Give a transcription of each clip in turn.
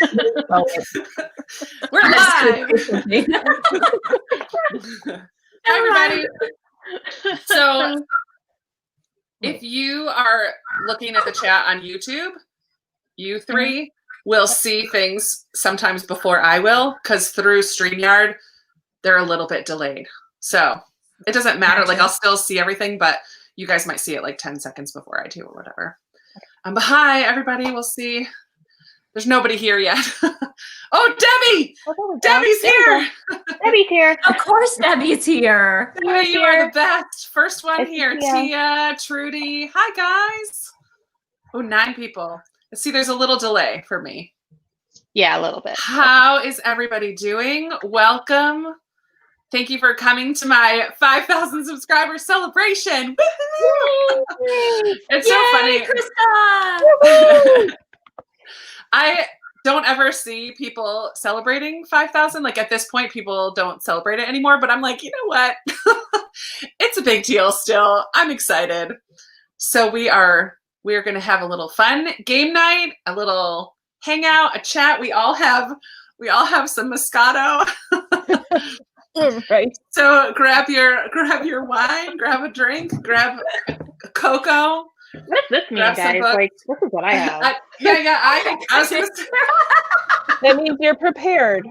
We're live. Hi, everybody. So if you are looking at the chat on YouTube, you three will see things sometimes before I will, because through StreamYard, they're a little bit delayed. So it doesn't matter. Like, I'll still see everything, but you guys might see it like 10 seconds before I do or whatever. But hi, everybody. We'll see. There's nobody here yet. Oh, Debbie! Debbie's here! Debbie's here. Of course Debbie's here. Debbie, you are the best. First one here. Tia, Trudy. Hi, guys. Oh, 9 people. See, there's a little delay for me. Yeah, a little bit. How is everybody doing? Welcome. Thank you for coming to my 5,000 subscriber celebration. Woo-hoo! It's so funny. Krista! I don't ever see people celebrating 5,000. Like, at this point, people don't celebrate it anymore. But I'm like, you know what? It's a big deal still. I'm excited. So we are going to have a little fun game night, a little hangout, a chat. We all have some Moscato. Right. So grab your wine, grab a drink, grab a cocoa. What's this mean, guys? Like, this is what I have. I was gonna say. That means you're prepared.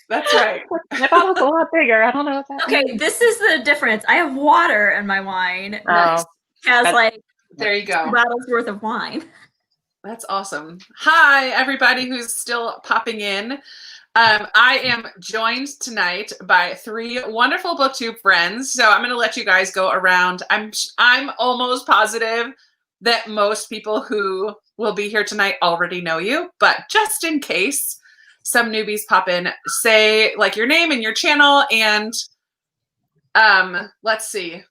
That's right. My bottle's a lot bigger. I don't know what's happening. Okay, this is the difference. I have water in my wine. Oh, has like there you go. 2 bottles worth of wine. That's awesome. Hi, everybody who's still popping in. I am joined tonight by 3 wonderful BookTube friends. So I'm going to let you guys go around. I'm almost positive that most people who will be here tonight already know you, but just in case some newbies pop in, say like your name and your channel, and let's see,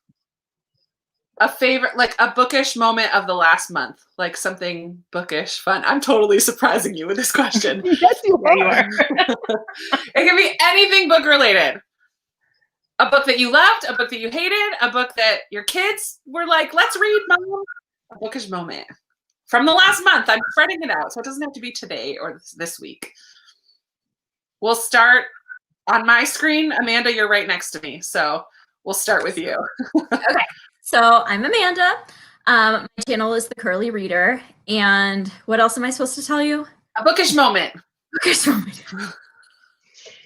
a favorite, like a bookish moment of the last month, like something bookish fun. I'm totally surprising you with this question. Yes, you are. It can be anything book related. A book that you loved, a book that you hated, a book that your kids were like, let's read, Mom. A bookish moment from the last month. I'm spreading it out, so it doesn't have to be today or this week. We'll start on my screen. Amanda, you're right next to me, so we'll start with you. Okay. So I'm Amanda. My channel is The Curly Reader. And what else am I supposed to tell you? A bookish moment. Bookish moment.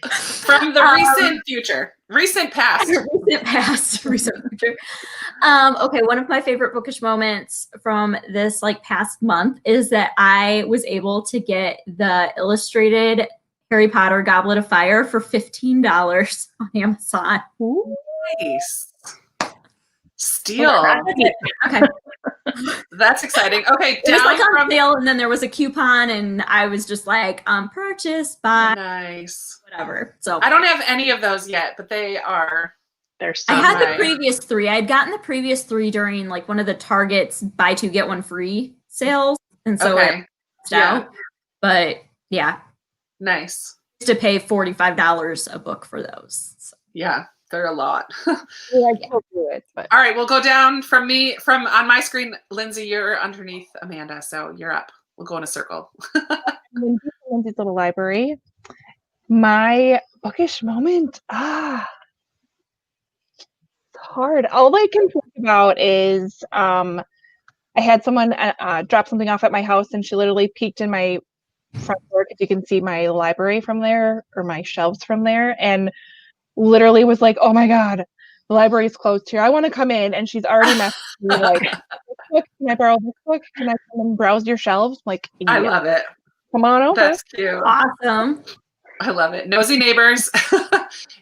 From the recent future. Recent past. Recent past. Recent future. Okay, one of my favorite bookish moments from this past month is that I was able to get the illustrated Harry Potter Goblet of Fire for $15 on Amazon. Ooh, nice. Steal. Okay. That's exciting. Okay, it was on sale, and then there was a coupon, and I was just like, purchase, buy. Nice. Whatever. So I don't have any of those yet, but they're I had the previous 3. I had gotten the previous 3 during one of the Target's buy 2 get 1 free sales, and so it was out. But yeah. Nice. To pay $45 a book for those. So. Yeah. They're a lot. All right, we'll go down from on my screen. Lindsay, you're underneath Amanda, so you're up. We'll go in a circle. Lindsay's little library. My bookish moment. It's hard. All I can think about is I had someone drop something off at my house, and she literally peeked in my front door because you can see my library from there, or my shelves from there, and literally was like, oh my God, the library's closed here. I want to come in. And she's already messaged me like, can I borrow this book? Can I come and browse your shelves? Like, yeah. I love it. Come on over. That's cute. Awesome. I love it. Nosy neighbors.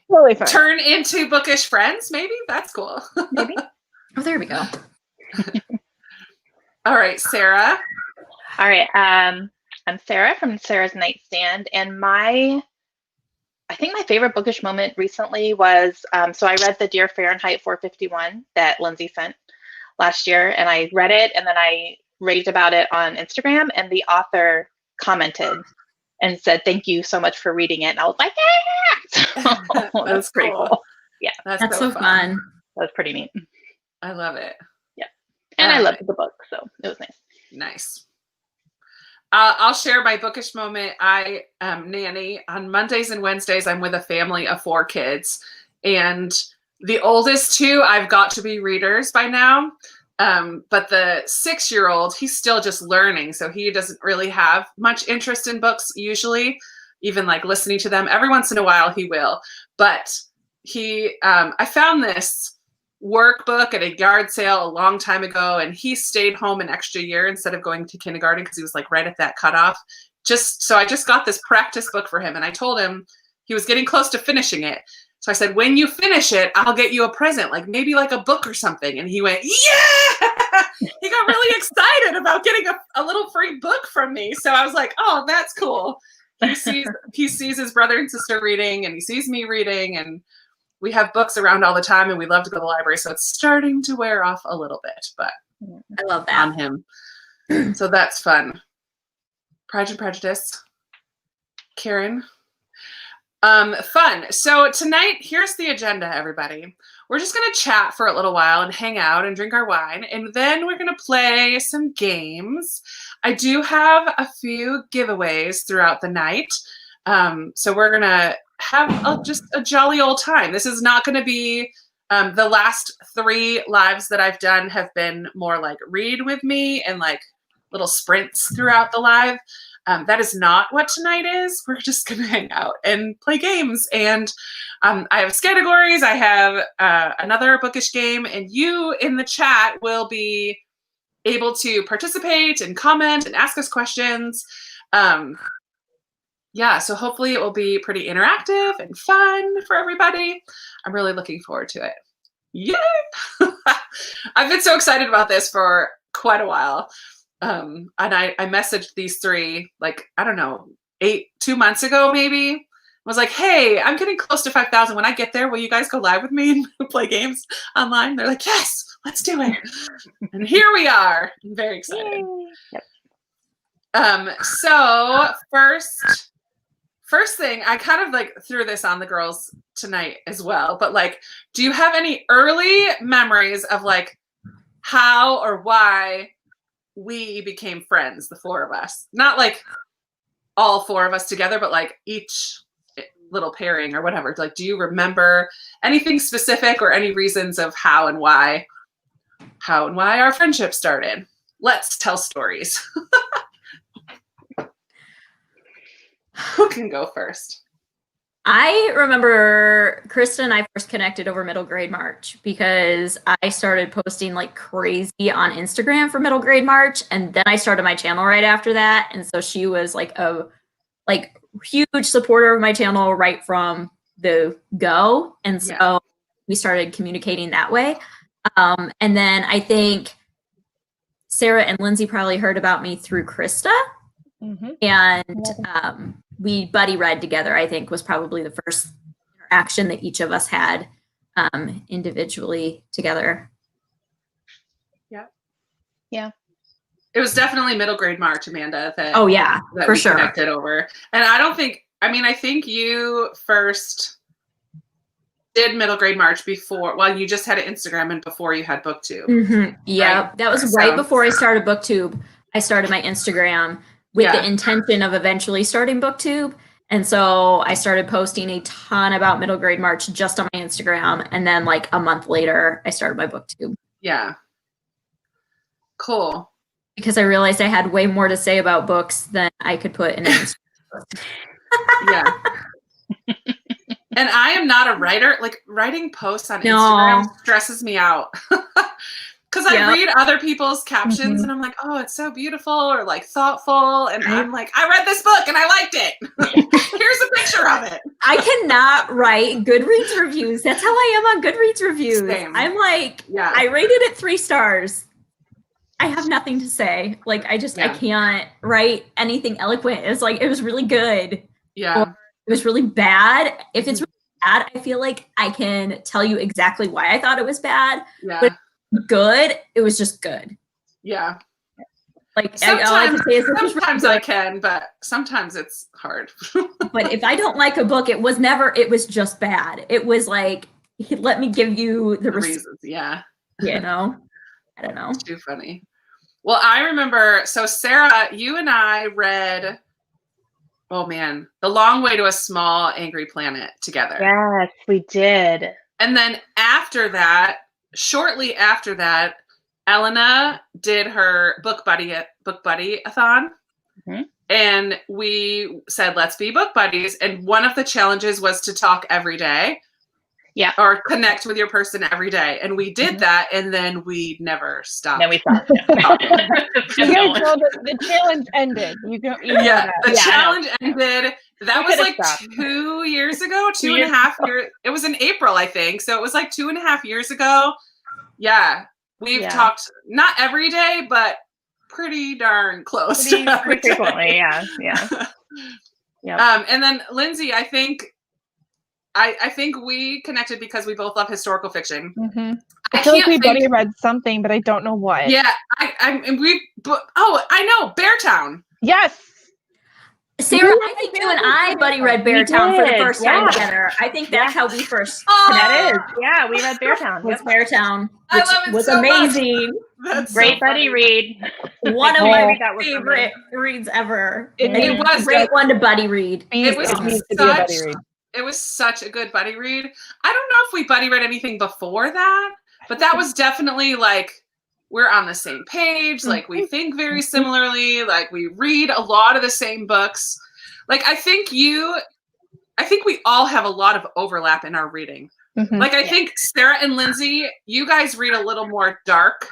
Totally fun. Turn into bookish friends, maybe? That's cool. Maybe. Oh, there we go. All right, Sarah. All right. I'm Sarah from Sarah's Nightstand, and I think my favorite bookish moment recently was, so I read the Dear Fahrenheit 451 that Lindsay sent last year, and I read it, and then I raved about it on Instagram, and the author commented and said, thank you so much for reading it. And I was like, yeah! So, that's pretty cool. Yeah. That's so fun. That was pretty neat. I love it. Yeah. And I loved the book, so it was nice. Nice. I'll share my bookish moment. I nanny on Mondays and Wednesdays. I'm with a family of 4 kids, and the oldest 2 I've got to be readers by now. But the 6-year-old, he's still just learning, so he doesn't really have much interest in books usually, even like listening to them. Every once in a while he will, but I found this workbook at a yard sale a long time ago, and he stayed home an extra year instead of going to kindergarten because he was like right at that cutoff. So I just got this practice book for him, and I told him he was getting close to finishing it. So I said, when you finish it, I'll get you a present, like maybe like a book or something. And he went, yeah! He got really excited about getting a little free book from me. So I was like, oh, that's cool. He sees his brother and sister reading, and he sees me reading, and we have books around all the time, and we love to go to the library. So it's starting to wear off a little bit, but I love that on him. So that's fun. Pride and Prejudice. Karen. Fun. So tonight, here's the agenda, everybody. We're just going to chat for a little while and hang out and drink our wine, and then we're going to play some games. I do have a few giveaways throughout the night. So we're going to have just a jolly old time. This is not going to be, the last 3 lives that I've done have been more like read with me and like little sprints throughout the live. That is not what tonight is. We're just going to hang out and play games. And I have categories. I have another bookish game, and you in the chat will be able to participate and comment and ask us questions. Yeah, so hopefully it will be pretty interactive and fun for everybody. I'm really looking forward to it. Yay! I've been so excited about this for quite a while. And I messaged these 3, like, I don't know, 2 months ago, maybe. I was like, hey, I'm getting close to 5,000. When I get there, will you guys go live with me and play games online? They're like, yes, let's do it. And here we are. I'm very excited. Yep. So first thing, I kind of like threw this on the girls tonight as well, but like, do you have any early memories of like how or why we became friends, the 4 of us? Not like all 4 of us together, but like each little pairing or whatever. Like, do you remember anything specific or any reasons of how and why our friendship started? Let's tell stories. Who can go first? I remember Krista and I first connected over middle grade March because I started posting like crazy on Instagram for middle grade March, and then I started my channel right after that. And so she was like a huge supporter of my channel right from the go. And so we started communicating that way. And then I think Sarah and Lindsay probably heard about me through Krista. Mm-hmm. And we buddy read together, I think, was probably the first interaction that each of us had individually together. Yeah. It was definitely middle grade March, Amanda. That for we sure. Connected over. And I think you first did middle grade March before, well, you just had an Instagram and before you had Booktube. Mm-hmm. Yeah, right? That was right before I started Booktube. I started my Instagram with the intention of eventually starting Booktube. And so I started posting a ton about middle grade March just on my Instagram. And then like a month later, I started my Booktube. Yeah. Cool. Because I realized I had way more to say about books than I could put in an Instagram. Yeah. And I am not a writer. Like, writing posts on Instagram stresses me out. Because I read other people's captions and I'm like, oh, it's so beautiful or like thoughtful. And I'm like, I read this book and I liked it. Here's a picture of it. I cannot write Goodreads reviews. That's how I am on Goodreads reviews. Same. I'm like, I rated it 3 stars. I have nothing to say. Like, I can't write anything eloquent. It's like, it was really good. Yeah. Or it was really bad. If it's really bad, I feel like I can tell you exactly why I thought it was bad. Yeah. But good, it was just good. Yeah. Like, sometimes I can, but sometimes it's hard. But if I don't like a book, it was just bad. It was like, let me give you the reasons. Yeah. You know, I don't know. It's too funny. Well, I remember, so Sarah, you and I read, oh man, The Long Way to a Small Angry Planet together. Yes, we did. And then after that, shortly after that, Elena did her book buddy-a-thon. Mm-hmm. And we said, let's be book buddies. And one of the challenges was to talk every day. Yeah. Or connect with your person every day. And we did that, and then we never stopped. Then we stopped. You guys know that the challenge ended. You know that. The challenge ended. That was like stopped. 2 years ago, 2.5 years. It was in April, I think. So it was like 2.5 years ago. Yeah. We've talked not every day, but pretty darn close. Pretty frequently, yeah. And then Lindsay, I think we connected because we both love historical fiction. Mm-hmm. I feel like we buddy read something, but I don't know what. Yeah, I know, Beartown. Yes. Sarah, I think you and I buddy read Beartown for the first time together. I think that's how we first. That is, yeah, we read Beartown. Was Beartown, I which love it was so amazing. That's Great buddy read. One of my favorite reads ever. It was a great one to buddy read. It was such a good buddy read. I don't know if we buddy read anything before that, but that was definitely like, we're on the same page. Like we think very similarly. Like we read a lot of the same books. Like I think we all have a lot of overlap in our reading. Mm-hmm. Like I think Sarah and Lindsay, you guys read a little more dark,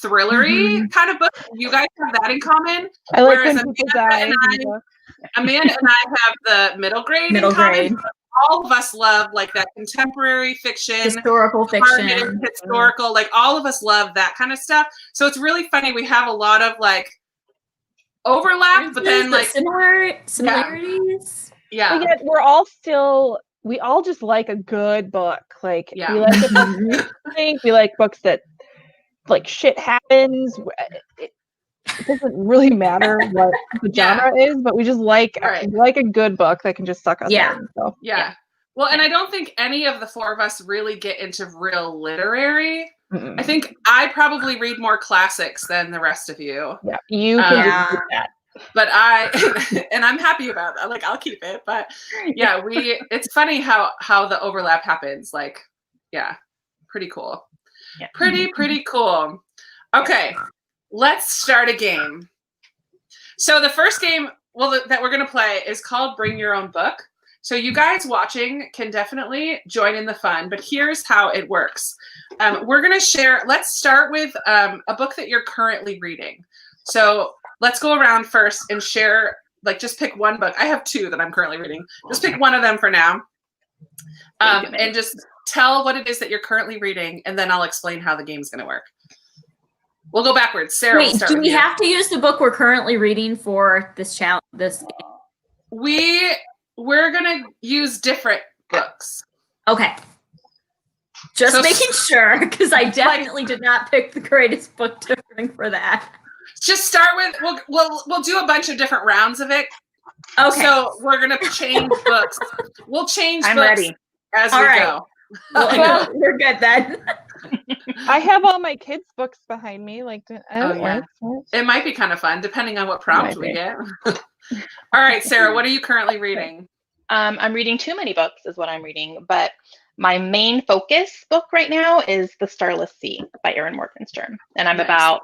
thrillery kind of book. You guys have that in common. I like when people die. Amanda and I have the middle grade. All of us love like that contemporary fiction, historical fiction, historical. Like all of us love that kind of stuff. So it's really funny. We have a lot of like overlap, but then like similarities. Yeah. But yet we all just like a good book. Like we like the books we like books that like shit happens. It doesn't really matter what the genre is, but we just like a good book that can just suck us in. So. Yeah. Well, and I don't think any of the four of us really get into real literary. Mm-mm. I think I probably read more classics than the rest of you. Yeah, you can do that. But and I'm happy about that. Like I'll keep it. But yeah, it's funny how the overlap happens. Like, yeah, pretty cool. Yeah. Pretty cool. Okay. Let's start a game. So the first game that we're going to play is called Bring Your Own Book. So you guys watching can definitely join in the fun, but here's how it works. We're going to share, let's start with a book that you're currently reading. So let's go around first and share, like just pick one book. I have two that I'm currently reading. Just pick one of them for now. And just tell what it is that you're currently reading, and then I'll explain how the game's going to work. We'll go backwards. Sarah, wait, do we have to use the book we're currently reading for this challenge? This game? We're gonna use different books. Okay. Just making sure, because I definitely did not pick the greatest book to bring for that. Just start with we'll do a bunch of different rounds of it. Okay. So we're gonna change books. We'll change books ready. As we go. Well, we're good then. I have all my kids' books behind me. Like, it might be kind of fun depending on what prompt we get. All right, Sarah, what are you currently reading? I'm reading too many books, is what I'm reading. But my main focus book right now is *The Starless Sea* by Erin Morgenstern, and I'm about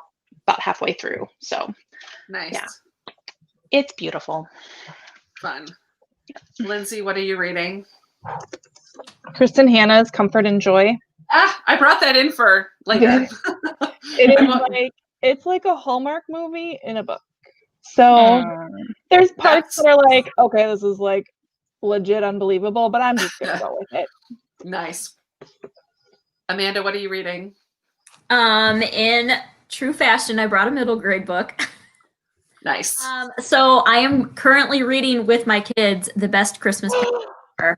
halfway through. So, nice. Yeah, it's beautiful. Fun. Lindsay, what are you reading? Kristen Hanna's *Comfort and Joy*. I brought that in for later. It's like a Hallmark movie in a book. So there's parts that are like, okay, this is like legit unbelievable, but I'm just gonna go with it. Nice. Amanda, what are you reading? In true fashion, I brought a middle grade book. Nice. So I am currently reading with my kids The Best Christmas Picture.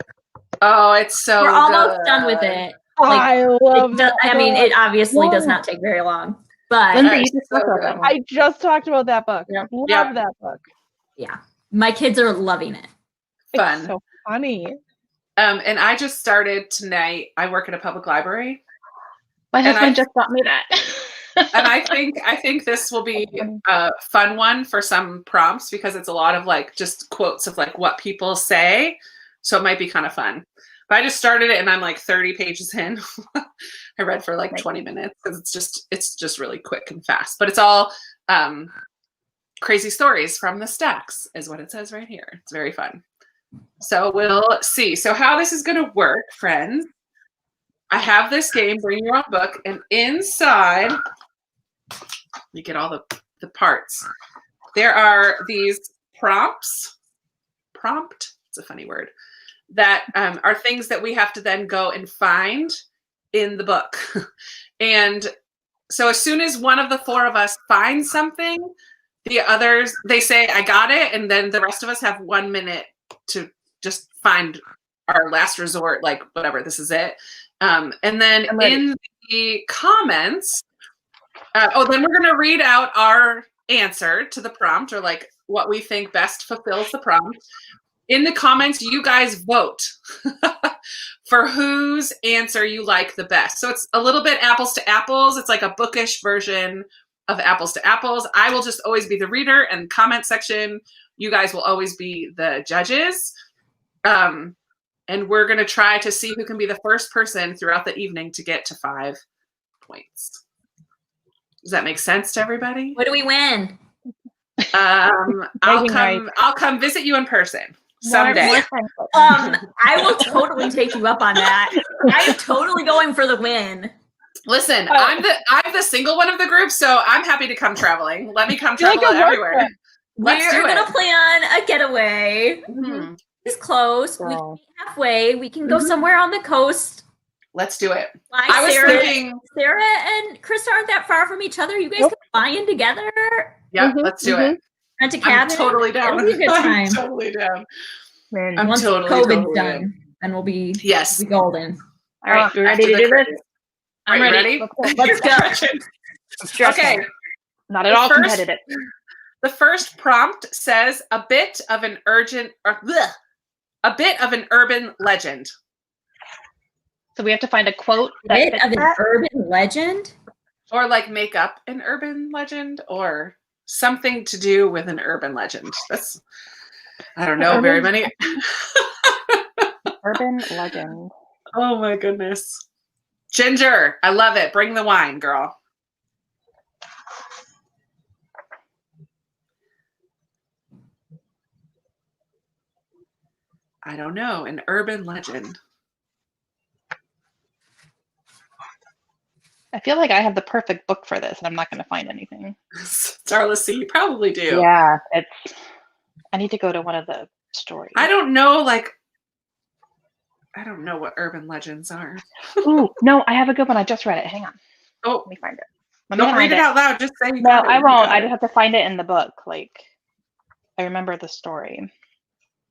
Oh, it's so We're almost done with it. Like, I love that. I mean, it obviously does not take very long. But I just talked about that book. Yeah. Love that book. Yeah. My kids are loving it. Fun. It's so funny. And I just started tonight. I work at a public library. My husband just got me that. And I think this will be a fun one for some prompts because it's a lot of like just quotes of like what people say. So it might be kind of fun. But I just started it and I'm like 30 pages in. I read for like 20 minutes because it's just really quick and fast. But it's all crazy stories from the stacks is what it says right here. It's very fun. So we'll see. So how this is going to work, friends. I have this game, Bring Your Own Book, and inside, you get all the parts. There are these prompts. Prompt, it's a funny word. That are things that we have to then go and find in the book. And so as soon as one of the four of us finds something, the others, they say, I got it. And then the rest of us have 1 minute to just find our last resort, like whatever, this is it. And then in the comments, then we're going to read out our answer to the prompt or like what we think best fulfills the prompt. In the comments, you guys vote for whose answer you like the best. So it's a little bit apples to apples. It's like a bookish version of apples to apples. I will just always be the reader and comment section. You guys will always be the judges. And we're going to try to see who can be the first person throughout the evening to get to 5 points. Does that make sense to everybody? What do we win? I'll come visit you in person someday. I will totally take you up on that. I'm totally going for the win. Listen, I'm the single one of the group, so I'm happy to come traveling. Let me come travel everywhere. We're gonna plan a getaway. Mm-hmm. It's close. We can meet halfway. We can go somewhere on the coast. Let's do it. I was thinking Sarah and Krista aren't that far from each other. You guys can fly in together. Yeah, let's do it. Rent a cabin. I'm totally down. It'll be a good time. I'm totally down. Man, once COVID's done, then we'll be golden. All right, you ready to do this? I'm ready. Let's go. Okay. Not at all competitive. The first prompt says a bit of an urban legend. So we have to find a quote. A bit of an urban legend? Or like make up an urban legend or something to do with an urban legend. That's, I don't know very many. Urban legend. Oh my goodness. Ginger, I love it. Bring the wine, girl. I don't know. An urban legend. I feel like I have the perfect book for this, and I'm not going to find anything. Darla, see, you probably do. Yeah, I need to go to one of the stories. I don't know, I don't know what urban legends are. Ooh, no, I have a good one. I just read it. Hang on. Oh, let me find it. Don't read it out loud. Just say. No, I won't. I just have to find it in the book. Like, I remember the story.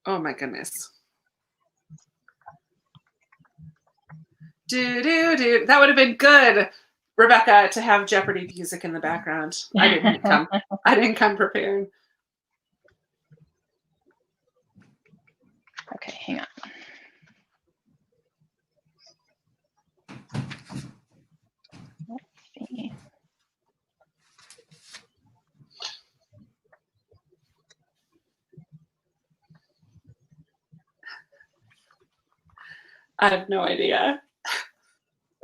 Oh my goodness. That would have been good, Rebecca, to have Jeopardy music in the background. I didn't come prepared. Okay, hang on. Let's see. I have no idea.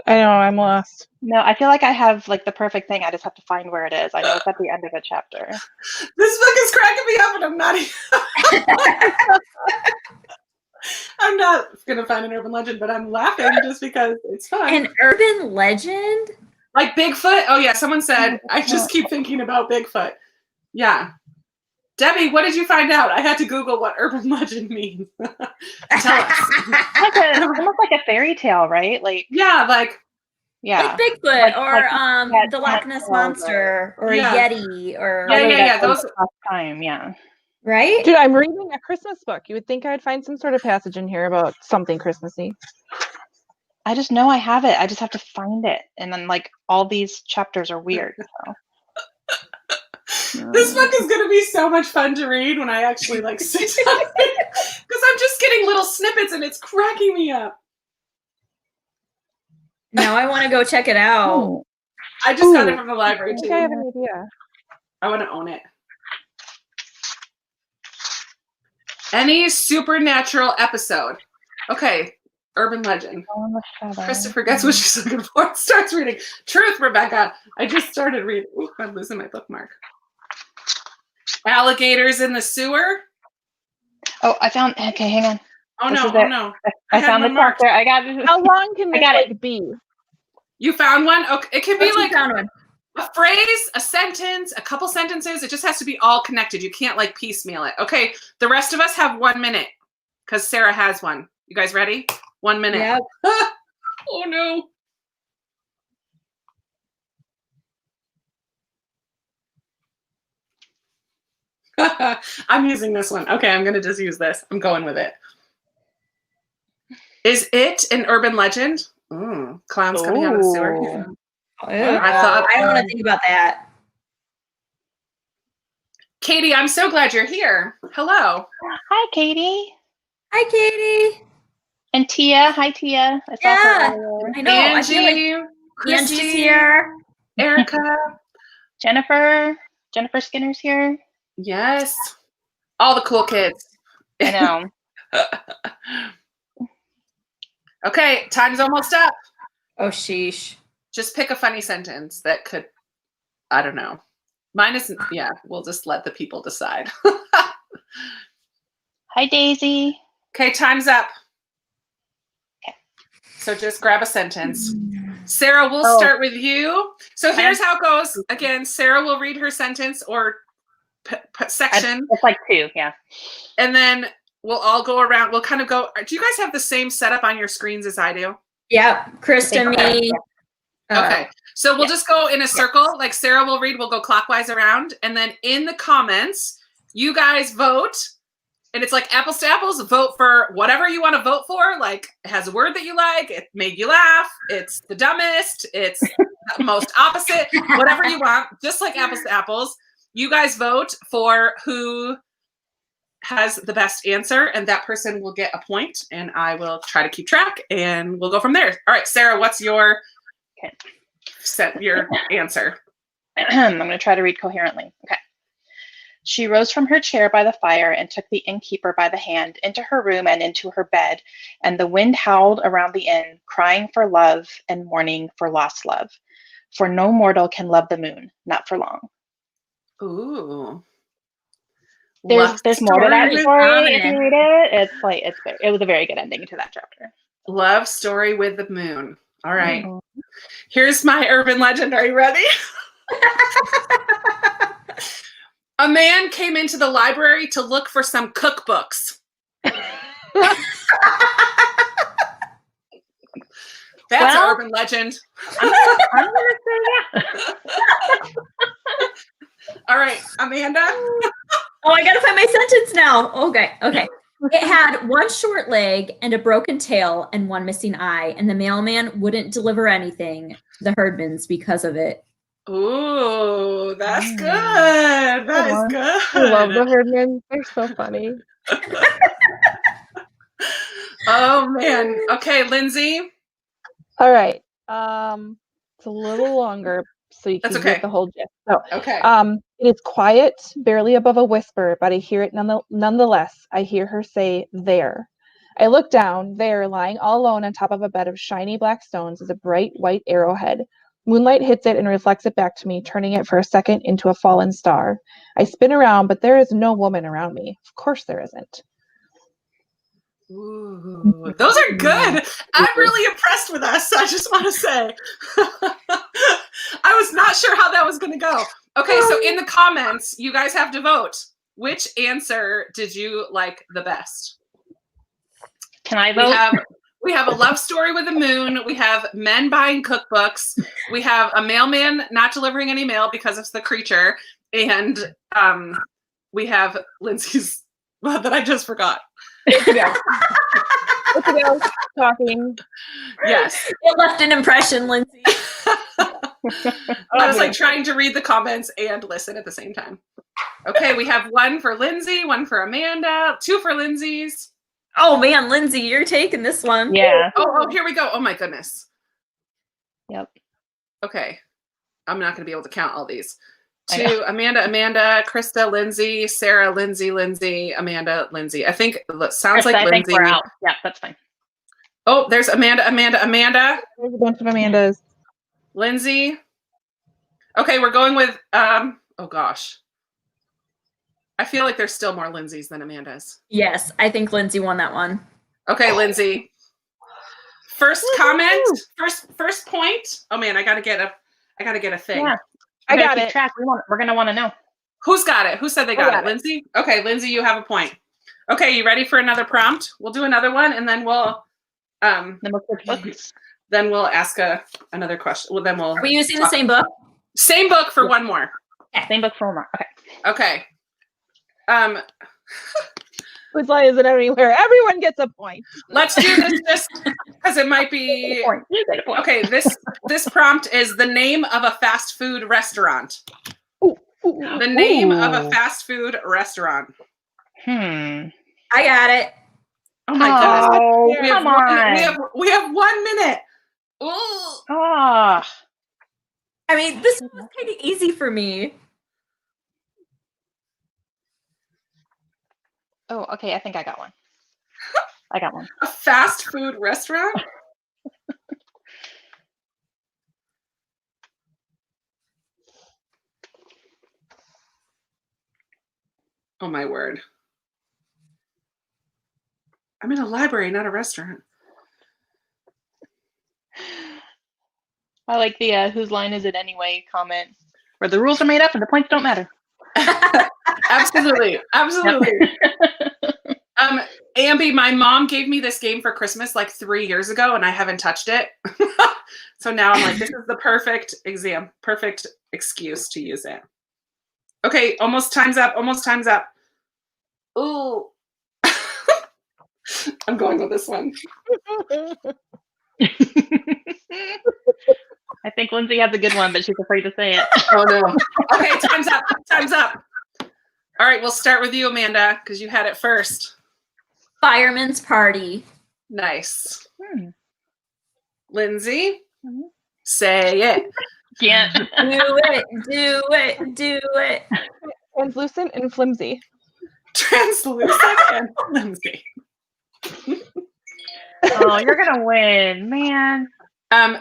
I know, I'm lost. No, I feel like I have like the perfect thing. I just have to find where it is. I know it's at the end of a chapter. This book is cracking me up, and I'm not. I'm not gonna find an urban legend, but I'm laughing just because it's fun. An urban legend? Like Bigfoot? Oh yeah, someone said. I just keep thinking about Bigfoot. Yeah. Debbie, what did you find out? I had to Google what urban legend means. Tell us. Almost like a fairy tale, right? Like like Bigfoot or the Loch Ness Monster or a Yeti or those time, right? Dude, I'm reading a Christmas book. You would think I'd find some sort of passage in here about something Christmassy. I just know I have it. I just have to find it, and then like all these chapters are weird. So. This book is going to be so much fun to read when I actually like sit down because I'm just getting little snippets and it's cracking me up. Now I want to go check it out. I just got it from the library I think I too. have an idea. I want to own it. Any supernatural episode. Okay, urban legend. Christopher gets what she's looking for and starts reading. Truth, Rebecca. I just started reading. Ooh, I'm losing my bookmark. Alligators in the sewer. Oh, I found. Okay, hang on. Oh This no! is Oh it. no! I found the chapter. I got it. How long can I this got it. like be? You found one? Okay, it can be What's you like found one? a phrase, a sentence, a couple sentences. It just has to be all connected. You can't like piecemeal it. Okay, the rest of us have 1 minute because Sarah has one. You guys ready? 1 minute. Yep. Oh no. I'm using this one. Okay, I'm going to just use this. I'm going with it. Is it an urban legend? Clowns coming out of the sewer. Ooh. I don't want to think about that. Katie, I'm so glad you're here. Hello. Hi, Katie. Hi, Katie. And Tia. Hi, Tia. I saw Yeah. her earlier. I know. I feel like Angie, Angie's Christy, here. Erica. Jennifer. Jennifer Skinner's here. Yes. All the cool kids. I know. Okay, time's almost up. Oh, sheesh. Just pick a funny sentence that could, I don't know. Mine isn't, yeah, we'll just let the people decide. Hi, Daisy. Okay, time's up. Okay. So just grab a sentence. Sarah, we'll start with you. So here's how it goes. Again, Sarah will read her sentence or section. It's like 2, yeah. And then we'll all go around. We'll kind of go. Do you guys have the same setup on your screens as I do? Yep. Krista, me. Okay. So we'll just go in a circle. Like Sarah will read, we'll go clockwise around. And then in the comments, you guys vote. And it's like apples to apples. Vote for whatever you want to vote for. Like it has a word that you like. It made you laugh. It's the dumbest. It's the most opposite. Whatever you want. Just like apples to apples. You guys vote for who has the best answer. And that person will get a point. And I will try to keep track. And we'll go from there. All right, Sarah, what's your... set your answer? I'm going to try to read coherently. Okay. She rose from her chair by the fire and took the innkeeper by the hand into her room and into her bed, and the wind howled around the inn, crying for love and mourning for lost love. For no mortal can love the moon, not for long. Ooh. There's more to that story story if you read it. It was a very good ending to that chapter. Love story with the moon. All right. Here's my urban legend. Are you ready? A man came into the library to look for some cookbooks. That's an urban legend. I'm gonna say yeah. All right, Amanda. Oh, I gotta find my sentence now. Okay. It had one short leg and a broken tail and one missing eye, and the mailman wouldn't deliver anything to the herdmans because of it. Ooh, that's good. That is good. I love the herdmen. They're so funny. Oh man. Okay, Lindsay. All right. It's a little longer, so you can That's okay. get the whole gist. So, Okay. it is quiet, barely above a whisper, but I hear it nonetheless. I hear her say, "There." I look down. There, lying all alone on top of a bed of shiny black stones, is a bright white arrowhead. Moonlight hits it and reflects it back to me, turning it for a second into a fallen star. I spin around, but there is no woman around me. Of course there isn't. Ooh, those are good. I'm really impressed with us. I just want to say, I was not sure how that was going to go. Okay, so in the comments, you guys have to vote. Which answer did you like the best? Can I vote? We have a love story with the moon. We have men buying cookbooks. We have a mailman not delivering any mail because it's the creature. And we have Lindsay's that I just forgot. Talking. Yes. It left an impression, Lindsay. I was like trying to read the comments and listen at the same time. Okay, we have one for Lindsay, one for Amanda, 2 for Lindsay's. Oh man, Lindsay, you're taking this one. Yeah. Oh, here we go. Oh my goodness. Yep. Okay. I'm not going to be able to count all these. I know. To Amanda, Krista, Lindsay, Sarah, Lindsay, Amanda, Lindsay. I think it sounds like I think Lindsay. we're out. Yeah, that's fine. Oh, there's Amanda. There's a bunch of Amandas. Lindsay. Okay, we're going with, oh gosh. I feel like there's still more Lindsays than Amandas. Yes, I think Lindsay won that one. Okay, Lindsay. First comment, first point. Oh man, I gotta get a thing. Yeah. I got it. Track. We're gonna want to know. Who's got it? Who said they got it? Lindsay? Okay, Lindsay, you have a point. Okay, you ready for another prompt? We'll do another one and then we'll then we'll ask another question. Well, then we'll Are we using the same book? Same book for one more. Yeah, same book for one more. Okay. Okay. Whose line is it anywhere? Everyone gets a point. Let's do this just because it might be okay. This prompt is the name of a fast food restaurant. The name of a fast food restaurant. I got it. Oh my goodness! We have 1 minute. Ooh. Oh. I mean, this was kind of easy for me. Oh, okay. I think I got one. I got one. A fast food restaurant? Oh my word. I'm in a library, not a restaurant. I like the whose line is it anyway comment where the rules are made up and the points don't matter. Absolutely. Ambi, my mom gave me this game for Christmas like 3 years ago and I haven't touched it. So now I'm like, this is the perfect excuse to use it. Okay, almost time's up. Ooh. I'm going with this one. I think Lindsay has a good one, but she's afraid to say it. Oh no. Okay, time's up. All right, we'll start with you, Amanda, because you had it first. Fireman's Party. Nice. Lindsay, say it. Can't. Do it. Translucent and flimsy. Translucent and flimsy. Oh, you're gonna win, man.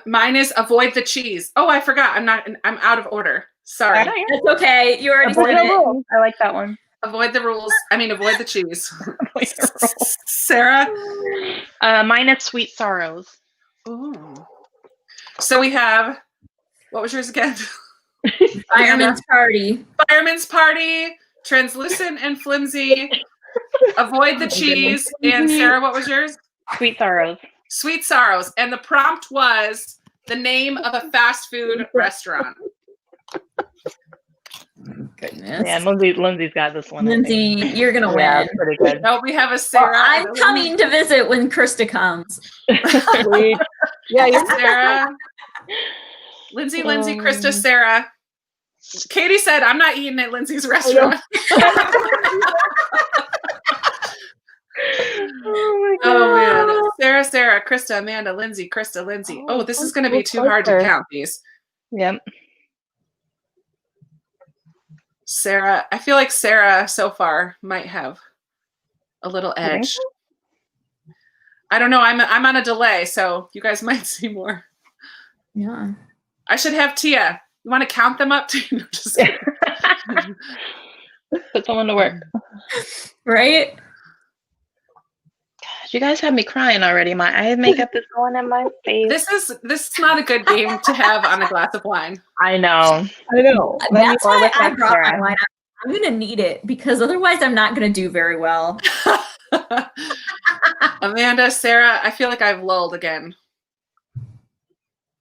Mine is avoid the cheese. Oh, I forgot. I'm out of order. Sorry. That's okay. You already said it. I like that one. Avoid the rules. Avoid the cheese. Sarah? Mine is Sweet Sorrows. Ooh. So we have, what was yours again? Fireman's Party. Fireman's Party, Translucent and Flimsy, Avoid the Cheese, and Sarah, what was yours? Sweet Sorrows. Sweet Sorrows. And the prompt was the name of a fast food restaurant. Goodness. Yeah, Lindsay's got this one. Lindsay, you're going to win. Pretty good. No, we have a Sarah. Well, I'm coming to visit when Krista comes. Yeah, you're Sarah. Lindsay, Krista, Sarah. Katie said, I'm not eating at Lindsay's restaurant. Oh man. Sarah, Krista, Amanda, Lindsay, Krista, Lindsay. Oh, this is going to be too hard to count these. Yep. Sarah, I feel like Sarah so far might have a little edge. I don't know. I'm on a delay, so you guys might see more. Yeah. I should have Tia. You want to count them up too? Just put someone to work. Right? Gosh, you guys have me crying already. My eye makeup is going in my face. This is not a good game to have on a glass of wine. I know. That's why I brought my wine. I'm going to need it because otherwise I'm not going to do very well. Amanda, Sarah, I feel like I've lulled again.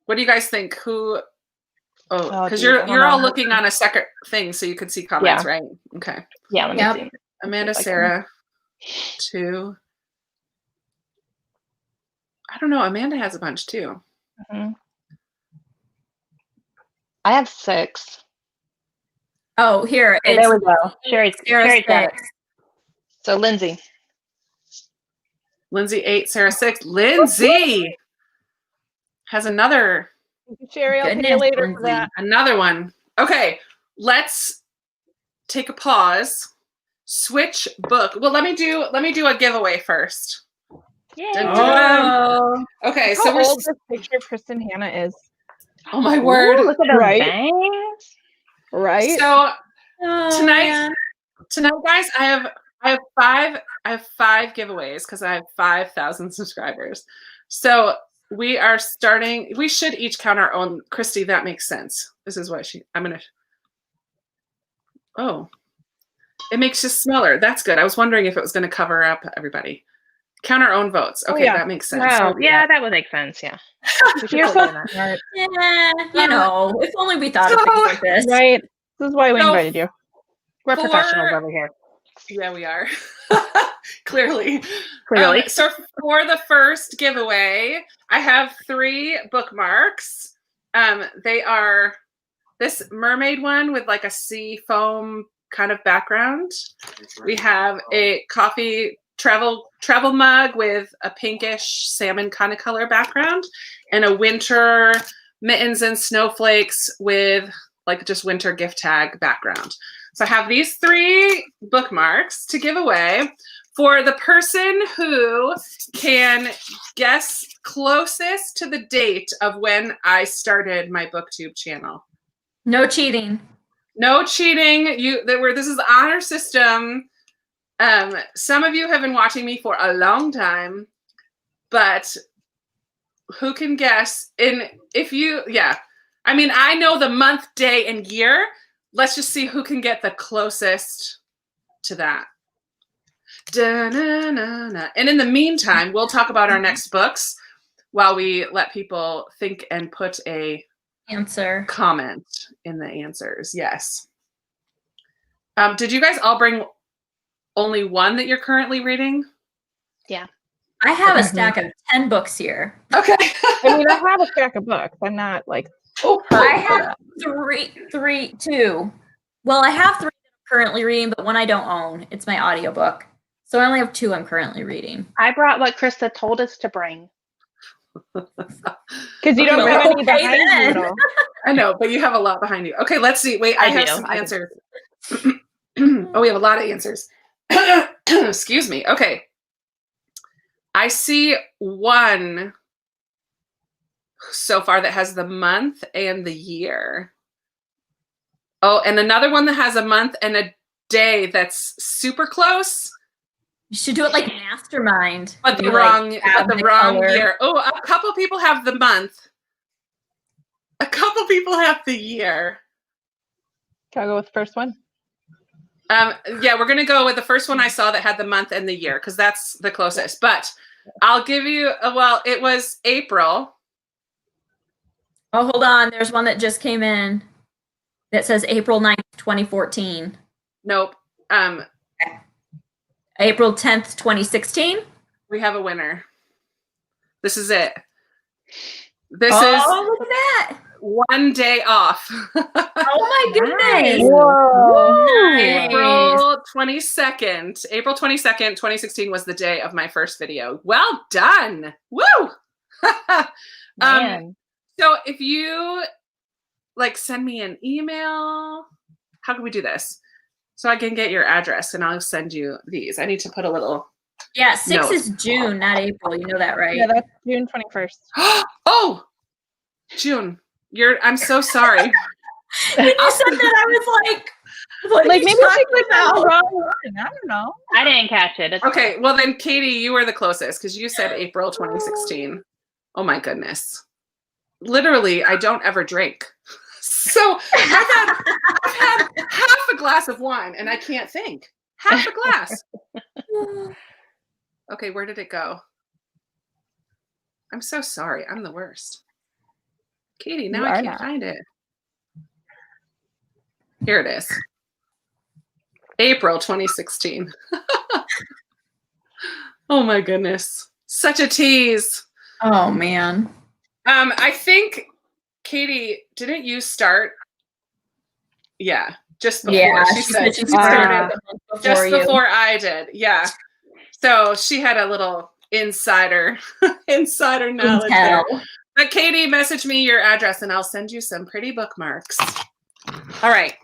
What do you guys think? Who? Oh, because you're all looking on a separate thing, so you could see comments, right? Okay. Yeah. Let me see. Amanda, Sarah, 2. I don't know. Amanda has a bunch too. I have 6. Oh, here. Okay, there we go. Sherry's got it. So Lindsay, 8, Sarah 6. Lindsay has another Sherry, I'll pay you Goodness, later for Lindsay. that. Another one. Okay, let's take a pause. Switch book. Well, let me do a giveaway first. Yay. Dun, dun. Oh, Okay, How so we're. old this picture of Kristen Hannah is. Oh my Ooh, word! look at those Right? bangs. Right? So oh, tonight, man. guys, I have five giveaways because I have 5,000 subscribers. So we are starting. We should each count our own. Christy, that makes sense. This is what I'm gonna. Oh, it makes you smaller. That's good. I was wondering if it was going to cover up everybody. Count our own votes. Okay, yeah. that makes sense. Oh, yeah, that would make sense. Yeah. We should You're probably so do that. smart. Yeah, you know, if only we thought of things like this. Right? This is why we So- invited you. We're For- professionals over here. Yeah, we are. Clearly. Clearly. So for the first giveaway, I have 3 bookmarks. They are this mermaid one with like a sea foam kind of background. We have a coffee travel mug with a pinkish salmon kind of color background, and a winter mittens and snowflakes with like just winter gift tag background. So I have these 3 bookmarks to give away for the person who can guess closest to the date of when I started my BookTube channel. No cheating. No cheating. This is the honor system. Some of you have been watching me for a long time, but who can guess? I mean, I know the month, day, and year. Let's just see who can get the closest to that. Da-na-na-na. And in the meantime, we'll talk about our next books while we let people think and put a Answer. comment in the answers. Yes. Did you guys all bring only one that you're currently reading? Yeah. I have a stack of 10 books here. Okay. I mean, I have a stack of books. I'm not like. I have two. Well, I have 3 that I'm currently reading, but one I don't own. It's my audiobook. So I only have 2 I'm currently reading. I brought what Krista told us to bring. Because you don't have any Okay, behind then. you. Though. I know, but you have a lot behind you. Okay, let's see. Wait, I have some I do. answers. Oh, we have a lot of answers. Excuse me. Okay. I see one so far that has the month and the year. Oh, and another one that has a month and a day that's super close. You should do it like Mastermind. But the You, wrong add the wrong color. year. Oh, a couple people have the month. A couple people have the year. Can I go with the first one? Yeah, we're gonna go with the first one I saw that had the month and the year because that's the closest. But I'll give you it was April. Oh, hold on. There's one that just came in that says April 9th, 2014. Nope. April 10th, 2016. We have a winner. This is it. This Oh, is look at that. one day off. Oh my goodness. Whoa. Nice. April 22nd. April 22nd, 2016 was the day of my first video. Well done. Woo! Man. So if you send me an email, how can we do this? So I can get your address and I'll send you these. I need to put a little. Yeah, 6 No. is June, not April. You know that, right? Yeah, that's June 21st. Oh, June. I'm so sorry. When you said that, I was like, what Like are maybe you she talking clicked on the about? wrong one. I don't know. I didn't catch it. It's Okay, well then, Katie, you were the closest because you said April 2016. Oh my goodness. Literally, I don't ever drink. So I've had half a glass of wine and I can't think. Half a glass. Okay, where did it go? I'm so sorry. I'm the worst. Katie, now You I are can't not. find it. Here it is. April 2016. Oh my goodness. Such a tease. Oh, man. I think, Katie, didn't you start? Yeah, just before. Yeah, she said she started started a month just you. before I did. Yeah. So she had a little insider knowledge there. Intel. But Katie, message me your address and I'll send you some pretty bookmarks. All right.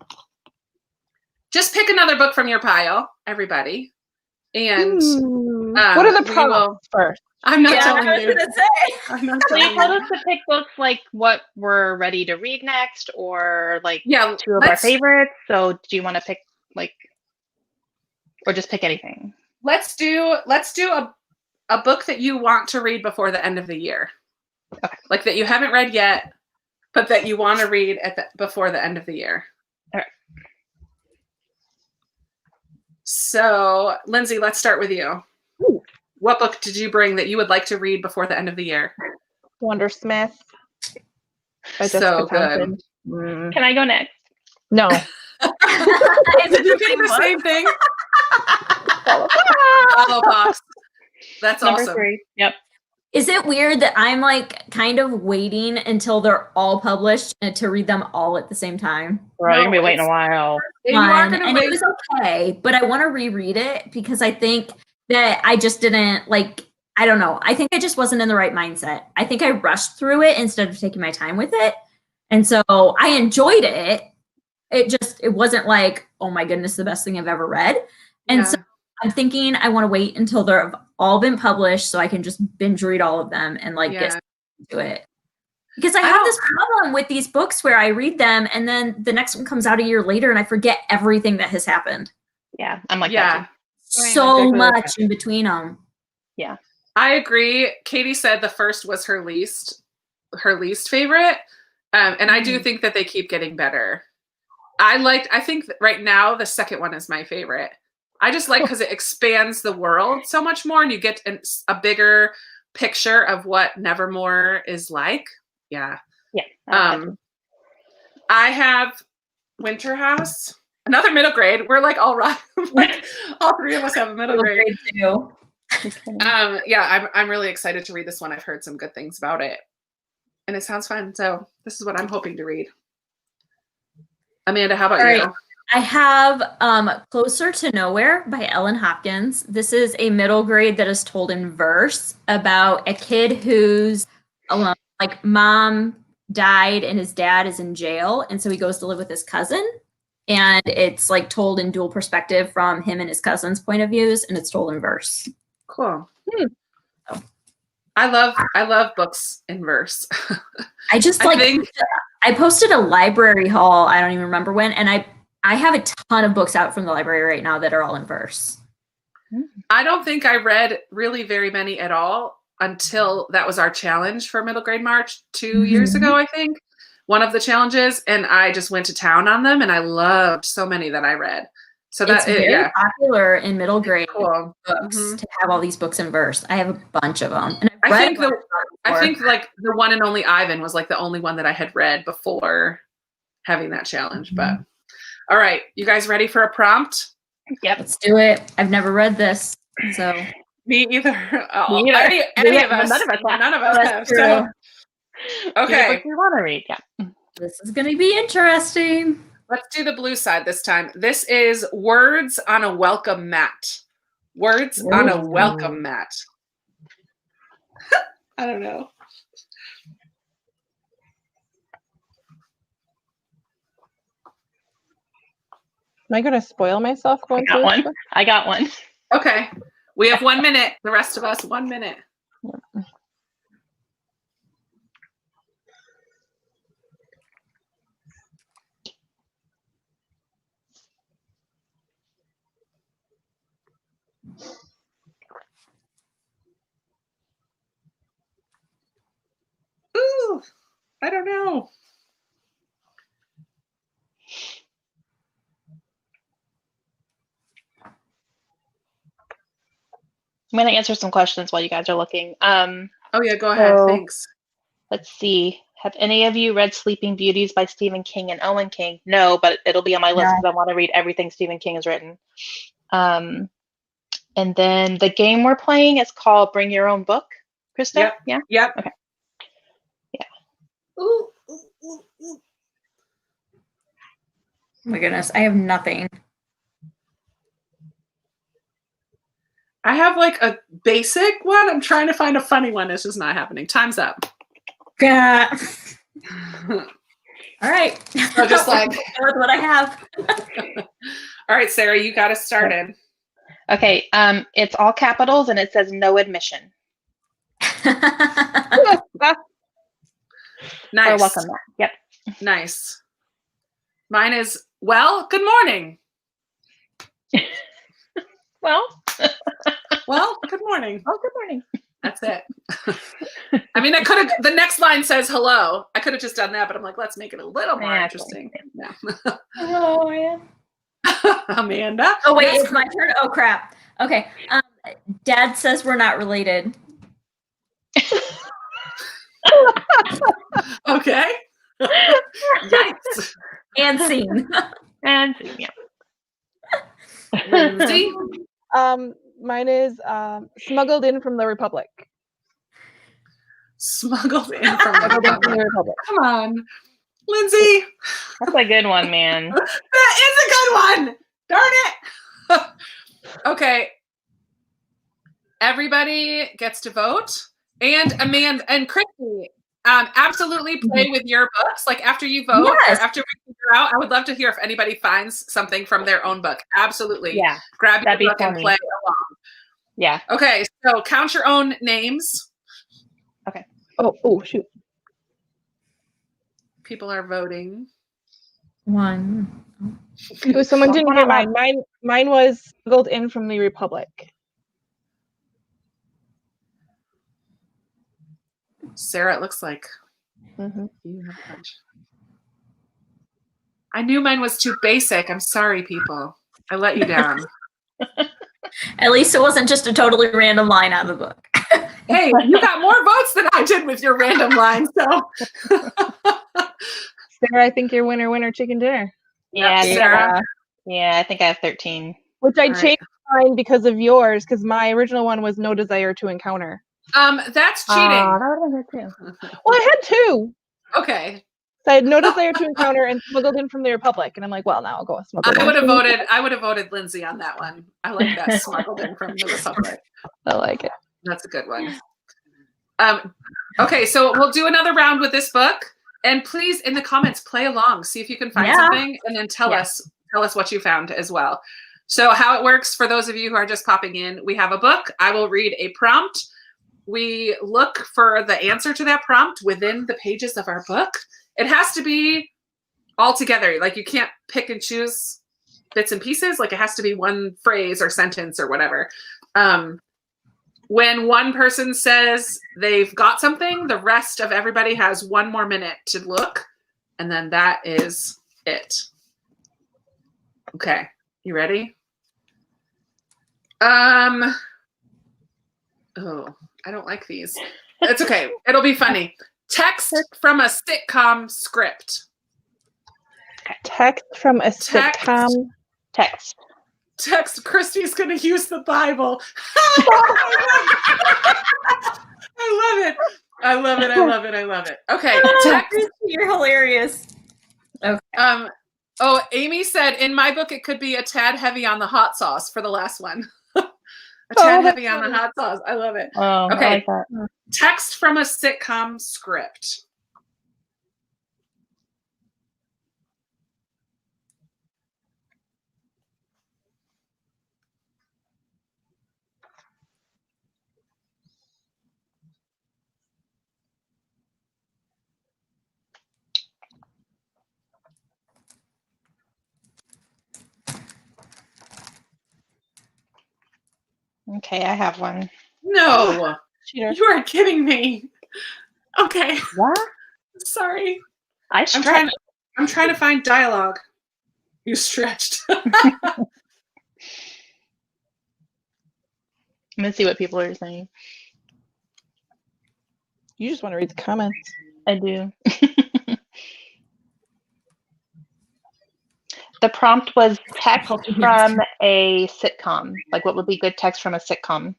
Just pick another book from your pile, everybody. And what are the prompts first? I'm not Yeah, telling I was you. gonna say. I'm not So you telling told you. us to pick books like what we're ready to read next, or like Yeah, 2 of our favorites. So do you want to pick like, or just pick anything? Let's do a book that you want to read before the end of the year. Okay. Like that you haven't read yet, but that you want to read before the end of the year. All right. So, Lindsay, let's start with you. Ooh. What book did you bring that you would like to read before the end of the year? Wondersmith by So Jessica good. Thompson. Can I go next? No. Did you think the same thing? Follow Pops. That's Number awesome. 3. Yep. Is it weird that I'm like kind of waiting until they're all published and to read them all at the same time? We're all No, gonna be waiting a while. You are going to And wait. it was okay, but I want to reread it because I think that I just didn't like, I don't know. I think I just wasn't in the right mindset. I think I rushed through it instead of taking my time with it. And so I enjoyed it. It wasn't like, oh my goodness, the best thing I've ever read. And so I'm thinking I want to wait until they're all been published so I can just binge read all of them and like get into it. Because I have this problem with these books where I read them and then the next one comes out a year later and I forget everything that has happened. Yeah, I'm like that too. So much in between them. Yeah. I agree. Katie said the first was her least favorite. And I do think that they keep getting better. I think that right now the second one is my favorite. I just like because it expands the world so much more and you get a bigger picture of what Nevermore is like. Yeah. Yeah. I have Winter House, another middle grade. We're like all right. Like all 3 of us have a middle grade too. Yeah, I'm really excited to read this one. I've heard some good things about it. And it sounds fun. So this is what I'm hoping to read. Amanda, how about you? I have Closer to Nowhere by Ellen Hopkins. This is a middle grade that is told in verse about a kid whose like mom died and his dad is in jail. And so he goes to live with his cousin. And it's like told in dual perspective from him and his cousin's point of views. And it's told in verse. Cool. So. I love books in verse. I just I posted a library haul. I don't even remember when. And I have a ton of books out from the library right now that are all in verse. I don't think I read really very many at all until that was our challenge for middle grade March 2 years ago, I think. One of the challenges, and I just went to town on them, and I loved so many that I read. So it's very popular in middle grade books to have all these books in verse. I have a bunch of them. And I think like the One and Only Ivan was like the only one that I had read before having that challenge. But all right, you guys ready for a prompt? Yep. Let's do it. I've never read this, so me either. Me either. Any of us. None of us have. So. Okay. You want to read? Yeah. This is going to be interesting. Let's do the blue side this time. This is Words on a Welcome Mat. Words on a Welcome Mat. I don't know. Am I going to spoil myself going through one? I got one. Okay. We have 1 minute. The rest of us, 1 minute. Ooh, I don't know. I'm going to answer some questions while you guys are looking. Oh yeah, go ahead. Thanks. Let's see. Have any of you read Sleeping Beauties by Stephen King and Owen King? No, but it'll be on my list because I want to read everything Stephen King has written. And then the game we're playing is called Bring Your Own Book. Krista? Yep. Yeah? Yep. Okay. Yeah. Ooh. Oh my goodness, I have nothing. I have like a basic one. I'm trying to find a funny one. It's just not happening. Time's up. Yeah. All right. So just like That's what I have. all right, Sarah, you got us started. Okay, it's all capitals and it says no admission. Nice. Or welcome back. Yep. Nice. Mine is, well, good morning. Well, Well, good morning. oh, good morning. That's it. I mean, I could have, the next line says hello. I could have just done that, but I'm like, let's make it a little more Yeah, interesting. Yeah. Hello, Anne. Amanda. Oh, wait, Yes. it's my turn? Oh, crap. Okay. Dad says we're not related. Okay. Yikes. And scene. And yeah. Lindsay. Mine is smuggled in from the Republic. Smuggled in from the Smuggled in from Republic. the Republic. Come on. Lindsay. That's a good one, man. That is a good one. Darn it. Okay. Everybody gets to vote. And Amanda and Christy, absolutely play with your books. Like after you vote, Yes. or after we figure out, I would love to hear if anybody finds something from their own book. Absolutely. Yeah. Grab your That'd be book and funny. play along. Yeah. Okay, so count your own names. Oh, shoot. People are voting. One. Oh, someone didn't hear mine. Mine was smuggled in from the Republic. Sarah, it looks like Mm-hmm. you have a bunch. I knew mine was too basic. I'm sorry, people. I let you down. At least it wasn't just a totally random line out of the book. Hey, you got more votes than I did with your random line, so. Sarah, I think you're winner, chicken dinner. Yeah. I think Sarah. I think I have 13. Which I All right. changed mine because of yours, because my original one was no desire to encounter. That's cheating. That would have been good too. Well, I had two. Okay. So I had no desire to encounter and smuggled in from the Republic, and I'm like, well, now I'll go with smuggled in. I would have voted Lindsay on that one. I like that smuggled in from the Republic. I like it. That's a good one. Okay, so we'll do another round with this book. And please, in the comments, play along. See if you can find something, and then tell us what you found as well. So how it works for those of you who are just popping in, we have a book. I will read a prompt. We look for the answer to that prompt within the pages of our book. It has to be all together. Like you can't pick and choose bits and pieces. Like it has to be one phrase or sentence or whatever. When one person says they've got something, the rest of everybody has 1 more minute to look. And then that is it. Okay. You ready? Oh, I don't like these. It's okay. It'll be funny. Text from a sitcom script. Text from a sitcom. Text. Christy's going to use the Bible. I love it. Okay. Text. You're hilarious. Okay. Amy said, in my book, it could be a tad heavy on the hot sauce for the last one. A tad heavy on the hot sauce. I love it. Oh, Okay. I like that. Text from a sitcom script. Okay, I have one. No. Cheater. You are kidding me. Okay. What? Sorry. I stretched. I'm trying to find dialogue. You stretched. I'm gonna see what people are saying. You just want to read the comments. I do. The prompt was text from a sitcom. Like, what would be good text from a sitcom?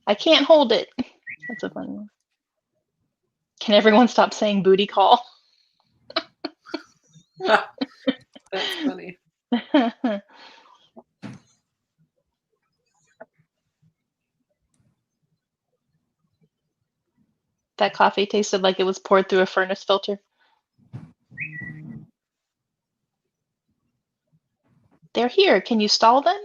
I can't hold it. That's a funny one. Can everyone stop saying booty call? That's funny. That coffee tasted like it was poured through a furnace filter. They're here. Can you stall them?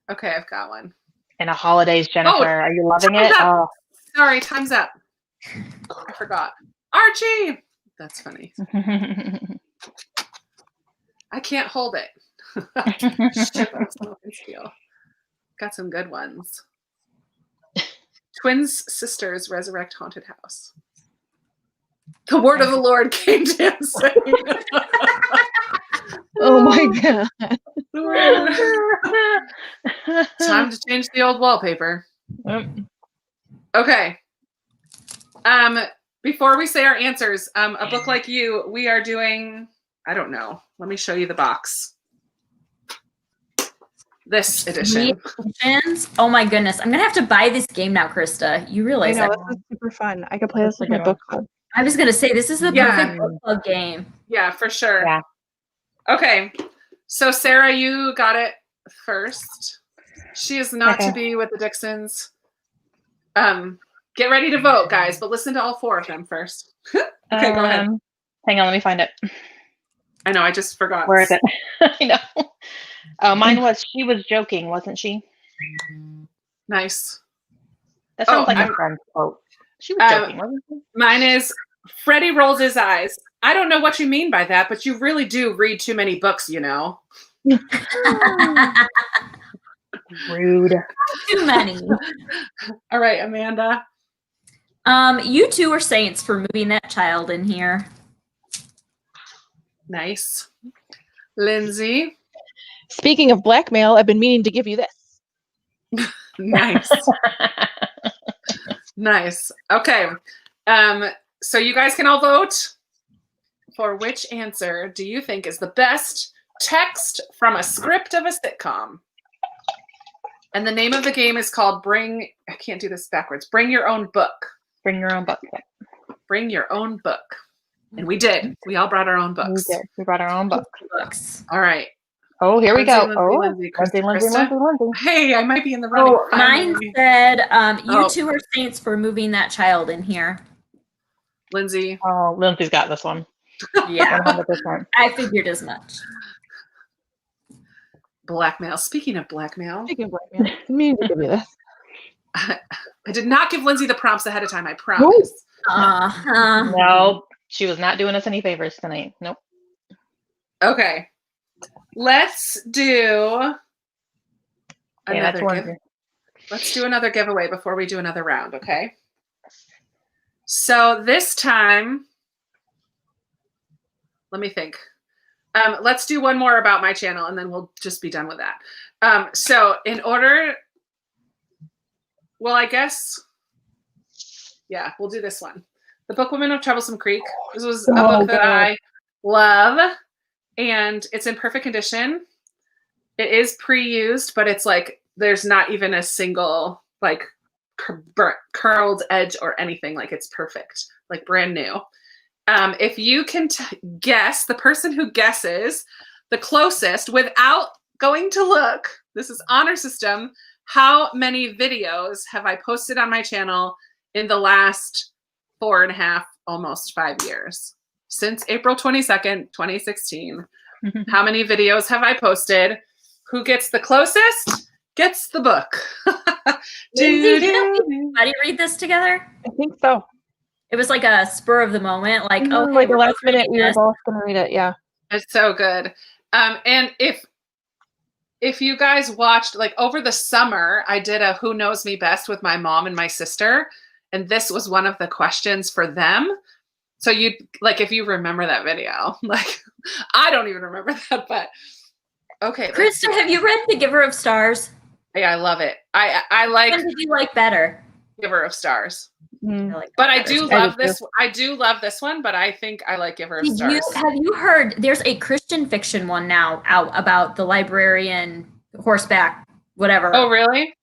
Okay, I've got one. In a holidays, Jennifer. Are you loving it? Oh. Sorry, time's up. I forgot. Archie! That's funny. I can't hold it. Shit, that was an open steal. Got some good ones. Twins sisters resurrect haunted house. The word of the Lord came dancing. Oh my god. Time to change the old wallpaper. Okay. Before we say our answers, a book like you, we are doing, I don't know. Let me show you the box. This edition. Oh my goodness. I'm gonna have to buy this game now, Krista. You I realize know, that? this is super fun. I could play this with my book club. I was gonna say this is the Yeah. perfect book club game. Yeah, for sure. Yeah. Okay. So Sarah, you got it first. She is not to be with the Dixons. Get ready to vote, guys, but listen to all four of them first. Okay, go ahead. Hang on, let me find it. I know, I just forgot. Where is it? I know. Oh, mine was She Was Joking, wasn't she? Nice. That sounds like I'm- a friend's quote. She was joking, wasn't she? Mine is Freddie rolls his eyes. I don't know what you mean by that, but you really do read too many books, you know. Rude. Too many. All right, Amanda. You two are saints for moving that child in here. Nice. Lindsay. Speaking of blackmail, I've been meaning to give you this. Nice. Nice. Okay. So you guys can all vote for which answer do you think is the best text from a script of a sitcom. And the name of the game is called I can't do this backwards. Bring Your Own Book. Bring your own book. Bring Your Own Book. And we did. We all brought our own books. We did. We brought our own book. Books. All right. Oh, here we go. Lindsay, Krista. Hey, I might be in the running. Oh, mine finally. said, you two are saints for moving that child in here. Lindsay. Oh, Lindsay's got this one. Yeah. 100%. I figured as much. Blackmail. Speaking of blackmail, Speaking of blackmail, I'm meaning to give you this. I did not give Lindsay the prompts ahead of time, I promise. No, she was not doing us any favors tonight. Nope. Okay. Let's do let's do another giveaway before we do another round, okay? So this time, let me think. Let's do one more about my channel and then we'll just be done with that. So in order, well, I guess, yeah, we'll do this one. The Book Women of Troublesome Creek. This was a book that I love and it's in perfect condition. It is pre-used, but it's like, there's not even a single like curled edge or anything. Like it's perfect, like brand new. If you can guess, the person who guesses the closest without going to look, this is honor system, how many videos have I posted on my channel in the last 4.5, almost 5 years? Since April 22nd, 2016. How many videos have I posted? Who gets the closest gets the book. Did anybody read this together? I think so. It was like a spur of the moment, like, oh, like the last minute we were both gonna read it. Yeah. It's so good. And if you guys watched, like over the summer, I did a Who Knows Me Best with my mom and my sister. And this was one of the questions for them. So you like, if you remember that video, like, I don't even remember that, but okay. Krista, have you read The Giver of Stars? Yeah, I love it. I like. What did you like better? Giver of Stars. I like But I better. do love this. I do love this one, but I think I like Giver of Stars. Have you heard? There's a Christian fiction one now out about the librarian horseback, whatever. Oh, really?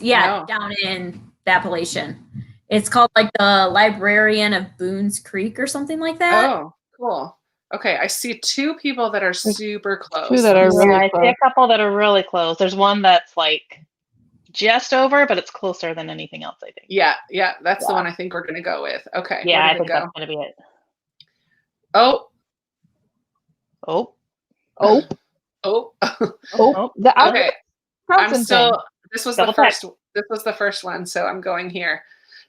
Yeah, No. down in the Appalachian. It's called like The Librarian of Boone's Creek or something like that. Oh, cool. Okay, I see 2 people that are super close. 2 that are Yeah, really I see close. a couple that are really close. There's one that's like just over, but it's closer than anything else, I think. Yeah, that's the Yeah. one I think we're gonna go with. Okay. Yeah, where I did it think go? that's gonna be it. Oh, Oh, oh, Oh, the okay. I'm Carlson still. thing. This was Double the first. This was the first one, so I'm going here.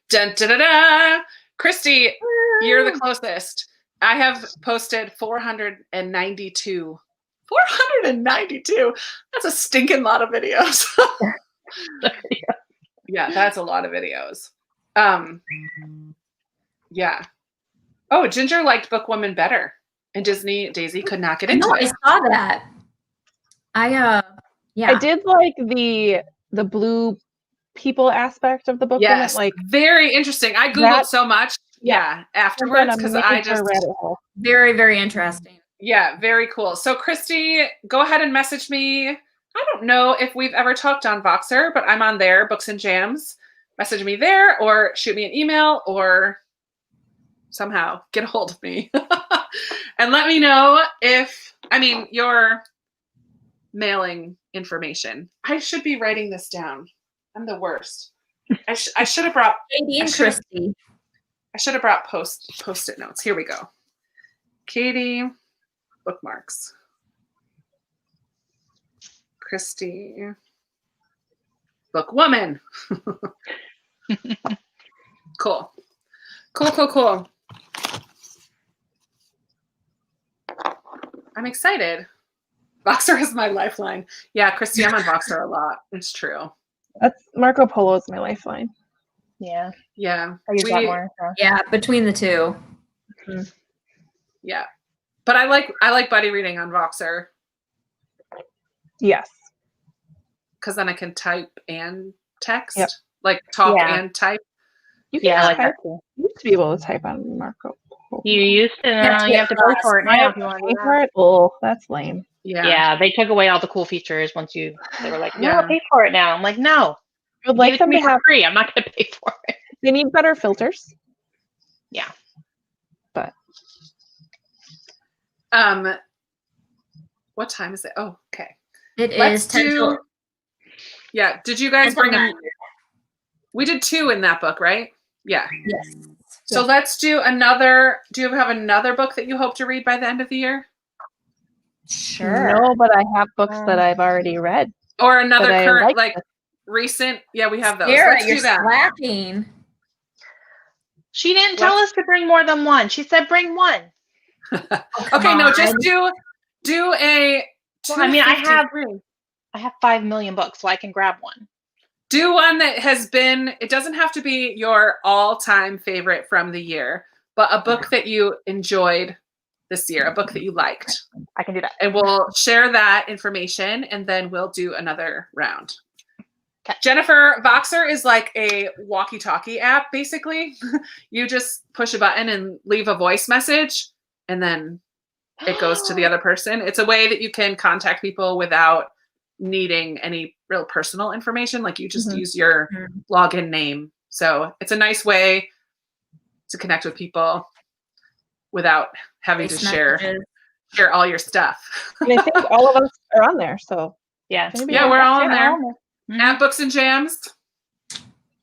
Dun, da, da, da. Christy, you're the closest. I have posted 492. 492. That's a stinking lot of videos. Yeah, that's a lot of videos. Yeah. Oh, Ginger liked Bookwoman better, and Daisy could not get into No, it. I saw that. Yeah. I did like the blue people aspect of the book. Yes, Like very interesting. I googled that- so much. Yeah, afterwards because I just rabbit hole. Very, very interesting. yeah, very cool. So Christy, go ahead and message me. I don't know if we've ever talked on Voxer, but I'm on there, Books and Jams. Message me there or shoot me an email or somehow get a hold of me. And let me know your mailing information. I should be writing this down. I'm the worst. I should have brought Katie and Christy. I should have brought post-it notes. Here we go. Katie, bookmarks. Christy, Bookwoman. Cool. I'm excited. Voxer is my lifeline. Yeah, Christy, I'm on Voxer a lot. It's true. That's Marco Polo is my lifeline. yeah. Yeah. I use that more. So. Yeah, between the two. Yeah. But I like buddy reading on Voxer Yes. because then I can type and text. Yep. Like talk Yeah. and type. You can Yeah, I like type. that too. You used to be able to type on Marco Polo. You used to. You have to pay for it now if you want to do that. For it? Oh, that's lame. Yeah. They took away all the cool features once they were like, no, Yeah. pay for it now. I'm like, no, I would give like it them me to for have. free. I'm not going to pay for it. They need better filters. Yeah. But What time is it? Oh, okay. It Let's is 10 do. till- Yeah. Did you guys 10 till bring in? 9. We did 2 in that book, right? Yeah. Yes. So let's do another. Do you have another book that you hope to read by the end of the year? Sure. no, but I have books that I've already read. Or another But I current, like recent? Yeah, we have those. Sarah, Let's you're do that. slacking. She didn't tell us to bring more than one. She said bring one. Okay, no, just do a. Well, I mean, I have 253. 5 million books, so I can grab one. Do one that has been. It doesn't have to be your all-time favorite from the year, but a book that you enjoyed this year, a book that you liked, I can do that. and we'll share that information, and then we'll do another round. Okay. Jennifer, Voxer is like a walkie-talkie app, basically. You just push a button and leave a voice message, and then it goes to the other person. It's a way that you can contact people without needing any real personal information. Like you just use your login name. So it's a nice way to connect with people without having to share all your stuff. And I think all of us are on there. So Yeah. maybe Yeah, we're all in there. Mhm. At Books and Jams,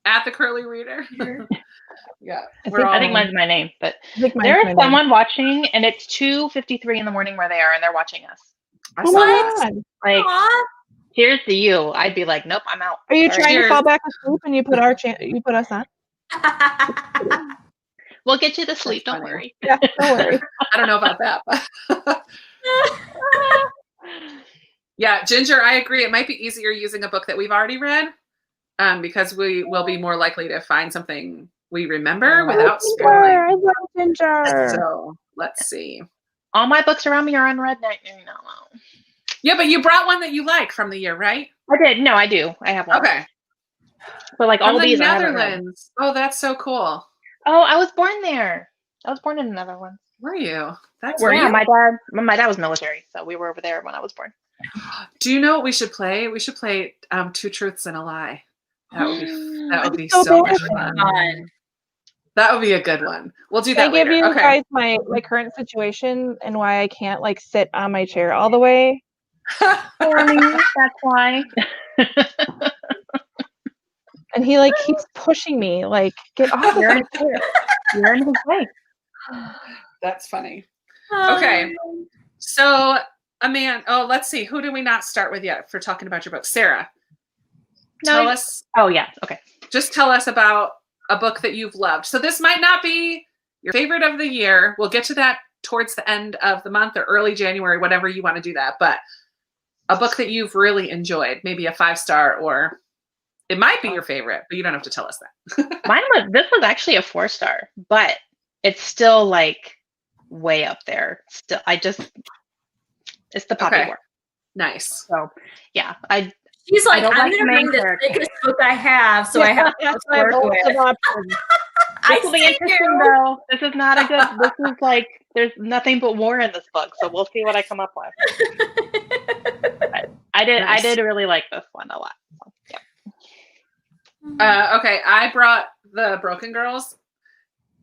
at the Curly Reader. Yeah, we're all. I think mine's my name, but I think mine's there my is name. someone watching, and it's 2:53 in the morning where they are, and they're watching us. I Oh saw my that. God. Like, Aw. here's to you. I'd be like, nope, I'm out. Are you All right, trying to cheers. fall back asleep and you put us on? We'll get you to sleep. Don't funny. worry. Yeah, don't worry. I don't know about that, but yeah, Ginger, I agree. It might be easier using a book that we've already read, because we will be more likely to find something we remember without Ginger, spoiling. I love Ginger. So let's see. All my books around me are unread. No. Yeah, but you brought one that you like from the year, right? I did. No, I do. I have one. Okay. But like all From of the these, I haven't read. Netherlands. Oh, that's so cool. Oh, I was born there. I was born in the Netherlands. Were you? That's Were Yeah, you? my dad was military, so we were over there when I was born. Do you know what we should play? We should play Two Truths and a Lie. That would be I'm so so much bad. fun. Fun. That would be a good one. We'll do Can I that give later. you Okay. guys my current situation and why I can't like sit on my chair all the way? For me, that's why. And he like keeps pushing me, like, get off of You're my in, chair. you're in his way. That's funny. Okay. So, Amanda, let's see. Who do we not start with yet for talking about your book? Sarah, tell us. Oh, yeah. Okay. Just tell us about a book that you've loved. So this might not be your favorite of the year. We'll get to that towards the end of the month or early January, whatever you want to do that. But a book that you've really enjoyed, maybe a 5-star, or it might be your favorite, but you don't have to tell us that. This was actually a 4-star, but it's still like way up there. Still, it's the Poppy War. Nice. So yeah, She's like, don't I'm like going to the main bring the character. thickest book I have, so I have to work with. This will be interesting though. This is not a good, this is like, there's nothing but war in this book, so we'll see what I come up with. But I did really like this one a lot. So, yeah. Okay, I brought The Broken Girls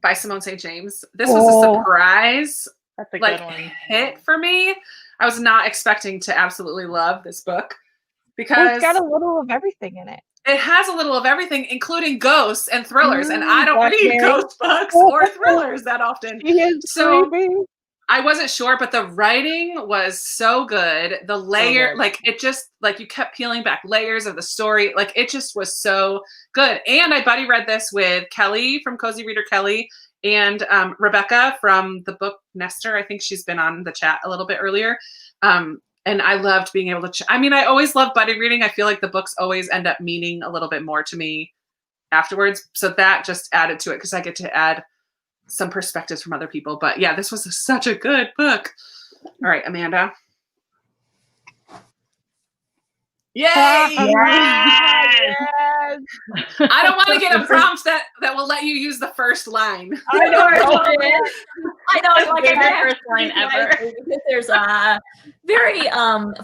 by Simone St. James. This was a surprise That's a good one. hit for me. I was not expecting to absolutely love this book because it's got a little of everything in it. it has a little of everything, including ghosts and thrillers. And I don't Black read Mary. ghost books or thrillers that often. So I wasn't sure, but the writing was so good. The layer, like it just, like you kept peeling back layers of the story. Like it just was so good. And I buddy read this with Kelly from Cozy Reader Kelly and Rebecca from the book Nester. I think she's been on the chat a little bit earlier. And I loved being able to, I always love buddy reading. I feel like the books always end up meaning a little bit more to me afterwards. So that just added to it because I get to add some perspectives from other people. But yeah, this was such a good book. All right, Amanda. Yay! Yes! I don't want to get a prompt that will let you use the first line. I know. I know. Like Favorite first line ever. Because there's a very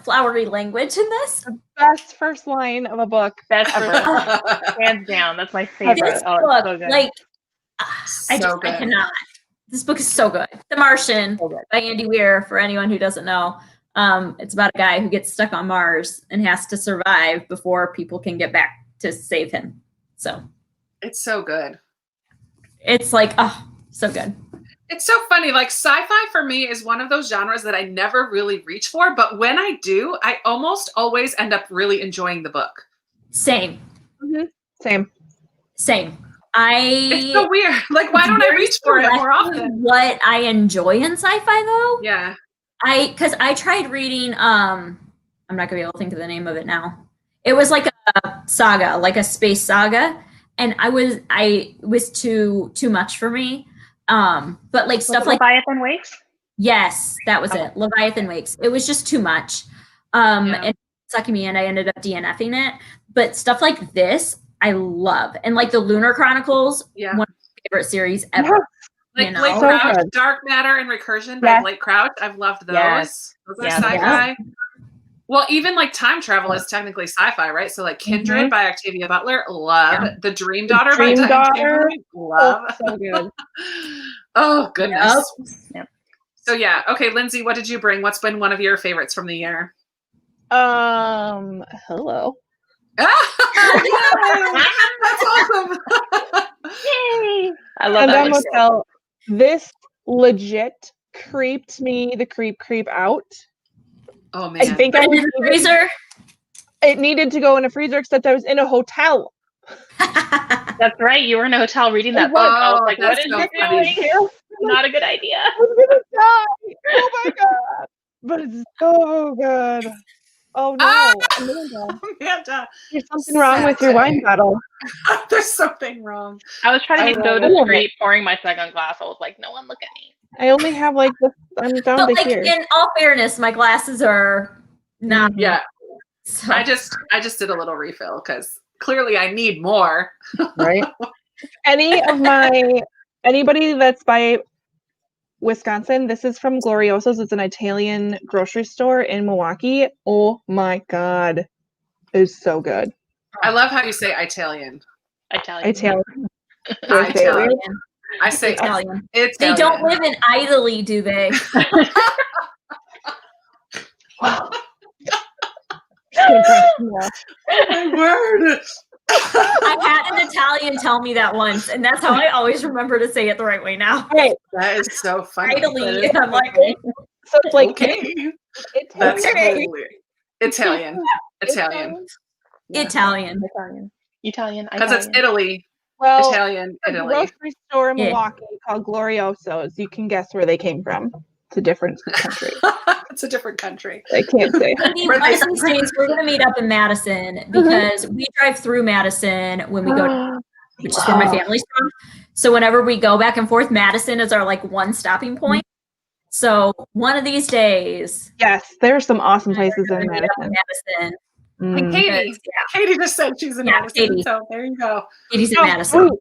flowery language in this. The best first line of a book. Best ever. Hands down. That's my favorite. This Oh, book, it's so good. like, I So good. cannot. This book is so good. The Martian So good. by Andy Weir, for anyone who doesn't know. It's about a guy who gets stuck on Mars and has to survive before people can get back to save him. So It's so good. it's like, oh, so good. It's so funny. Like sci-fi for me is one of those genres that I never really reach for, but when I do, I almost always end up really enjoying the book. Same. Same. It's so weird. Like, why don't I reach for it more often? What I enjoy in sci-fi, though, Yeah. because I tried reading. I'm not gonna be able to think of the name of it now. It was like a saga, like a space saga, and it was too much for me. But like stuff like Leviathan Wakes? yes, that was it. Leviathan Wakes. It was just too much. And sucking me in. I ended up DNFing it. But stuff like this, I love. And like the Lunar Chronicles, one of my favorite series ever. Like You know? Blake So Crouch, good. Dark Matter and Recursion by Blake Crouch. I've loved those. Yes. Those are Yeah. sci-fi. Well, even like time travel is technically sci-fi, right? So like Kindred by Octavia Butler, love. Yeah. The Dream Daughter Dream by Diane Daughter. Chamberlain, love. So good. Oh, goodness. Yep. So yeah. Okay, Lindsay, what did you bring? What's been one of your favorites from the year? Hello. That's awesome. Yay! I love And that then one. Motel, this legit creeped me the creep out. Oh man. I think I In was the freezer. it needed to go in a freezer, except I was in a hotel. That's right. You were in a hotel reading that It book. was. I was like, what That's is so you funny. doing? Not a good idea. I'm gonna die. Oh my god. But it's so good. Oh no. Amanda, Amanda. there's something wrong with your wine bottle. There's something wrong. I was trying I to go love to it. sleep, pouring my second glass. I was like, no one look at me. I only have like this. I'm down But to like here. in all fairness, my glasses are not. Yeah. So. I just did a little refill because clearly I need more. Right? Anybody that's by Wisconsin, this is from Glorioso's. It's an Italian grocery store in Milwaukee. Oh my god. It's so good. I love how you say Italian. Italian. Italian. Italian. I say Italian. Italian. They don't live in Italy, do they? My word. I had an Italian tell me that once, and that's how I always remember to say it the right way now. Right. That is so funny. Italy, and I'm like, So it's like Okay. it's That's Okay. totally Italian. Italian. Italian. Italian. Because it's Italy. well, Italian, there's a Italy. grocery store in Yeah. Milwaukee called Glorioso's. You can guess where they came from. It's a different country. It's a different country. I can't say. Maybe Where one they- of these days we're gonna meet up in Madison because we drive through Madison when we go, which is where my family's from. So whenever we go back and forth, Madison is our like one stopping point. So one of these days, Yes, there are some awesome places we're in gonna meet up in Madison. Madison. And Mm. Katie. Yeah, Katie just said she's in Yeah, Madison. Katie. So there you go. Katie's in Oh, Madison. ooh,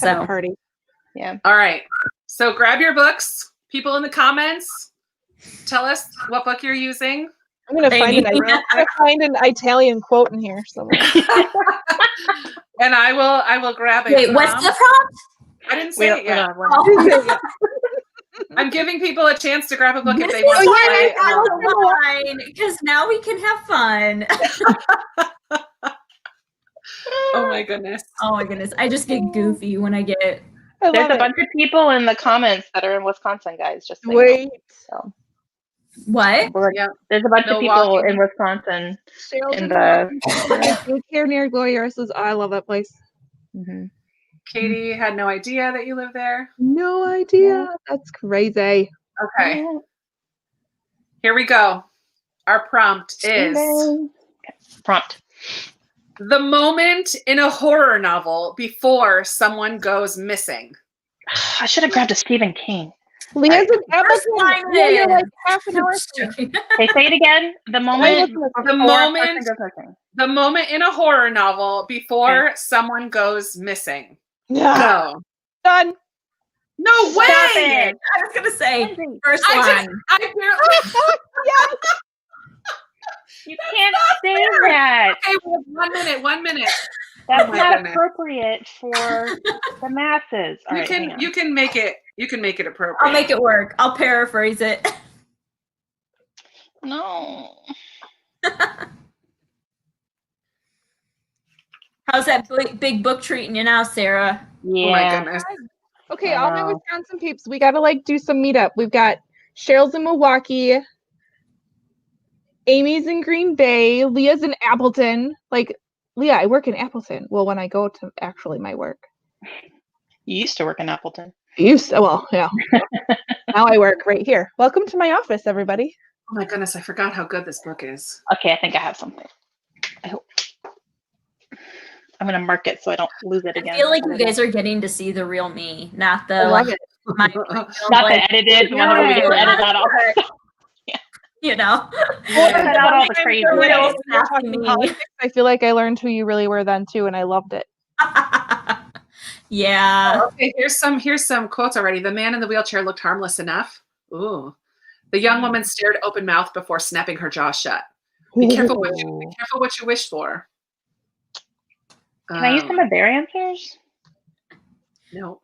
have a So party. All right. So grab your books. People in the comments, tell us what book you're using. I'm gonna find Maybe. an Italian quote in here somewhere. And I will grab it. wait, what's the prompt? I didn't say it yet. Oh, I'm giving people a chance to grab a book if this they is want to why play. I got the line, because now we can have fun. Oh my goodness. Oh my goodness, I just get goofy when I get. I There's love a it. bunch of people in the comments that are in Wisconsin, guys. Just so you know. Wait, So What? Yeah. there's a bunch of people Milwaukee. in Wisconsin Cheryl's in in the. daycare near Glorioso's. Oh, I love that place. Mhm. Katie had no idea that you live there. No idea. That's crazy. Okay. Here we go. Our prompt is Prompt. the moment in a horror novel before someone goes missing. I should have grabbed a Stephen King. Leah's an First Amazon. line Yeah, you're like is. half an hour. Hey, say it again. The moment. listen to The before moment- person goes missing. The moment in a horror novel before someone goes missing. Yeah. Go. Done. No way! Stop it. I was gonna say first I line. barely. You can't say that. Okay, we have 1 minute. 1 minute. That's my not goodness. appropriate for the masses. All right, hang on. You can make it. You can make it appropriate. I'll make it work. I'll paraphrase it. No. How's that big book treating you now, Sarah? Yeah. Oh my goodness. Okay, I all my know. Wisconsin peeps, we gotta like do some meetup. We've got Cheryl's in Milwaukee, Amy's in Green Bay, Leah's in Appleton. Like, Leah, I work in Appleton. Well, when I go to actually my work. You used to work in Appleton. I used to, well, yeah. Now I work right here. Welcome to my office, everybody. Oh my goodness, I forgot how good this book is. Okay, I think I have something. I hope. I'm gonna mark it so I don't lose it again. I feel like you guys are getting to see the real me, not the I love like, it. my Not the edited one where we get to edit that out. you know. Cut out all the crazy. The real things. sassy me. I feel like I learned who you really were then too, and I loved it. Yeah. Okay, here's some quotes already. The man in the wheelchair looked harmless enough. Ooh. The young woman stared open mouthed before snapping her jaw shut. Be careful what you wish for. Can I use some of their answers? No.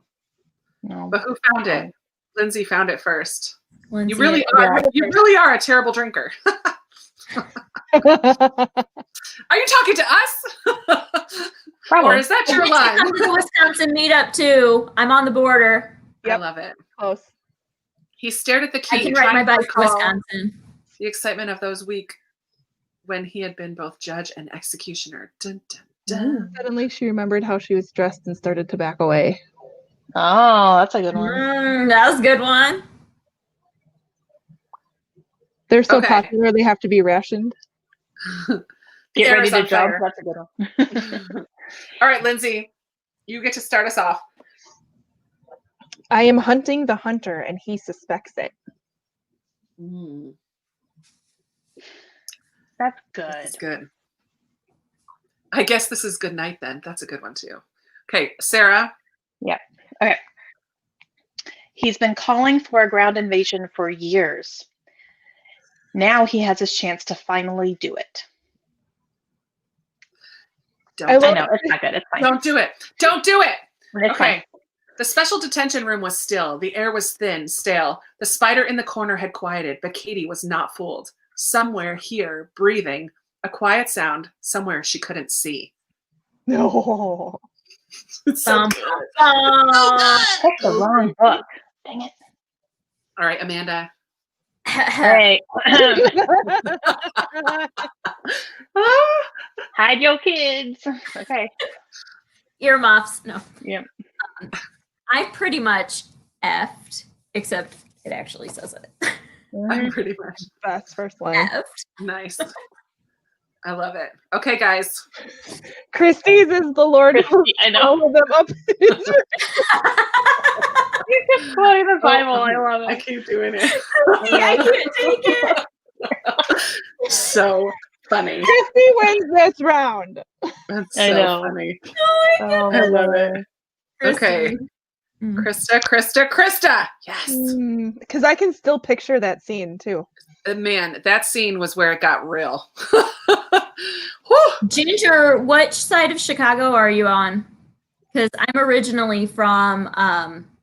No. But who found it? Lindsay found it first. Lindsay, You really are a terrible drinker. Are you talking to us? Probably. Or is that your We should line? come to the Wisconsin meetup too. I'm on the border. I Yep. love it. Close. He stared at the key, I can ride my trying to bike to recall Wisconsin. the excitement of those weeks when he had been both judge and executioner. Dun, dun, dun. Suddenly she remembered how she was dressed and started to back away. Oh, that's a good one. That was a good one. They're so Okay. popular they have to be rationed. Get ready Sarah's to on jump. fire. That's a good one. All right, Lindsay, you get to start us off. I am hunting the hunter and he suspects it. That's That's good. good. I guess this is good night then. That's a good one too. Okay, Sarah. Okay. He's been calling for a ground invasion for years. Now he has his chance to finally do it. Don't, I I love know, it's not good. It's fine. don't do it. Don't do it. It's Okay. The special detention room was still. The air was thin, stale. The spider in the corner had quieted, but Katie was not fooled. Somewhere here, breathing, a quiet sound, somewhere she couldn't see. No. It's so good. That's the wrong book. Dang it. All right, Amanda. Hey. Hide your kids. Okay. Earmuffs. No. Yep. I pretty much effed, except it actually says it. I'm pretty much. Best first line. Effed. Nice. I love it. Okay, guys. Christie's is the Lord who I know. all of them up. You just quoting the Bible. I love I it. keep doing it. I can't take it. So funny. Christy wins this round. That's I so know. funny. Oh, I love it. Okay. Christy. Krista. Yes. Because I can still picture that scene too. Man, that scene was where it got real. Whew. Ginger, which side of Chicago are you on? Because I'm originally from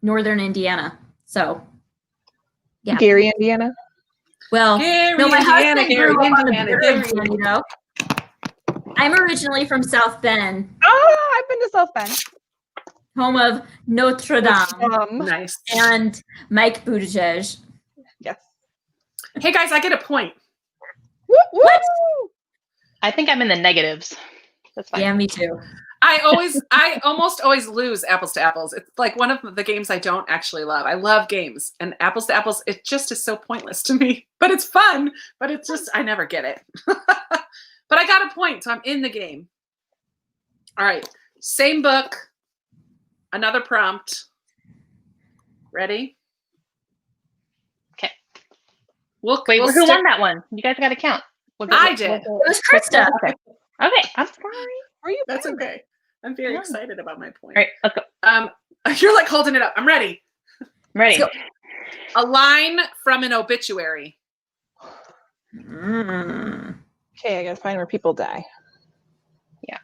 northern Indiana. So, yeah. Gary, Indiana. Well, Gary, no, my Indiana, husband Gary, grew up on the Indiana, border of Gary. Indiana, you know? I'm originally from South Bend, Oh, I've been to South Bend. home of Notre Dame Nice. and Mike Buttigieg. Yes. Hey guys, I get a point. Woo, woo. I think I'm in the negatives. That's fine. Yeah, me too. I almost always lose apples to apples. It's like one of the games I don't actually love. I love games, and apples to apples, it just is so pointless to me. But it's fun, but it's just, I never get it. But I got a point, so I'm in the game. All right, same book, another prompt. Ready? Okay. Wait, Wait, who won that one? You guys got to count. I did. It was Krista. Okay. Okay. I'm sorry. Are you? That's playing? okay. I'm very Yeah. excited about my point. All right. Let's go. You're like holding it up. I'm ready. I'm ready. Let's A line from an obituary. Okay, I gotta find where people die. Yeah.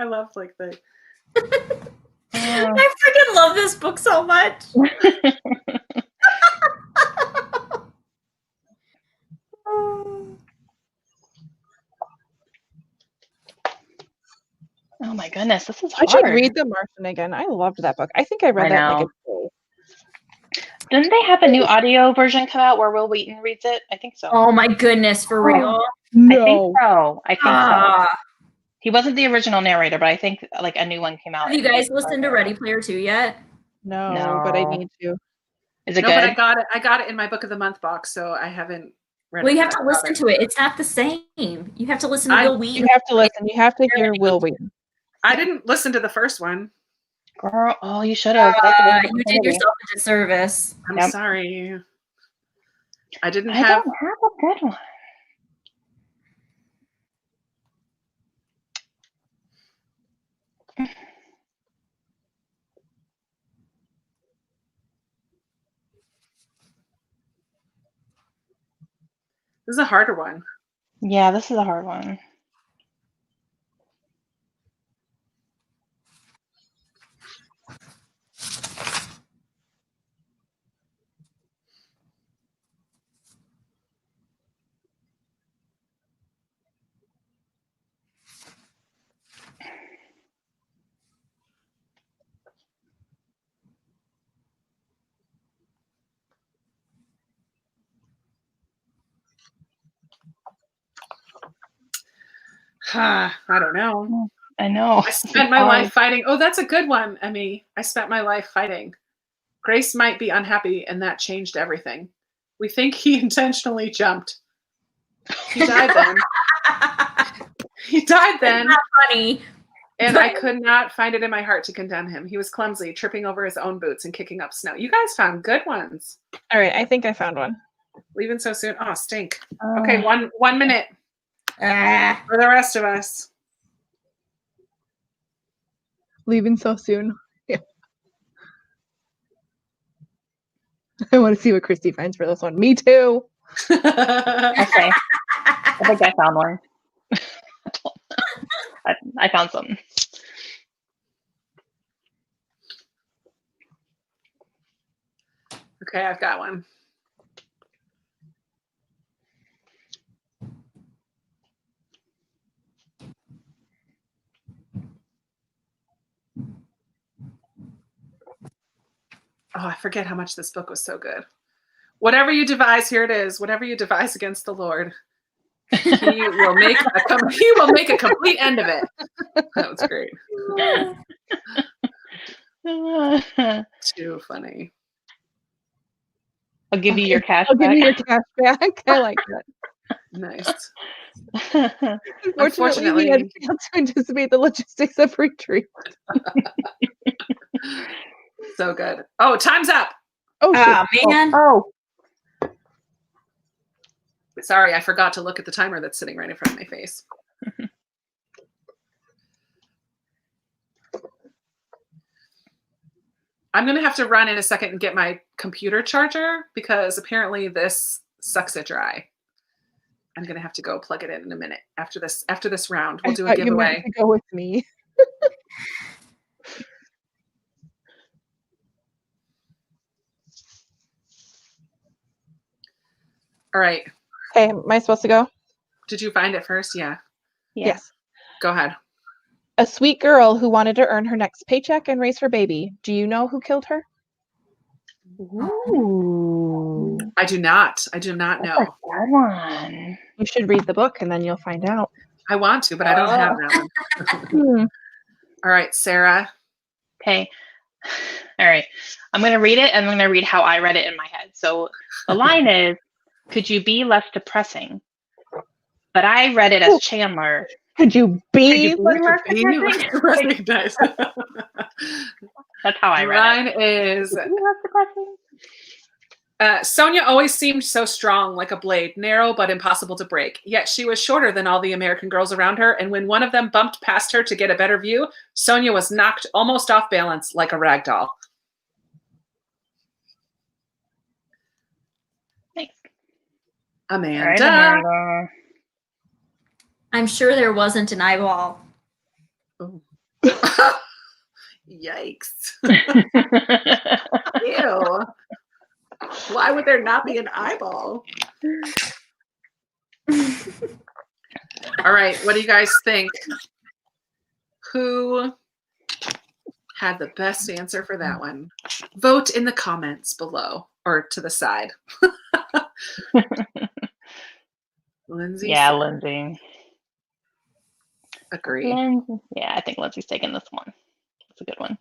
I love like the I freaking love this book so much. Oh my goodness, this is I hard. should read The Martian again. I loved that book. I think I read I that in like know. a day. Didn't they have a new audio version come out where Will Wheaton reads it? I think so. Oh my goodness, for real? I think so. I think so. Ah. He wasn't the original narrator, but I think like a new one came out. Have you guys listened to Ready Player 2 yet? No, but I No. need to. Is it No, good? but I got it. I got it in my book of the month box, so I haven't read Well, it. you have yet. to listen to it. It's not the same. You have to listen to Will You Wheaton. have to listen. You have to hear Will Wheaton. I didn't listen to the first one. Girl, oh, you should have. You did yourself a disservice. I'm Yep. sorry. I didn't I have. don't have a good one. This is a harder one. Yeah, this is a hard one. I don't know. I know. I spent my life fighting. Oh, that's a good one, Emmy. I spent my life fighting. Grace might be unhappy, and that changed everything. We think he intentionally jumped. He died then. He died then. Not funny. And I could not find it in my heart to condemn him. He was clumsy, tripping over his own boots and kicking up snow. You guys found good ones. All right, I think I found one. Leaving so soon. Oh, stink. Okay, 1 minute. For the rest of us. Leaving so soon. Yeah. I want to see what Christy finds for this one. Me too. Okay. I think I found one. I found something. Okay, I've got one. Oh, I forget how much this book was so good. Whatever you devise, here it is. Whatever you devise against the Lord, he will make a complete end of it. That was great. Too funny. I'll give you your cash I'll back. give you your cash back. I like that. Nice. Unfortunately, we had failed to anticipate the logistics of retreat. So good. Oh, time's up. Oh, shit. Man. Oh. Sorry, I forgot to look at the timer that's sitting right in front of my face. I'm going to have to run in a second and get my computer charger because apparently this sucks it dry. I'm going to have to go plug it in a minute after this round. We'll do a giveaway. You meant to go with me. All right. Hey, am I supposed to go? Did you find it first? Yeah. Yes. Go ahead. A sweet girl who wanted to earn her next paycheck and raise her baby. Do you know who killed her? Ooh. I do not know. That's a good one. You should read the book and then you'll find out. I want to, but I don't have that one. All right, Sarah. Okay. All right. I'm going to read it and I'm going to read how I read it in my head. So the line is, could you be less depressing? But I read it as Chandler. Could you be less depressing? Nice. That's how I read Mine it. is Could you be less depressing? Sonia always seemed so strong, like a blade, narrow but impossible to break. Yet she was shorter than all the American girls around her, and when one of them bumped past her to get a better view, Sonia was knocked almost off balance like a rag doll. Thanks. Amanda. All right, Amanda. I'm sure there wasn't an eyeball. Oh. Yikes. Ew. Why would there not be an eyeball? All right, what do you guys think? Who had the best answer for that one? Vote in the comments below or to the side. Lindsay. Yeah, Lindsay. Agree. Yeah, I think Lindsay's taking this one. It's a good one.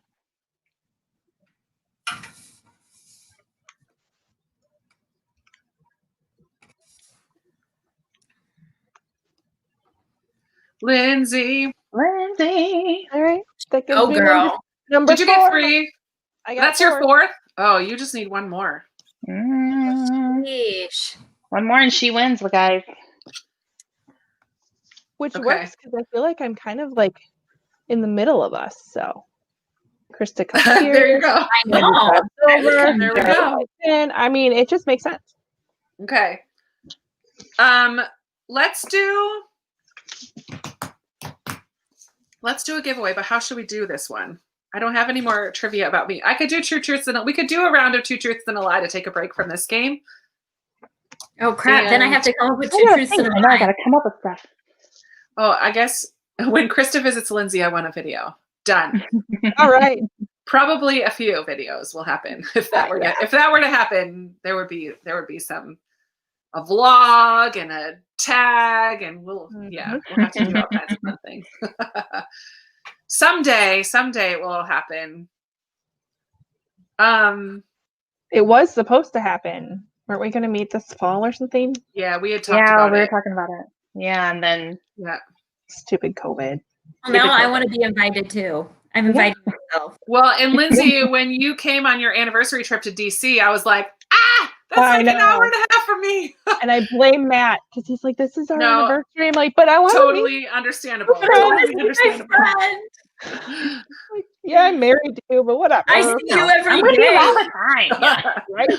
Lindsay. All right. That gives Oh, me girl. number Did you 4. get 3? I got That's 4. your 4th? Oh, you just need one more. Yeesh. One more and she wins, guys. Which Okay. works because I feel like I'm kind of like in the middle of us. So Krista comes here. There you go. I know. There we go. And I mean, it just makes sense. Okay. Let's do a giveaway, but how should we do this one? I don't have any more trivia about me. I could do True Truths and we could do a round of 2 Truths and a Lie to take a break from this game. Oh crap! Then I have to come up with 2 truths and a I know, I lie. gotta come up with stuff. Oh, I guess when Krista visits Lindsay, I want a video. Done. All right. Probably a few videos will happen if that were to happen. There would be a vlog and a tag, and we'll have to do all kinds of fun things. Someday it will happen. It was supposed to happen. Weren't we going to meet this fall or something? Yeah, we had talked about we were it. talking about it. Yeah, and then Stupid COVID. Well, now I want to be invited too. I'm inviting myself. Well, and Lindsay, when you came on your anniversary trip to DC, I was like, That's I like an know. hour and a half for me. And I blame Matt because he's like, "This is our No. anniversary." I'm like, "But I want to be." Totally understandable. Right. Totally understandable. Like, yeah, I'm married to you, but whatever. I see you every I'm with you day. all the time. Yeah. Right?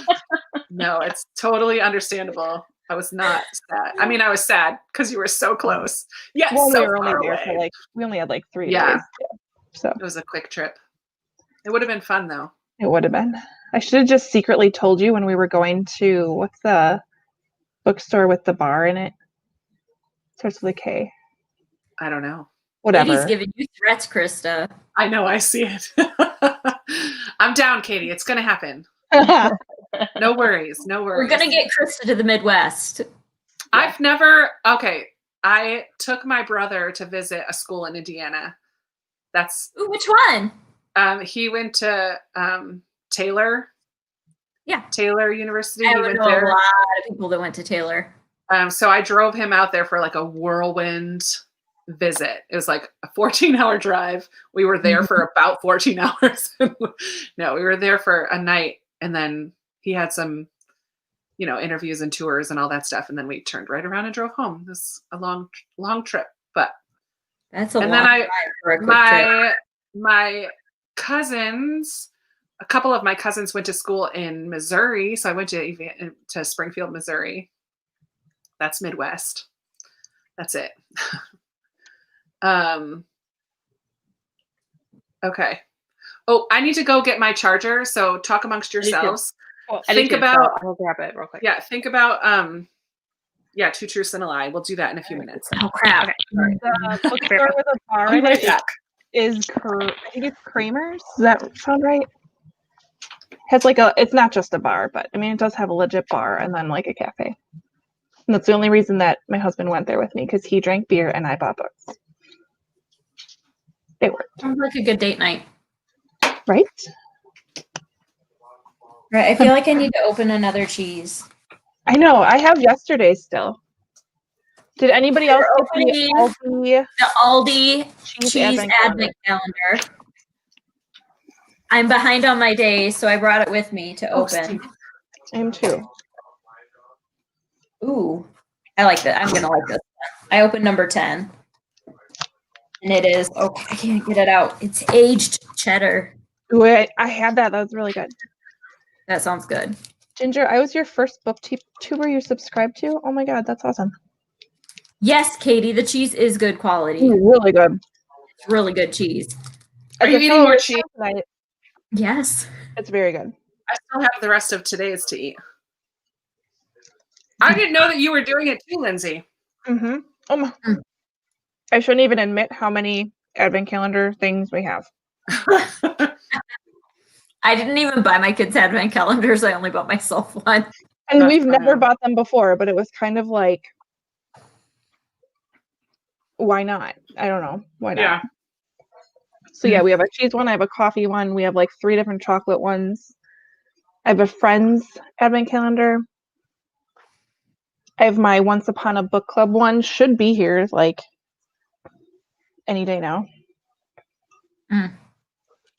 No, it's totally understandable. I was not sad. I mean, I was sad because you were so close. Yes, Well, so we were only far there away. for we only had 3 Yeah. days. Yeah. So It was a quick trip. It would have been fun though. it would have been. I should have just secretly told you when we were going to what's the bookstore with the bar in it? Starts with a K. I don't know. Whatever. Katie's giving you threats, Krista. I know. I see it. I'm down, Katie. It's going to happen. No worries. No worries. We're gonna get Krista to the Midwest. I've never. Okay. I took my brother to visit a school in Indiana. That's Ooh, which one? he went to Taylor. Yeah. Taylor University. I He would went know a there. lot of people that went to Taylor. So I drove him out there for like a whirlwind visit. It was like a 14-hour drive. We were there for about 14 hours. No, we were there for a night, and then he had some, interviews and tours and all that stuff, and then we turned right around and drove home. It was a long, long trip, but That's a and long then drive for a quick trip. my cousins, a couple of my cousins went to school in Missouri, so I went to Springfield, Missouri. That's Midwest. That's it. Okay. Oh, I need to go get my charger. So talk amongst yourselves. Well, Think about. I'll grab it real quick. Yeah. Think about. Two truths and a lie. We'll do that in a few minutes. Oh crap! The bookstore with a bar in it is, I think it's Kramer's. Does that sound right? Has it's not just a bar, but I mean, it does have a legit bar and then a cafe. And that's the only reason that my husband went there with me, because he drank beer and I bought books. They worked. Sounds like a good date night. Right? Right. I feel like I need to open another cheese. I know. I have yesterday's still. Did anybody else get The Aldi cheese advent advent calendar? I'm behind on my days, so I brought it with me to open. I am too. Ooh, I like that. I'm gonna like this one. I opened number 10. And it is, I can't get it out. It's aged cheddar. Ooh, I had that. That was really good. That sounds good. Ginger, I was your first booktuber you subscribed to. Oh my God, that's awesome. Yes, Katie, the cheese is good quality. Really good. It's really good cheese. Are you eating more cheese? Yes. It's very good. I still have the rest of today's to eat. I didn't know that you were doing it too, Lindsay. Mm-hmm. I shouldn't even admit how many advent calendar things we have. I didn't even buy my kids advent calendars. I only bought myself one. And That's we've funny. never bought them before, but it was kind of like, why not? I don't know. Why not? Yeah. So yeah, we have a cheese one. I have a coffee one. We have 3 different chocolate ones. I have a friend's advent calendar. I have my Once Upon a Book Club one. Should be here any day now.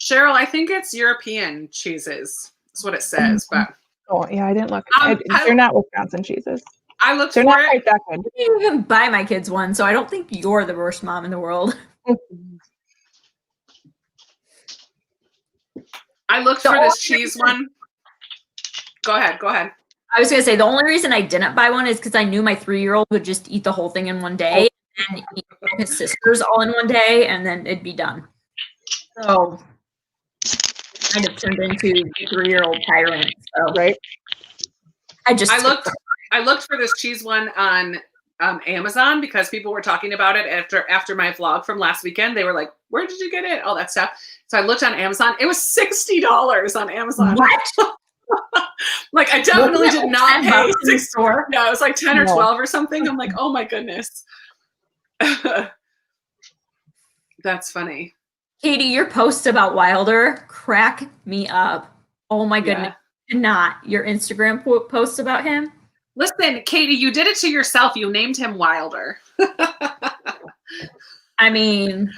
Cheryl, I think it's European cheeses. That's what it says, but Oh yeah, I didn't look. I- They're not Wisconsin cheeses. I looked They're for not it. quite that good. I didn't even buy my kids one, so I don't think you're the worst mom in the world. I looked for this cheese one. Go ahead. I was going to say, the only reason I didn't buy one is because I knew my 3-year-old would just eat the whole thing in one day and eat his sisters all in one day, and then it'd be done. So kind of turned into the 3-year-old tyrant. So Right? I looked for this cheese one on Amazon because people were talking about it after my vlog from last weekend. They were like, "Where did you get it?" All that stuff. So I looked on Amazon. It was $60 on Amazon. What? I definitely did not pay in the store. Yeah, it was like 10 or No. 12 or something. I'm like, oh my goodness. That's funny. Katie, your posts about Wilder crack me up. Oh my goodness. Not your Instagram posts about him. Listen, Katie, you did it to yourself. You named him Wilder. I mean,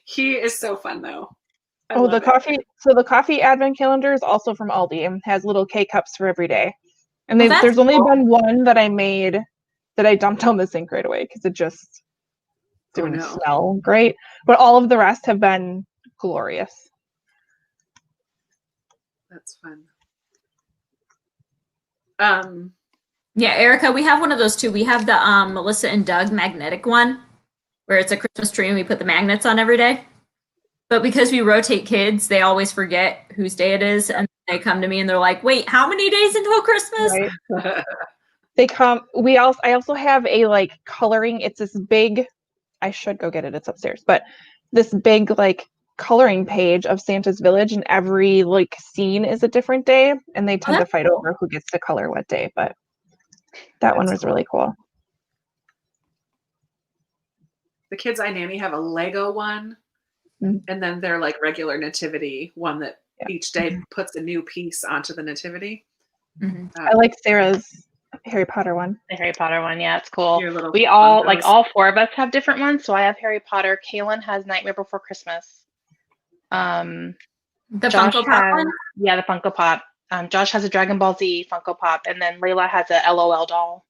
He is so fun, though. Oh, the coffee. So the coffee advent calendar is also from Aldi and has little K cups for every day. And that's there's only cool. been one that I made that I dumped down the sink right away because it just didn't smell great. But all of the rest have been glorious. That's fun. Yeah, Erica, we have one of those too. We have the Melissa and Doug magnetic one where it's a Christmas tree and we put the magnets on every day. But because we rotate kids, they always forget whose day it is. And they come to me and they're like, wait, how many days until Christmas? Right. They come. I also have a like coloring. It's this big. I should go get it. It's upstairs. But this big like coloring page of Santa's Village, and every like scene is a different day, and they tend to fight over who gets to color what day. But that one was really cool. The kids I nanny have a Lego one, and then they're like regular nativity one that each day puts a new piece onto the nativity. I like Sarah's Harry Potter one. The Harry Potter one, yeah, it's cool. We all like all four of us have different ones. So I have Harry Potter. Kaylin has Nightmare Before Christmas. The Josh Funko Pop one? Yeah, the Funko Pop. Josh has a Dragon Ball Z Funko Pop, and then Layla has a LOL doll,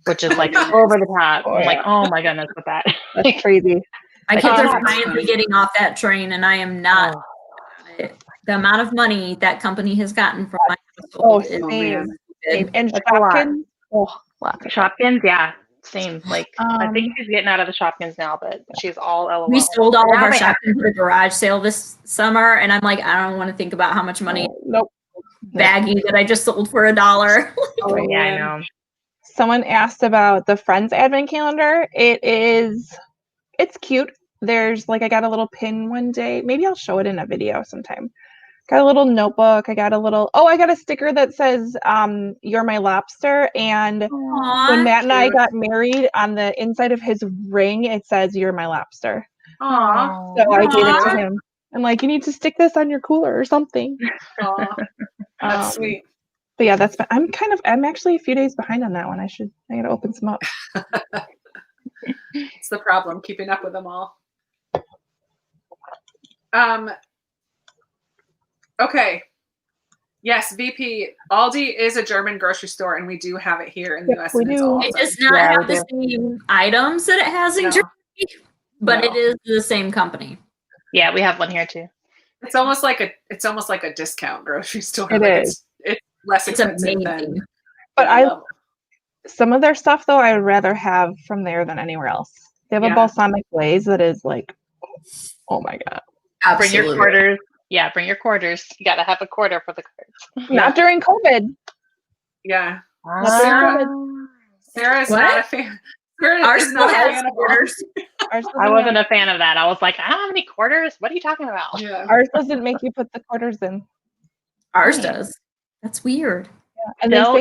which is like over the top. I'm like, oh my goodness, with that. That's crazy. My kids are finally getting off that train, and I am not. The amount of money that company has gotten from my household is same. And Shopkins. Shopkins, yeah, same. Like I think she's getting out of the Shopkins now, but she's all LOL. We sold all of our Shopkins at a garage sale this summer, and I'm like, I don't want to think about how much money baggie that I just sold for $1. Yeah, I know. Someone asked about the Friends Advent Calendar. It's cute. There's like, I got a little pin one day. Maybe I'll show it in a video sometime. Got a little notebook. I got a sticker that says, "You're my lobster." And when Matt and I got married, on the inside of his ring, it says, "You're my lobster." Aww. So I gave it to him. I'm like, you need to stick this on your cooler or something. That's sweet. But yeah, I'm actually a few days behind on that one. I gotta open some up. It's the problem, keeping up with them all. Okay. Yes, VP. Aldi is a German grocery store, and we do have it here in the US. We do. It does not have the same items that it has in Germany, but it is the same company. Yeah, we have one here too. It's almost like a discount grocery store. It is. It's less expensive than. But some of their stuff though, I would rather have from there than anywhere else. They have a balsamic glaze that is like, oh my god. Absolutely. Bring your quarters. Yeah, bring your quarters. You got to have a quarter for the cards. Not during COVID. Yeah. Sarah's not a fan. Ours still has quarters. I wasn't a fan of that. I was like, I don't have any quarters. What are you talking about? Yeah. Ours doesn't make you put the quarters in. Ours does. That's weird. Yeah. And still,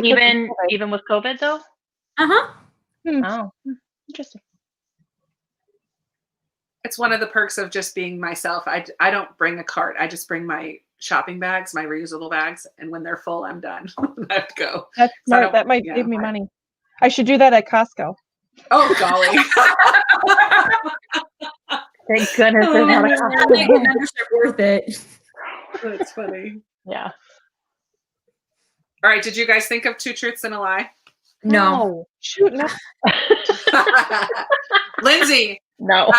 even with COVID though? Uh-huh. Oh, interesting. It's one of the perks of just being myself. I don't bring a cart. I just bring my shopping bags, my reusable bags, and when they're full, I'm done. I have to go. That's smart. That might save me money. I should do that at Costco. Oh golly! Thank goodness there's not a Costco membership worth it. That's funny. Yeah. All right. Did you guys think of 2 truths and a lie? No. Shoot, no. Lindsay. No.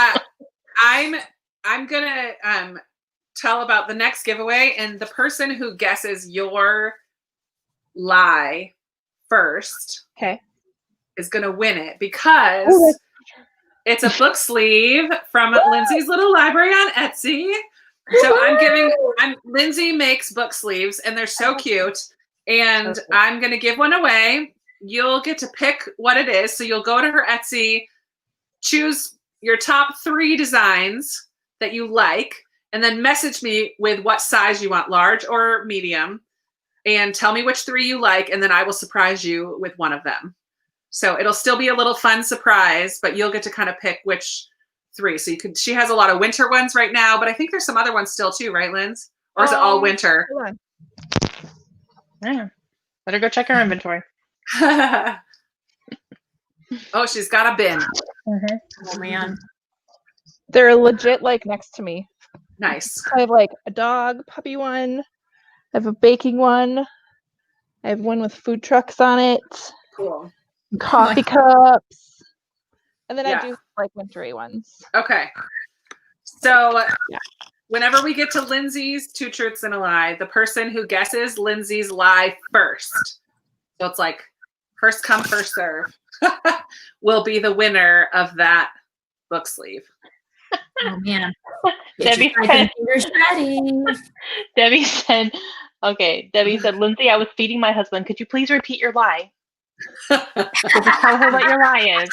I'm gonna tell about the next giveaway, and the person who guesses your lie first, is gonna win it because it's a book sleeve from Lindsay's Little Library on Etsy. So Lindsay makes book sleeves, and they're so cute, and I'm gonna give one away. You'll get to pick what it is. So you'll go to her Etsy, choose your top 3 designs that you like, and then message me with what size you want, large or medium, and tell me which 3 you like, and then I will surprise you with one of them. So it'll still be a little fun surprise, but you'll get to kind of pick which 3. So she has a lot of winter ones right now, but I think there's some other ones still too, right, Linz? Or is it all winter? Yeah. Better go check her inventory. Oh, she's got a bin. Oh man. They're legit like next to me. Nice. I have like a dog puppy one. I have a baking one. I have one with food trucks on it. Cool. Coffee cups. And then Yeah. I do like wintry ones. Okay. So whenever we get to Lindsay's Two Truths and a Lie, the person who guesses Lindsay's lie first, so it's like first come, first serve, will be the winner of that book sleeve. Oh man. Debbie said, Debbie said, Lindsay, I was feeding my husband. Could you please repeat your lie? Could you tell her what your lie is?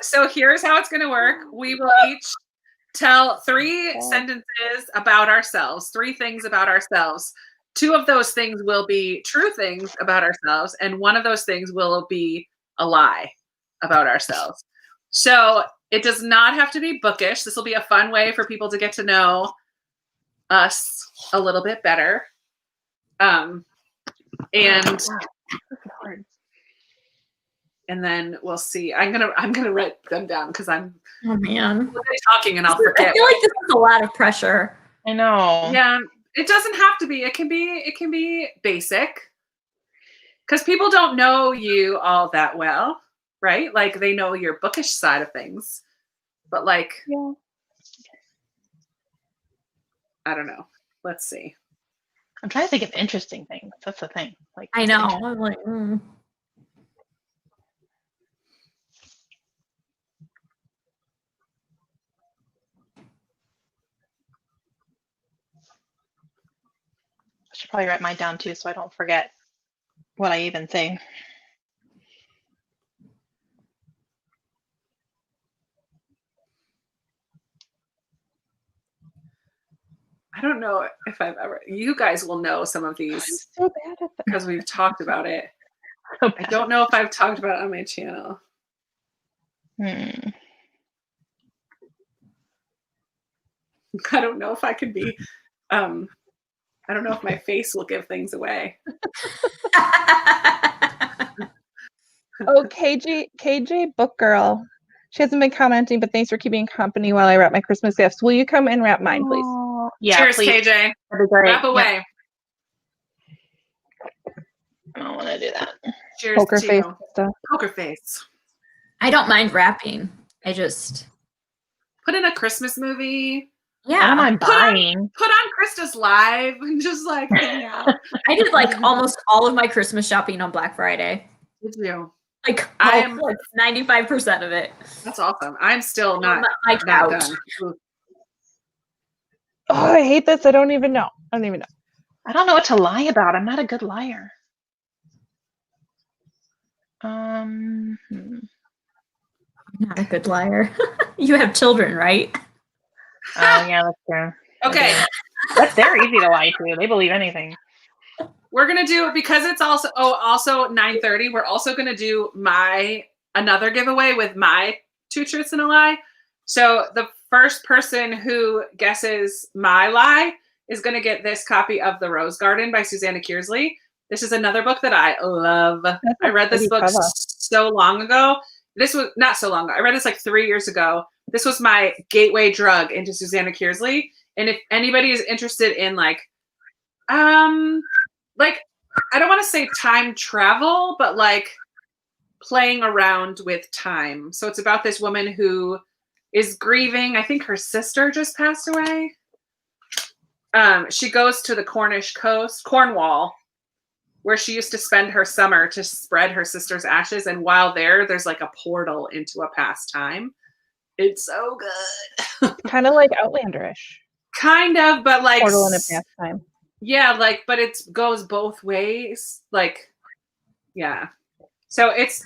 So here's how it's going to work. We will each tell 3 sentences about ourselves, 3 things about ourselves. 2 of those things will be true things about ourselves, and 1 of those things will be a lie about ourselves. So it does not have to be bookish. This will be a fun way for people to get to know us a little bit better. And then we'll see. I'm gonna write them down because I'm talking and I'll forget. I feel like this is a lot of pressure. I know. Yeah, it doesn't have to be. It can be basic because people don't know you all that well, right? Like they know your bookish side of things, but like, I don't know. Let's see. I'm trying to think of interesting things. That's the thing. Like I know. I'm like, I should probably write mine down too so I don't forget what I even say. I don't know if I've ever. You guys will know some of these I'm so bad at that. because we've talked about it. So I don't know if I've talked about it on my channel. bad. I don't know if I could be. I don't know if my face will give things away. Oh, KJ Book Girl. She hasn't been commenting, but thanks for keeping company while I wrap my Christmas gifts. Will you come and wrap mine, please? Yeah, Cheers, please. KJ. That'd be great. Wrap away. I don't want to do that. Cheers Poker to face you. stuff. Poker face. I don't mind rapping. I just Put in a Christmas movie. I don't mind Put on- buying. Put on Krista's live and just like hang out. I did like almost all of my Christmas shopping on Black Friday. Did you? Like I am- like 95% of it. That's awesome. I'm still not my not couch. done. Ooh. Oh, I hate this. I don't even know. I don't know what to lie about. I'm not a good liar. I'm not a good liar. You have children, right? Oh yeah, that's true. Okay. They're easy to lie to. They believe anything. We're gonna do, because it's also 9:30. We're also gonna do another giveaway with my 2 truths and a lie. So the first person who guesses my lie is gonna get this copy of The Rose Garden by Susanna Kearsley. This is another book that I love. I read this book so long ago. This was not so long ago. I read this like 3 years ago. This was my gateway drug into Susanna Kearsley. And if anybody is interested in like I don't want to say time travel, but like playing around with time. So it's about this woman who is grieving. I think her sister just passed away. She goes to the Cornish coast, Cornwall, where she used to spend her summer to spread her sister's ashes. And while there's like a portal into a past time. It's so good. Kind of like Outlanderish. Kind of, but like Portal in a past time. Yeah, like, but it goes both ways. Like, yeah. So it's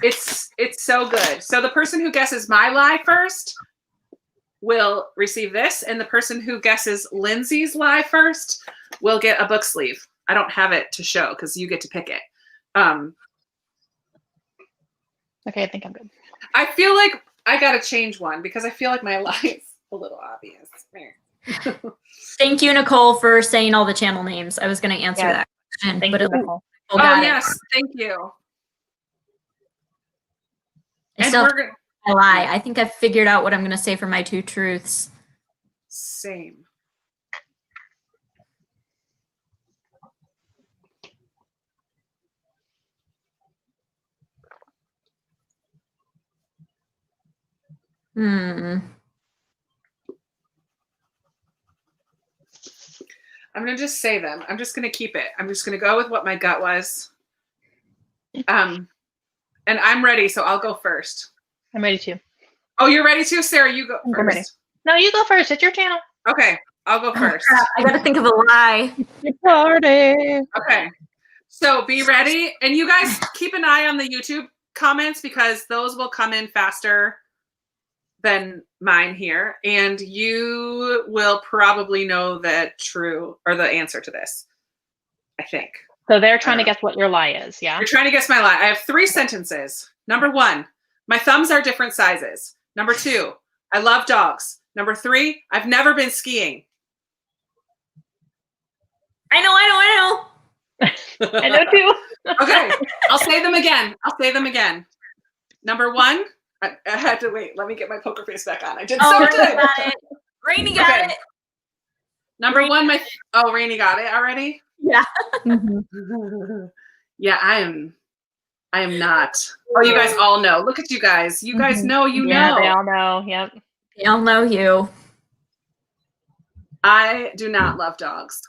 so good. So the person who guesses my lie first will receive this, and the person who guesses Lindsay's lie first will get a book sleeve. I don't have it to show because you get to pick it. Okay, I think I'm good. I feel like I gotta change one because I feel like my lie is a little obvious. Thank you, Nicole, for saying all the channel names. I was going to answer that question. Thank but you, it- Nicole. Oh, yes. Thank you. I And still we're gonna, I lie. I think I've figured out what I'm going to say for my 2 truths. Same. Hmm. I'm going to just say them. I'm just going to keep it. I'm just going to go with what my gut was. And I'm ready, so I'll go first. I'm ready too. Oh, you're ready too? Sarah, you go first. I'm ready. No, you go first. It's your channel. Okay, I'll go first. Crap, I got to think of a lie. Party. Okay, so be ready. And you guys keep an eye on the YouTube comments because those will come in faster than mine here. And you will probably know the answer to this, I think. So they're trying to guess what your lie is, yeah? You're trying to guess my lie. I have 3 sentences. Number 1, my thumbs are different sizes. Number 2, I love dogs. Number 3, I've never been skiing. I know. I know too. Okay, I'll say them again. Number 1, I had to wait. Let me get my poker face back on. I did so good. Got it. Rainy got it. Number 1, Rainy got it already? Yeah. Yeah, I am not. Oh, you guys all know. Look at you guys. You guys know, Yeah, they all know. Yep. They all know you. I do not love dogs.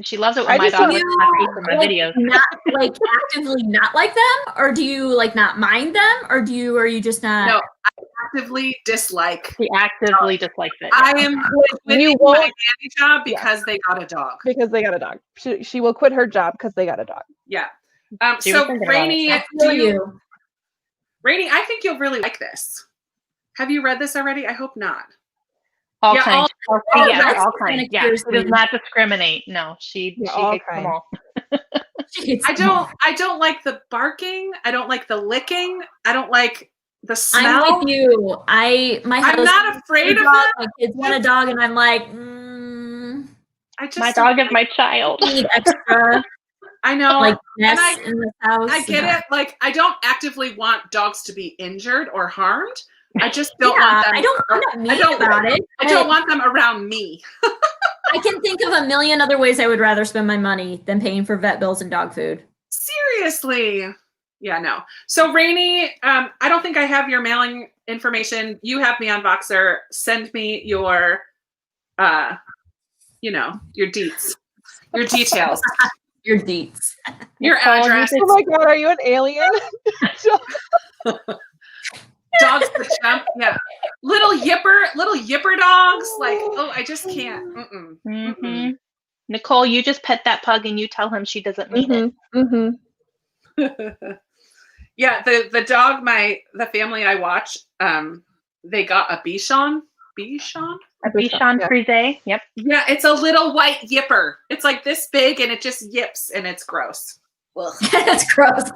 She loves it when my dog looks at my face in my videos. Not like actively not like them, or do you like not mind them, or are you just not? No, I actively dislike. She actively dislikes it. I am quitting my nanny job because they got a dog. Because they got a dog. She will quit her job because they got a dog. Yeah. So Rainy, Rainy, I think you'll really like this. Have you read this already? I hope not. All Yeah, kinds. all kinds. Yeah, she does not discriminate. No, she hates them all. I don't like the barking. I don't like the licking. I don't like the smell. I'm with you. I'm not afraid of it. it. My kids want a dog, and I'm like, my dog is my child. Need extra. I know. Like and in the house. I get it. Like I don't actively want dogs to be injured or harmed. I just don't want them. I don't want them around me. I can think of a million other ways I would rather spend my money than paying for vet bills and dog food. Seriously. Yeah, no. So Rainy, I don't think I have your mailing information. You have me on Voxer. Send me your, your deets, your details. Your deets. Your address. Oh my God, are you an alien? Dogs that jump, yeah. Little yipper dogs. Like, oh, I just can't. Mm-mm. Nicole, you just pet that pug and you tell him she doesn't mean it. Yeah, the dog, the family I watch, they got a Bichon. A Bichon Frise. Yep. Yeah, it's a little white yipper. It's like this big and it just yips and it's gross. It's gross.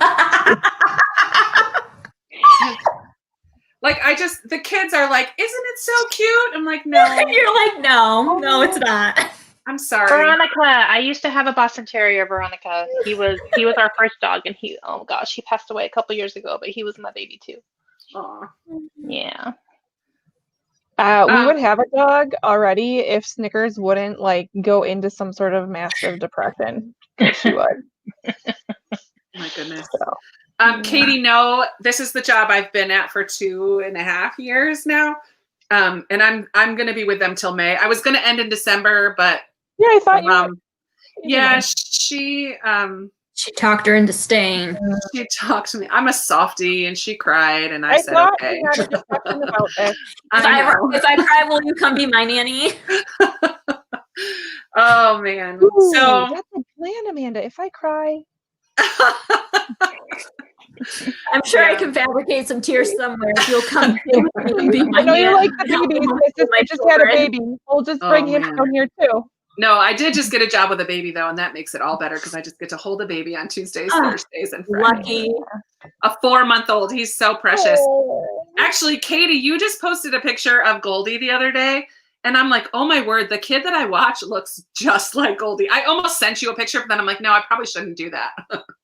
Like the kids are like, isn't it so cute? I'm like, no. You're like, no, it's not. I'm sorry. Veronica, I used to have a Boston Terrier, Veronica. He was our first dog, and he passed away a couple years ago, but he was my baby too. Aw. Yeah. We would have a dog already if Snickers wouldn't like go into some sort of massive depression. She would. My goodness. Katie, no, this is the job I've been at for 2.5 years now. And I'm going to be with them till May. I was going to end in December, but yeah, I thought she talked her into staying. She talked to me. I'm a softie, and she cried, and I said, okay. We had a discussion about this. If I cry, will you come be my nanny? Oh man. Ooh, so that's a plan, Amanda. If I cry. I'm sure I can fabricate some tears somewhere if you'll come and be my I know nanny. you like the baby. My sister just had a baby. We'll just bring him down here too. No, I did just get a job with a baby though, and that makes it all better because I just get to hold a baby on Tuesdays, Thursdays, and Fridays. Lucky. A 4-month-old. He's so precious. Oh. Actually, Katie, you just posted a picture of Goldie the other day, And I'm like, oh my word, the kid that I watch looks just like Goldie. I almost sent you a picture, but then I'm like, no, I probably shouldn't do that.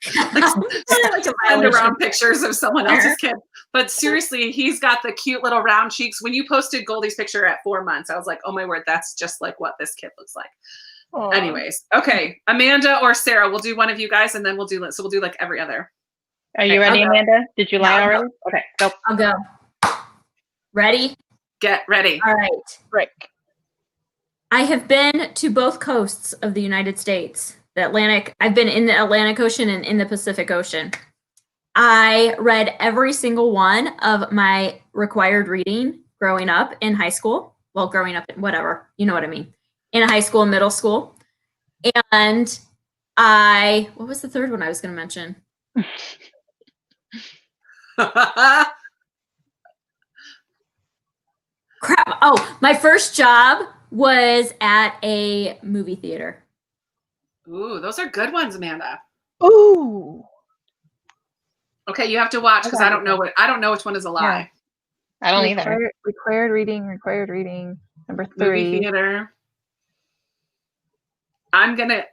Send around pictures of someone else's kid. But seriously, he's got the cute little round cheeks. When you posted Goldie's picture at 4 months, I was like, oh my word, that's just like what this kid looks like. Aww. Anyways, okay, Amanda or Sarah, we'll do one of you guys, and then we'll do like every other. Are you ready, Amanda? Did you lie already? Okay, go. I'll go. Ready? Get ready. All right. Break. I have been to both coasts of the United States. The Atlantic. I've been in the Atlantic Ocean and in the Pacific Ocean. I read every single one of my required reading growing up in high school. Well, growing up in whatever, you know what I mean. In high school, middle school. And what was the third one I was going to mention? Crap. Oh, my first job was at a movie theater. Ooh, those are good ones, Amanda. Ooh. Okay, you have to watch because I don't know which one is a lie. Yeah. I don't either. Required reading. Number 3. Movie theater. I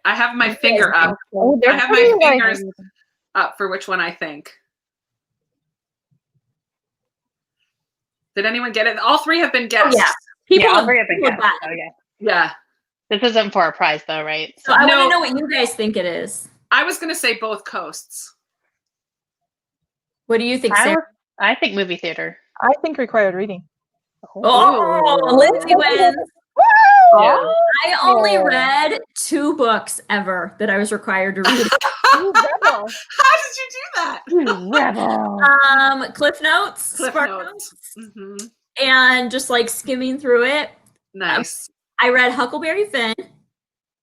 have my finger up. Oh, I have my fingers up for which one I think. Did anyone get it? All 3 have been guessed. Oh, yeah. All 3 have been guessed. Oh, yeah. Yeah. This isn't for a prize, though, right? So I want to know what you guys think it is. I was going to say both coasts. What do you think, Sarah? I think movie theater. I think required reading. Oh, Lindsay wins. Yeah. I only read 2 books ever that I was required to read. You rebel. How did you do that? You rebel. Cliff Notes. Cliff Notes. Mm-hmm. And just like skimming through it. Nice. I read Huckleberry Finn.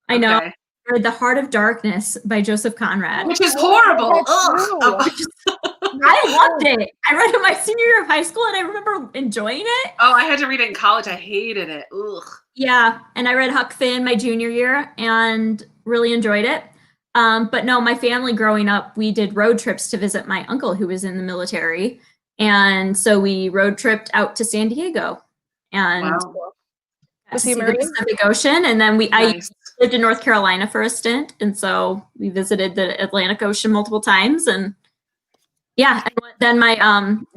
I know. I read The Heart of Darkness by Joseph Conrad. Which is horrible. I loved it. I read it my senior year of high school and I remember enjoying it. Oh, I had to read it in college. I hated it. Ugh. Yeah. And I read Huck Finn my junior year and really enjoyed it. But no, my family growing up, we did road trips to visit my uncle who was in the military. And so we road tripped out to San Diego and to see the Pacific Ocean. And then I lived in North Carolina for a stint. And so we visited the Atlantic Ocean multiple times. And yeah, and then my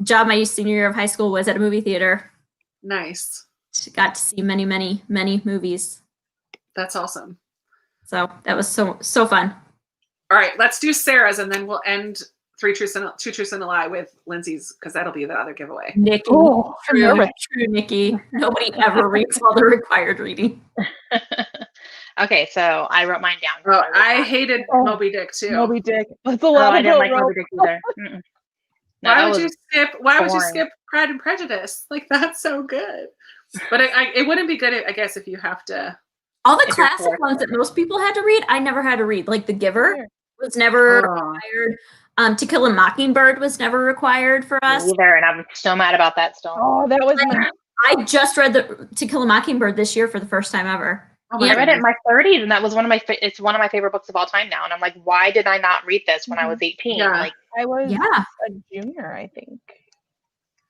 job my senior year of high school was at a movie theater. Nice. Got to see many, many, many movies. That's awesome. So that was so fun. All right, let's do Sarah's and then we'll end 2 truths and a lie with Lindsay's because that'll be the other giveaway. Nikki. Oh, true, Nikki. Nobody ever reads all the required reading. Okay, so I wrote mine down. Oh, I hated Moby Dick too. Moby Dick. That's a lot. I didn't like Moby Dick either. No, why would you skip Pride and Prejudice? Like that's so good. But it wouldn't be good, I guess, if you have to. All the classic ones that most people had to read, I never had to read. Like The Giver was never required. To Kill a Mockingbird was never required for us. Either, and I'm so mad about that still. Oh, that was. I just read To Kill a Mockingbird this year for the first time ever. Oh, I read it in my 30s, and that was it's one of my favorite books of all time now. And I'm like, why did I not read this when I was 18? Yeah. Like, I was a junior, I think.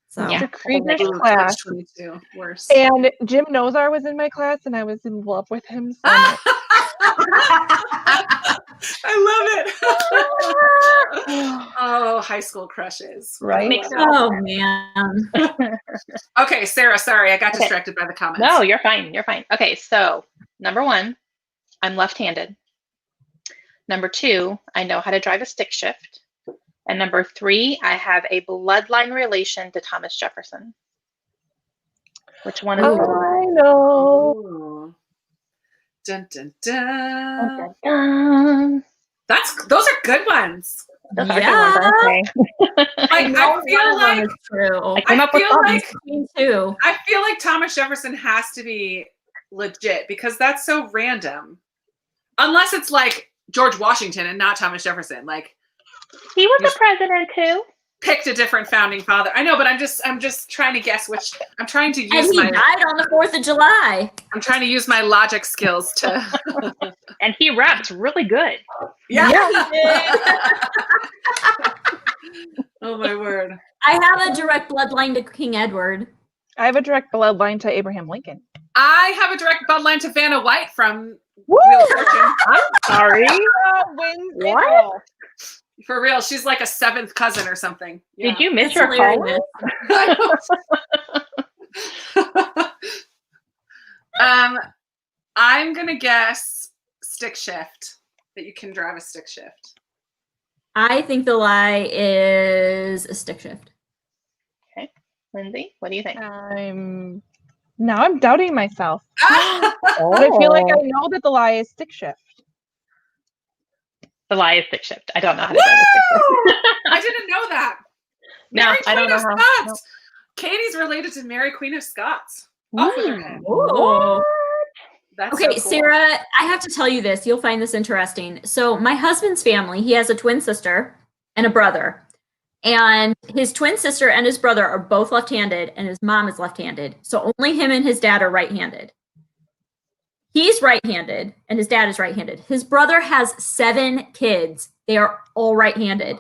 So the Krieger's class. 22. Worse. And Jim Nozar was in my class, and I was in love with him. So I love it. Oh, high school crushes. Right. Oh man. Okay, Sarah, sorry, I got distracted by the comments. No, you're fine. You're fine. Okay, so number 1, I'm left-handed. Number 2, I know how to drive a stick shift. And number 3, I have a bloodline relation to Thomas Jefferson. Which one is the lie? I know. Ooh. Dun, dun, dun. Dun, dun, dun. Those are good ones. Those are good ones, aren't they? I feel like true. I came up with Me too. I feel like Thomas Jefferson has to be legit because that's so random. Unless it's like George Washington and not Thomas Jefferson. Like he was a president too. Picked a different founding father. I know, but I'm just trying to guess which. I'm trying to use and he died on the 4th of July. I'm trying to use my logic skills to. And he raps really good. Yeah. He did. Oh my word. I have a direct bloodline to King Edward. I have a direct bloodline to Abraham Lincoln. I have a direct bloodline to Vanna White from Woo! Wheel of Fortune. I'm sorry. Wins it What? all. For real, she's like a 7th cousin or something. Yeah. Did you miss It's your hilarious. call? I'm gonna guess stick shift. That you can drive a stick shift. I think the lie is a stick shift. Okay. Lindsay, what do you think? I'm doubting myself. Ah! But I feel like I know that the lie is stick shift. The lie is stick shift. I don't know how to drive a stick shift. I didn't know that. No, Mary I don't Queen know of how. Scots. Nope. Katie's related to Mary Queen of Scots. Off with her head. Ooh. That's Okay, so cool. Sarah, I have to tell you this. You'll find this interesting. So my husband's family, he has a twin sister and a brother. And his twin sister and his brother are both left-handed, and his mom is left-handed. So only him and his dad are right-handed. He's right-handed, and his dad is right-handed. His brother has 7 kids. They are all right-handed.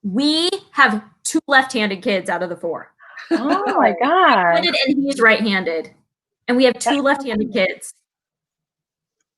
We have 2 left-handed kids out of the 4. Oh my god. And he's right-handed. And we have 2 left-handed kids.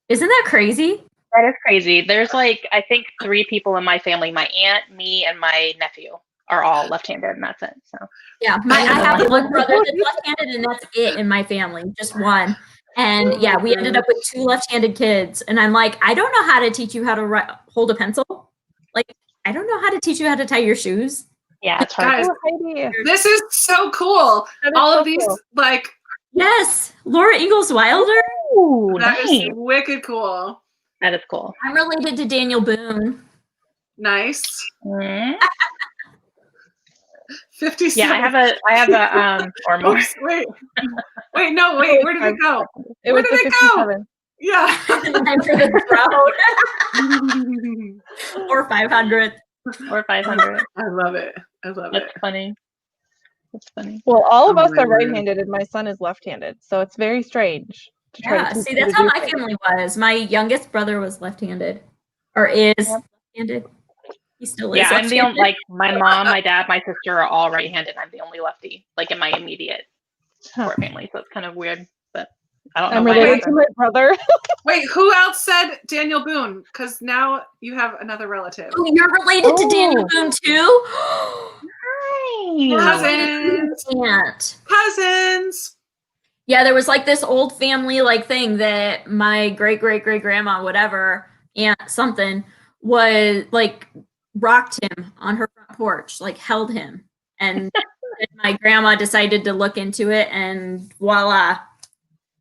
Isn't that crazy? That is crazy. There's like, I think 3 people in my family. My aunt, me, and my nephew are all left-handed, and that's it. So Yeah, I have one brother that's left-handed, and that's it in my family, just one. And yeah, we ended up with 2 left-handed kids. And I'm like, I don't know how to teach you how to hold a pencil. Like, I don't know how to teach you how to tie your shoes. yeah, it's hard. Guys, Heidi. this is so cool. That is All so of these, cool. like, Yes, Laura Ingalls Wilder. Ooh, that nice. is wicked cool. That is cool. I'm related to Daniel Boone. Nice. Mm. 57. Yeah, I have a or more. Oops, wait, no, wait. Where did it go? It Where was did the it go? 57. Yeah. I'm for the crowd. Or 500. Or 500. I love it. I love That's it. funny. That's funny. Well, all of Oh us my are word. right-handed, and my son is left-handed, so it's very strange to try Yeah, to teach see, him that's to how do my things. family was. My youngest brother was left-handed, or is left-handed. He still is. Yeah, I'm the only, left-handed. like, my mom, my dad, my sister are all right-handed. I'm the only lefty, like, in my immediate core family. So it's kind of weird, but I don't know I'm why. related to my brother. Wait, who else said Daniel Boone? Because now you have another relative. Oh, you're related to Daniel Boone too? Cousins. Aunt. Cousins. Yeah, there was like this old family like thing that my great-great-great-grandma, whatever, aunt something, was like rocked him on her front porch, like held him. And then my grandma decided to look into it, and voila,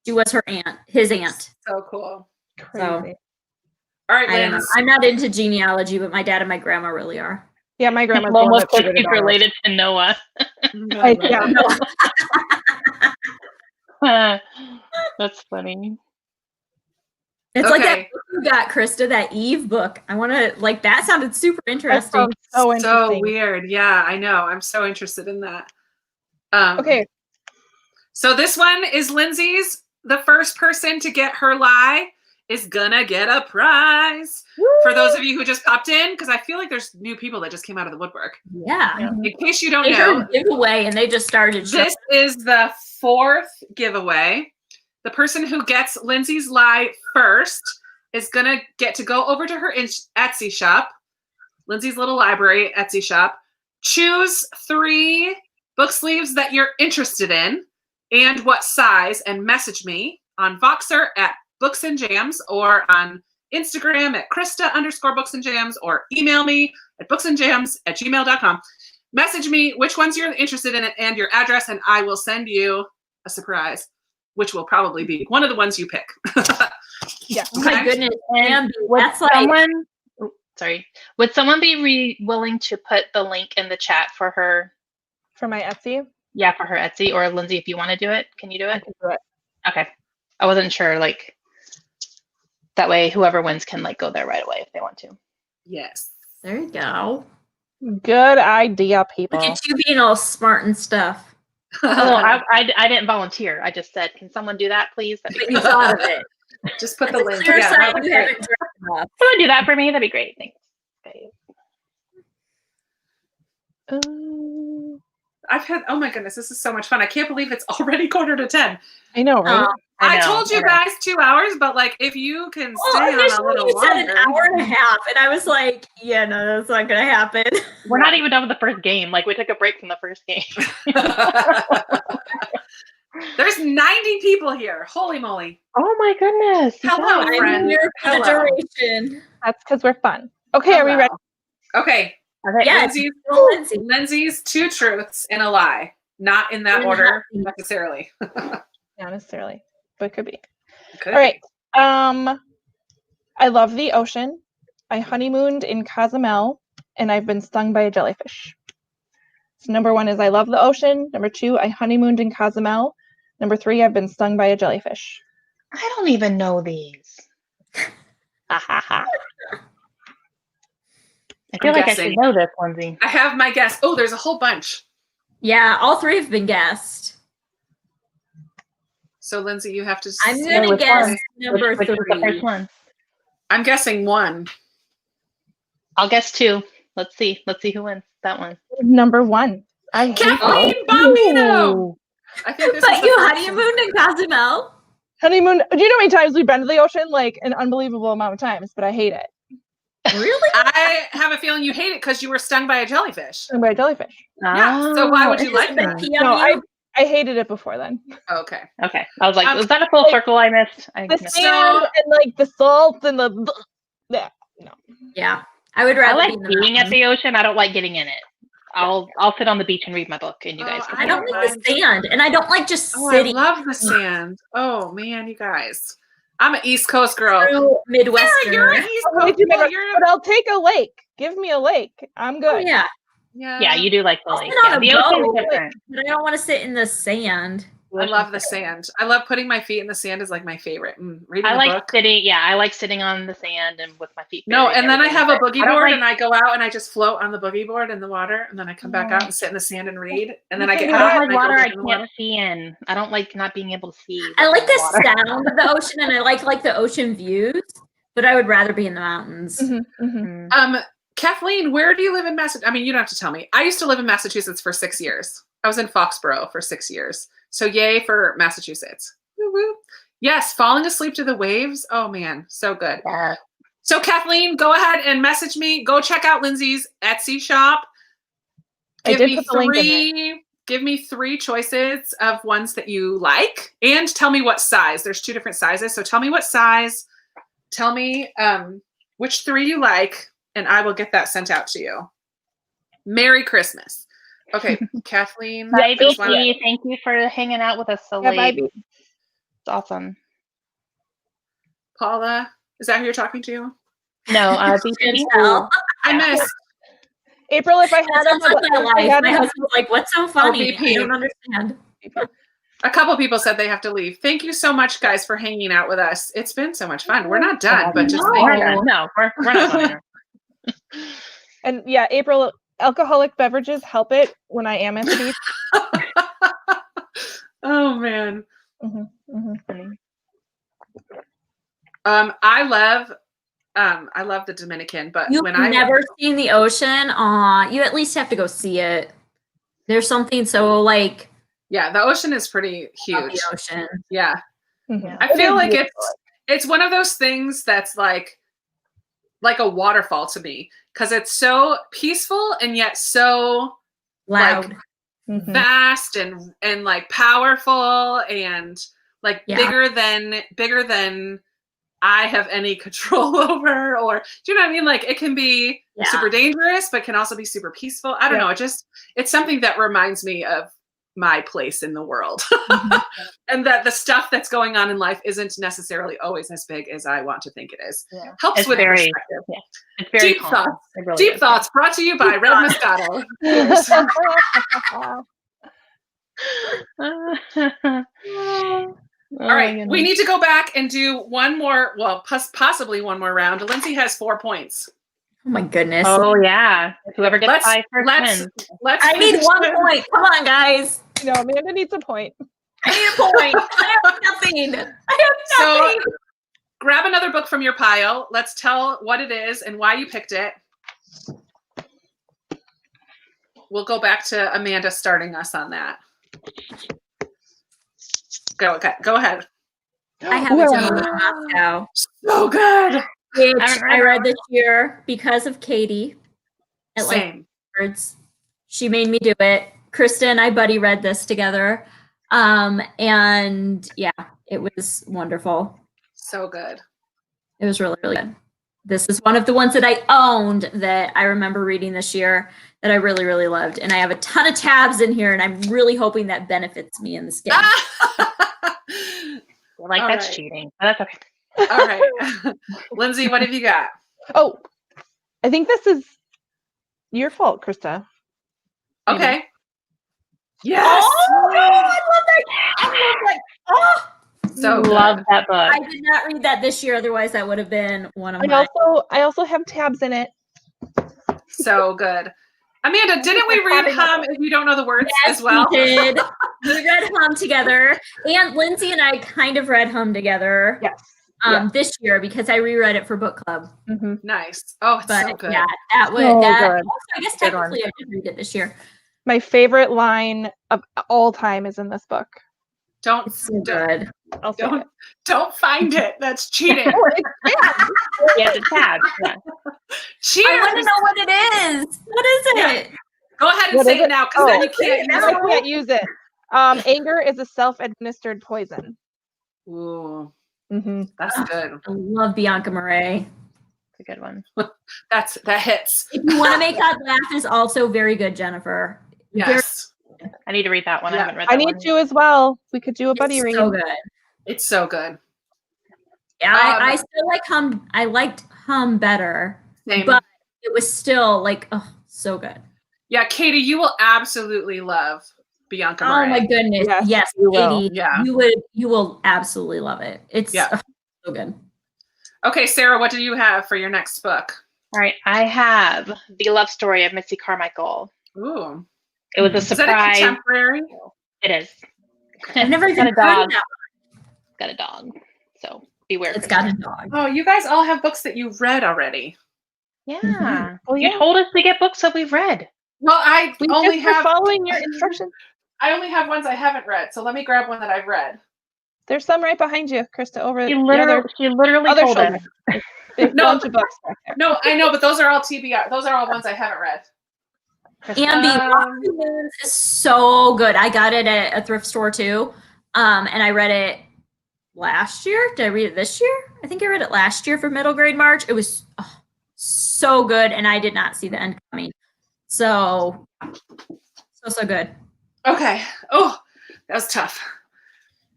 she was her aunt, his aunt. So cool. Crazy. All right, I don't know. Lynn. I'm not into genealogy, but my dad and my grandma really are. Yeah, my grandma's the Mom one was that figured it out. related to Noah. Yeah. That's funny. It's like that Okay. book you got, Krista, that Eve book. I want to, like, that sounded super That interesting. sounds so So interesting. weird. Yeah, I know. I'm so interested in that. Okay, So this one is Lindsay's. The first person to get her lie is gonna get a prize. For those of you who just popped in, because I feel like there's new people that just came out of the woodwork. Yeah. In case you don't They know, heard a giveaway and they just started showing. this is the 4th giveaway. The person who gets Lindsay's lie first is gonna get to go over to her Etsy shop, Lindsay's Little Library Etsy shop, choose 3 book sleeves that you're interested in and what size, and message me on Voxer at Books and Jams, or on Instagram at Krista_booksandjams, or email me at booksandjams@gmail.com. Message me which ones you're interested in and your address, and I will send you a surprise, which will probably be one of the ones you pick. yeah. Oh my goodness. And Bambi, would that's like, someone, would someone be willing to put the link in the chat for her? For my Etsy, Yeah, for her Etsy, or Lindsay, if you want to do it, can you do I it? can do it. Okay. I wasn't sure, like, that way whoever wins can, like, go there right away if they want to. Yes. there you go. Good idea, people. Look at you being all smart and stuff. Well, I didn't volunteer. I just said, can someone do that, please? That'd be But you great. thought of it. Just put the It's a link. clear Yeah, sign that would be you great. haven't dressed enough. Someone do that for me? That'd be great. Thanks. Okay. oh my goodness, this is so much fun. I can't believe it's already 9:45. I know, right? I told you guys 2 hours, but like if you can stay on a little you said longer. an hour and a half, and I was like, yeah, no, that's not gonna happen. We're not even done with the first game. Like we took a break from the first game. There's 90 people here. Holy moly. Oh my goodness. Hello, I'm friend. here for the Hello. duration. That's because we're fun. Okay, are we ready? Okay. Okay. Yeah, Lindsay's 2 truths and a lie. Not in that order necessarily. Not necessarily, but it could be. Good. All right. I love the ocean. I honeymooned in Cozumel, and I've been stung by a jellyfish. So number 1 is I love the ocean. Number 2, I honeymooned in Cozumel. Number 3, I've been stung by a jellyfish. I don't even know these. I feel like I should know this, Lindsay. I have my guess. Oh, there's a whole bunch. Yeah, all 3 have been guessed. So Lindsay, you have to. I'm gonna guess number which 3. was the first one? I'm guessing 1. I'll guess 2. Let's see. Let's see who wins that one. Number 1. Kathleen Bombino. I think this is But you honeymooned in Cozumel? Honeymoon. Do you know how many times we've been to the ocean? Like an unbelievable amount of times, but I hate it. Really? I have a feeling you hate it because you were stung by a jellyfish. Stung by a jellyfish. Yeah. So why would you like that? No, I hated it before then. Okay. Okay. I was like, was that a full circle I missed? I The missed sand and like the salt and the yeah. No. Yeah. I would rather I like be in the being at mountains. the ocean. I don't like getting in it. I'll sit on the beach and read my book, and you guys. I don't like the sand, and I don't like just sitting. I love the sand. Oh man, you guys. I'm an East Coast girl. True Midwestern. You're an East Coast girl. But I'll take a lake. Give me a lake. I'm good. Oh, yeah. Yeah, you do like the lake. I'll sit on Yeah, a the ocean's boat, different. but I don't want to sit in the sand. I love the sand. I love putting my feet in the sand is like my favorite. Reading I a like book. sitting. Yeah, I like sitting on the sand and with my feet. No, buried and then I have a boogie board like, and I go out and I just float on the boogie board in the water and then I come back out and sit in the sand and read. And then I get I hot don't and like water go I back in the water. can't see in. I don't like not being able to see. I like the water. sound of the ocean, and I like the ocean views, but I would rather be in the mountains. Kathleen, where do you live in Massachusetts? I mean, you don't have to tell me. I used to live in Massachusetts for 6 years. I was in Foxborough for 6 years. So yay for Massachusetts. Woo-woo. Yes, falling asleep to the waves. Oh man, so good. Yeah. So Kathleen, go ahead and message me. Go check out Lindsay's Etsy shop. Give me 3 choices of ones that you like and tell me what size. There's 2 different sizes. So tell me what size. Tell me which 3 you like, and I will get that sent out to you. Merry Christmas. Okay, Kathleen. Bye, BT. Thank you for hanging out with us so late. Bye, it's awesome. Paula, is that who you're talking to? No, BT. I missed. April, if I had my husband's like, what's so funny? I don't understand. A couple people said they have to leave. Thank you so much, guys, for hanging out with us. It's been so much fun. We're not done, but just we're not done. And yeah, April, alcoholic beverages help it when I am at the beach. Oh man. I love the Dominican, but You've never seen the ocean, you at least have to go see it. There's something so like the ocean is pretty huge. The ocean. Yeah. I feel like it's one of those things that's like a waterfall to me because it's so peaceful and yet so loud, like, vast and like powerful and like bigger than I have any control over, or do you know what I mean? Like it can be super dangerous, but can also be super peaceful. I don't know. It's something that reminds me of my place in the world and that the stuff that's going on in life isn't necessarily always as big as I want to think it is. Helps with perspective. It's very deep thoughts. Really deep thoughts brought to you by Red Moscato. All right, we need to go back and do one more, possibly one more round. Lindsay has 4 points. Oh my goodness. Oh yeah. Whoever gets 5 first wins. I need 1 point. Come on, guys. No, Amanda needs a point. I need a point. I have nothing. So grab another book from your pile. Let's tell what it is and why you picked it. we'll go back to Amanda starting us on that. Go ahead. I have a gentleman in Moscow. So good. Which I read this year because of Katie. Same. Words. She made me do it. Krista and I buddy read this together. And yeah, it was wonderful. So good. It was really, really good. This is one of the ones that I owned that I remember reading this year that I really, really loved. And I have a ton of tabs in here, and I'm really hoping that benefits me in this game. Like, that's cheating. But that's okay. All right. Lindsay, what have you got? Oh, I think this is your fault, Krista. Okay. Yes. Oh, I love that. Oh, so love that book. I did not read that this year, otherwise that would have been one of mine. I also have tabs in it. So good. Amanda, didn't we read Hum if you don't know the words as well? We did. We read Hum together. And Lindsay and I kind of read Hum together. Yes. This year because I reread it for book club. Mm-hmm. Nice. Oh, it's so good. Yeah, that was good. Also, I guess technically I did read it this year. My favorite line of all time is in this book. Don't find it. That's cheating. Yeah, the tab. Yeah. Cheers. I want to know what it is. What is it? Yeah. Go ahead and say it now, because then you can't use it. Anger is a self-administered poison. Ooh, mm-hmm. That's good. I love Bianca Murray. It's a good one. that hits. If you want to make that laugh is also very good, Jennifer. Yes. I need to read that one. Yeah. I haven't read that one. I need to as well. We could do a buddy read. So good. It's so good. Yeah, I still like Hum. I liked Hum better. Same. But it was still so good. Yeah, Katie, you will absolutely love Bianca Murray. Oh my goodness. Yes, you will. Katie. Yeah. You will absolutely love it. It's so good. Okay, Sarah, what do you have for your next book? All right, I have The Love Story of Missy Carmichael. Ooh. It was a surprise. Is that a contemporary? It is. I've never even heard of that one. It's got a dog, so beware. It's got a dog. Oh, you guys all have books that you've read already. Yeah. Mm-hmm. Well, you told us to get books that we've read. Well, We only have following your instructions. I only have ones I haven't read, so let me grab one that I've read. There's some right behind you, Krista. Over She literally other told us. Big bunch of books back there. No, I know, but those are all TBR. Those are all ones I haven't read. And the Lofty Moons is so good. I got it at a thrift store too. And I read it last year. Did I read it this year? I think I read it last year for middle grade March. It was so good, and I did not see the end coming. So good. Okay. Oh, that was tough.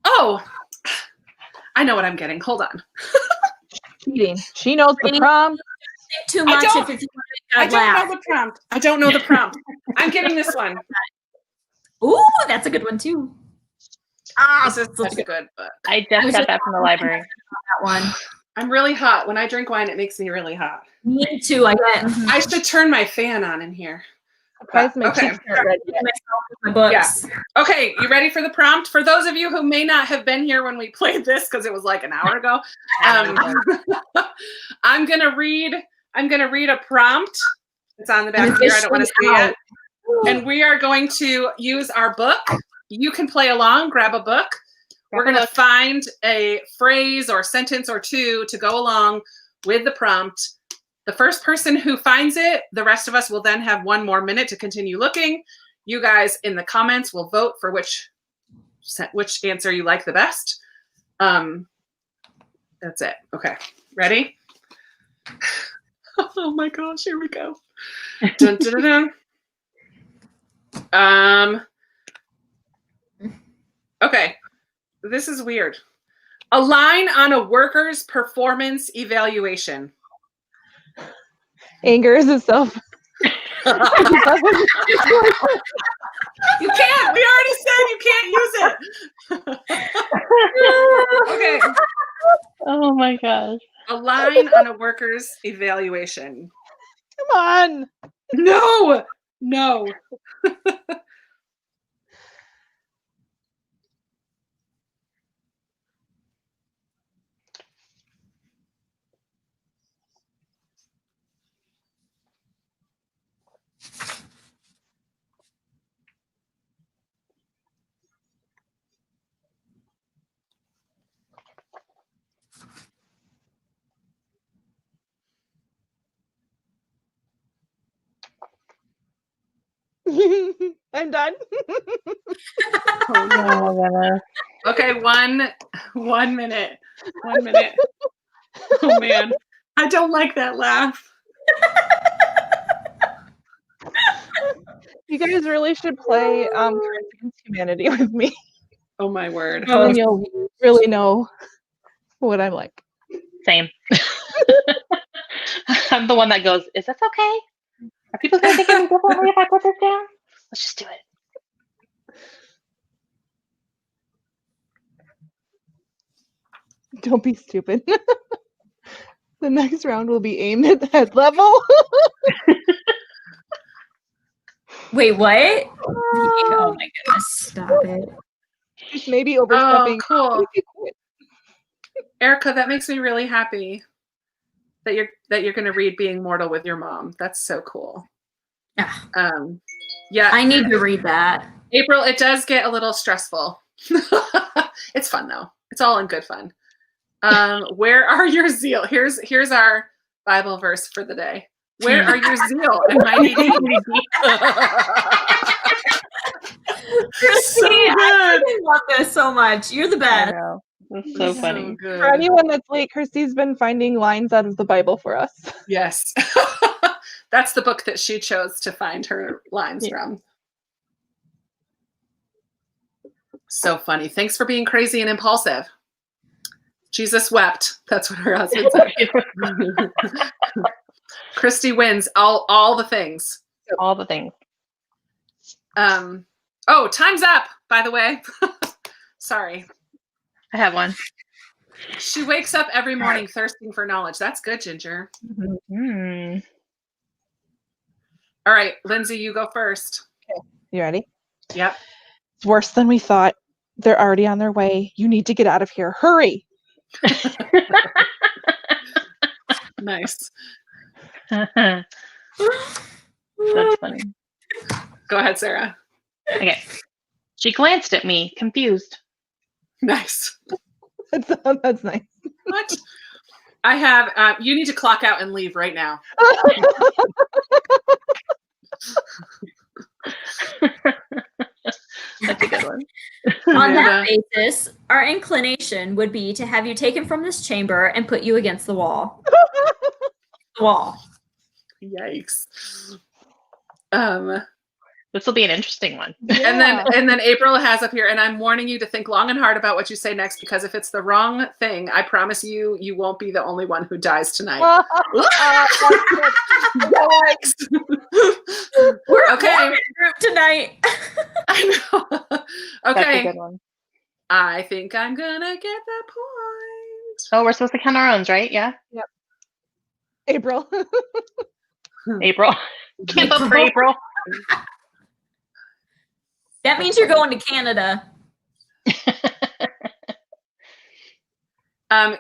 Oh, I know what I'm getting. Hold on. Cheating. She knows the prompt. Too much if it's I don't know the prompt. I don't know the prompt. I'm getting this one. Ooh, that's a good one too. This is such a good book. I just got that from the library. That one. I'm really hot. When I drink wine, it makes me really hot. Me too. I should turn my fan on in here. Okay. My books. Yeah. Okay, you ready for the prompt? For those of you who may not have been here when we played this, because it was like an hour ago, I'm gonna read a prompt. It's on the back here. I don't want to see it. And we are going to use our book. You can play along, grab a book. We're going to find a phrase or sentence or two to go along with the prompt. The first person who finds it, the rest of us will then have 1 more minute to continue looking. You guys in the comments will vote for which answer you like the best. That's it. Okay. Ready? Oh my gosh, here we go. Dun, dun, dun, dun. Okay. This is weird. A line on a worker's performance evaluation. Anger is itself. You can't. We already said you can't use it. Okay. Oh my gosh. A line on a worker's evaluation. Come on. No. I'm done. Okay, 1 minute. 1 minute. Oh man, I don't like that laugh. You guys really should play Cards Against Humanity with me. Oh my word. Then you'll really know what I'm like. Same. I'm the one that goes, is this okay? Are people going to think of me differently if I put this down? Let's just do it. Don't be stupid. The next round will be aimed at head level. Wait, what? Oh my goodness! Stop it. Just maybe overstepping. Oh, cool. Erica, that makes me really happy that you're going to read Being Mortal with your mom. That's so cool. Yeah. I need to read that. April, it does get a little stressful. It's fun though. It's all in good fun. Where are your zeal? Here's our Bible verse for the day. Where are your zeal and mighty deeds? Christine, I love this so much. You're the best. I know. That's so funny. So For anyone that's late, Kirsty's been finding lines out of the Bible for us. Yes. That's the book that she chose to find her lines from. So funny. Thanks for being crazy and impulsive. Jesus wept. That's what her husband said. Christy wins all the things. All the things. Oh, time's up, by the way. Sorry. I have one. She wakes up every morning thirsting for knowledge. That's good, Ginger. Mm. All right, Lindsay, you go first. Okay. You ready? Yep. It's worse than we thought. They're already on their way. You need to get out of here. Hurry. Nice. That's funny. Go ahead, Sarah. Okay. She glanced at me, confused. Nice. That's nice. What? I have, you need to clock out and leave right now. That's a good one. On that basis, our inclination would be to have you taken from this chamber and put you against the wall. Yikes. This will be an interesting one. Yeah. And then April has up here, and I'm warning you to think long and hard about what you say next, because if it's the wrong thing, I promise you, you won't be the only one who dies tonight. We're okay. a group tonight. I know. That's a Okay. good one. I think I'm gonna get the point. Oh, we're supposed to count our own, right? Yeah. Yep. April. April. Can't vote for April. That means you're going to Canada.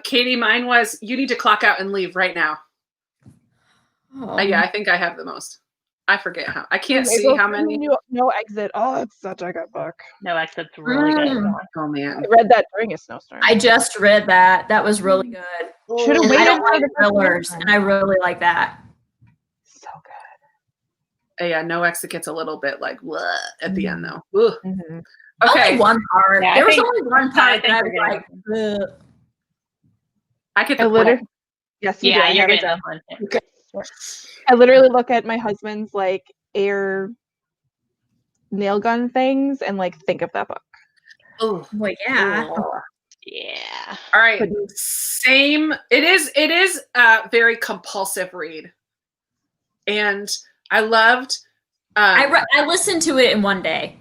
Katie, mine was, you need to clock out and leave right now. Oh. Yeah, I think I have the most. I forget how. I can't see April, how many. No exit. Oh, it's such a good book. No, exit's really good. Oh man. I read that during a snowstorm. I just read that. That was really good. Should have And I waited don't for like the thrillers, and I really like that. So good. Yeah, no exit gets a little bit like bleh at the end though. Ugh. Mm-hmm. Okay. Only one part. Yeah, there was think- only one part that I we're was gonna- like, ugh. I get the literally. point. Yes, you Yeah, did. you're I had getting it that one. done. I literally look at my husband's like air nail gun things and like think of that book. Oh, Well, yeah. Yeah. all right. Same. It is a very compulsive read, and I loved. I listened to it in one day.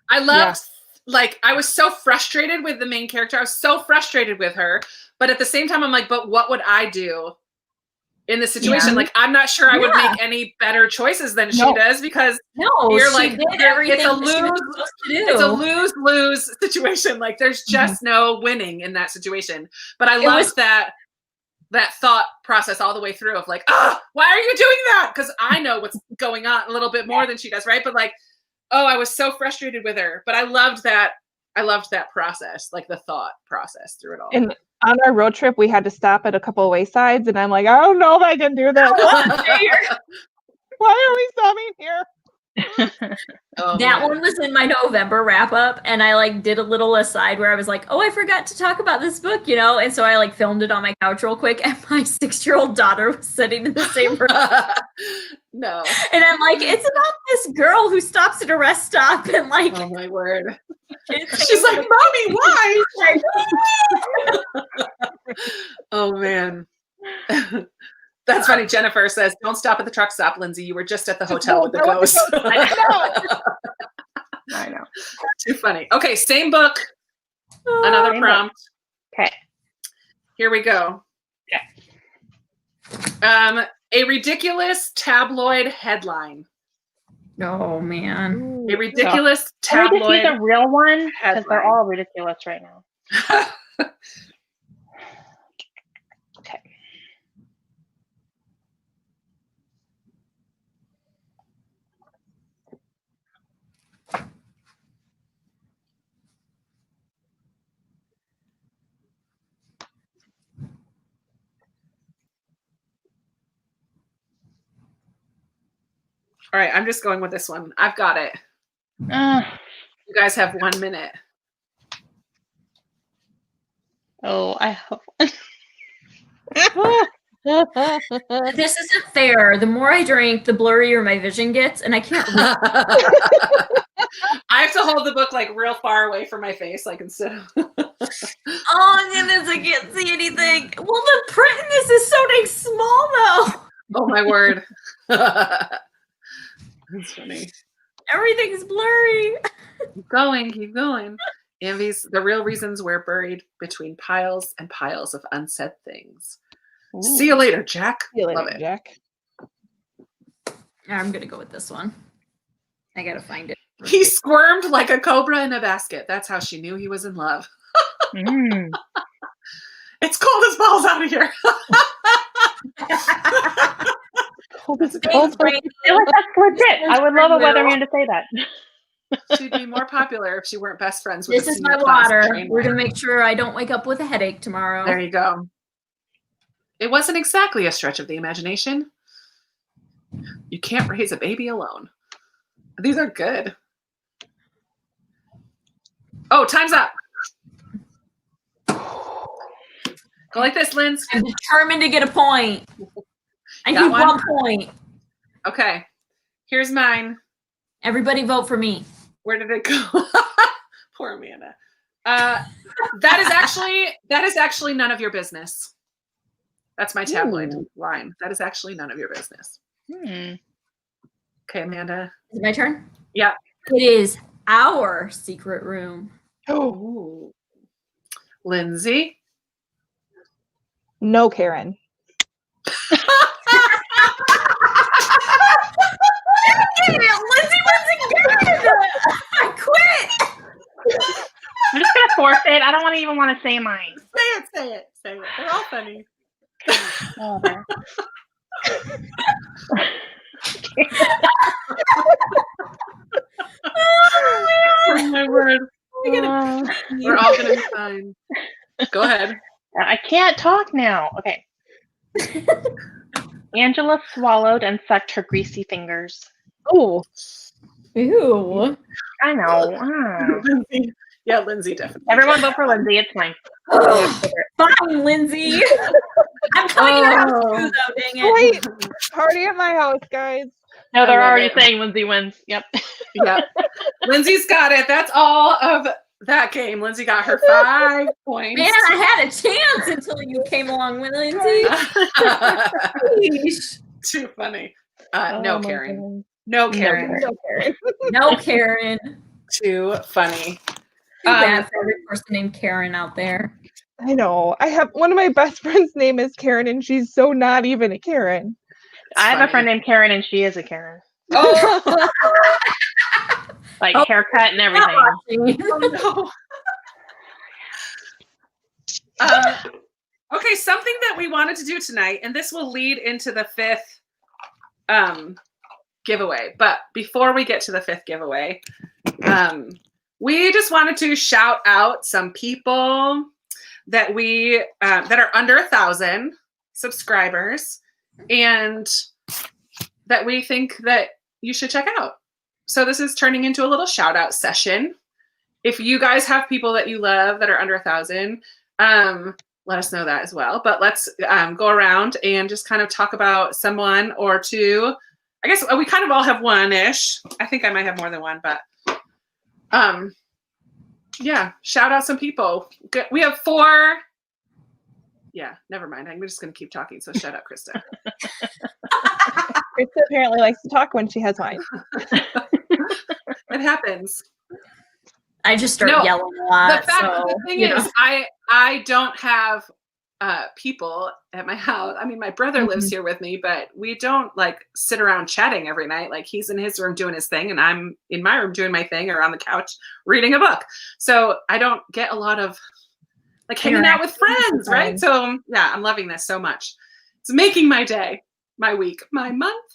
I loved. Like, I was so frustrated with the main character. I was so frustrated with her, but at the same time, I'm like, but what would I do in this situation? Yeah. Like, I'm not sure I would make any better choices than she does, because No, you're she like, did everything it's a that she was lose. supposed to do. It's a lose-lose situation. Like, there's just no winning in that situation. But I loved that thought process all the way through of like, why are you doing that? Because I know what's going on a little bit more than she does, right? But like, I was so frustrated with her. But I loved that process, like the thought process through it all. And on our road trip, we had to stop at a couple of waysides, and I'm like, I don't know if I can do that. Why are we stopping here? Oh, That man. one was in my November wrap up, and I like did a little aside where I was like, "Oh, I forgot to talk about this book," and so I like filmed it on my couch real quick, and my 6-year-old daughter was sitting in the same room, No. and I'm like, "It's about this girl who stops at a rest stop and like." Oh my word. She's She's like, Mommy, why? Oh man. That's funny. Jennifer says, "Don't stop at the truck stop, Lindsay. You were just at the hotel with the ghost." I know. Too funny. Okay, same book. Another Same prompt. Okay. Here we go. Okay. A ridiculous tabloid headline. Oh man. A ridiculous Can we just tabloid. use a real one? Because headline. they're all ridiculous right now. Okay. All right, I'm just going with this one. I've got it. You guys have 1 minute. Oh, I hope. This isn't fair. The more I drink, the blurrier my vision gets, and I can't read. I have to hold the book like real far away from my face, like instead of. Oh goodness, I can't see anything. Well, the print in this is so dang small though. Oh my word. That's funny. Everything's blurry. Keep going, keep going. Envy's the real reasons we're buried between piles and piles of unsaid things. Ooh. See you later, Jack. See you later, Love it. Jack. I'm gonna go with this one. I gotta find it. He squirmed like a cobra in a basket. That's how she knew he was in love. Mm. It's cold as balls out of here. Thanks, I feel like that's legit. I would love a weatherman to say that. She'd be more popular if she weren't best friends with This a is senior my class water. trainer. We're gonna make sure I don't wake up with a headache tomorrow. There you go. It wasn't exactly a stretch of the imagination. You can't raise a baby alone. These are good. Oh, time's up. Go like this, Linz. I'm determined to get a point. I Got need one? 1 point. Okay. Here's mine. Everybody vote for me. Where did it go? Poor Amanda. That is actually none of your business. That's my tabloid line. That is actually none of your business. Okay, Amanda. Is it my turn? Yeah. It is our secret room. Oh. Lindsay. No, Karen. Lindsay wasn't good. I quit. I'm just gonna forfeit. I don't want to even want to say mine. Say it. They're all funny. Oh, Oh my word. We're all gonna be fine. Go ahead. I can't talk now. Okay. Angela swallowed and sucked her greasy fingers. Oh, Ew. I know. Lindsay. Yeah, Lindsay definitely. Everyone vote for Lindsay. It's fine. Fine, Lindsay. I'm coming to your house too, though, dang it. wait. Party at my house, guys. No, they're I love already it. saying Lindsay wins. Yep. Yeah. Lindsay's got it. That's all of that game. Lindsay got her 5 points. Man, I had a chance until you came along with Lindsay. Sheesh. Too funny. Oh No, my Karen. goodness. No, Karen. No, Karen. No, Karen. Too funny. Too bad for every person named Karen out there. I know. I have one of my best friends' name is Karen, and she's so not even a Karen. I have funny. a friend named Karen, and she is a Karen. Oh, Like Oh. haircut and everything. no. Okay, something that we wanted to do tonight, and this will lead into the 5th giveaway. But before we get to the 5th giveaway, we just wanted to shout out some people that we that are under 1,000 subscribers, and that we think that you should check out. so this is turning into a little shout out session. If you guys have people that you love that are under 1,000, let us know that as well. But let's go around and just kind of talk about someone or two. I guess we kind of all have one-ish. I think I might have more than one, but yeah, shout out some people. We have 4. Yeah, never mind. I'm just going to keep talking. So shut up, Krista. Krista apparently likes to talk when she has wine. It happens. I just start yelling a lot. The thing is, I don't have people at my house. I mean, my brother lives here with me, but we don't like sit around chatting every night. Like he's in his room doing his thing and I'm in my room doing my thing or on the couch reading a book. So I don't get a lot of like hanging out with friends, right? So yeah, I'm loving this so much. It's making my day, my week, my month,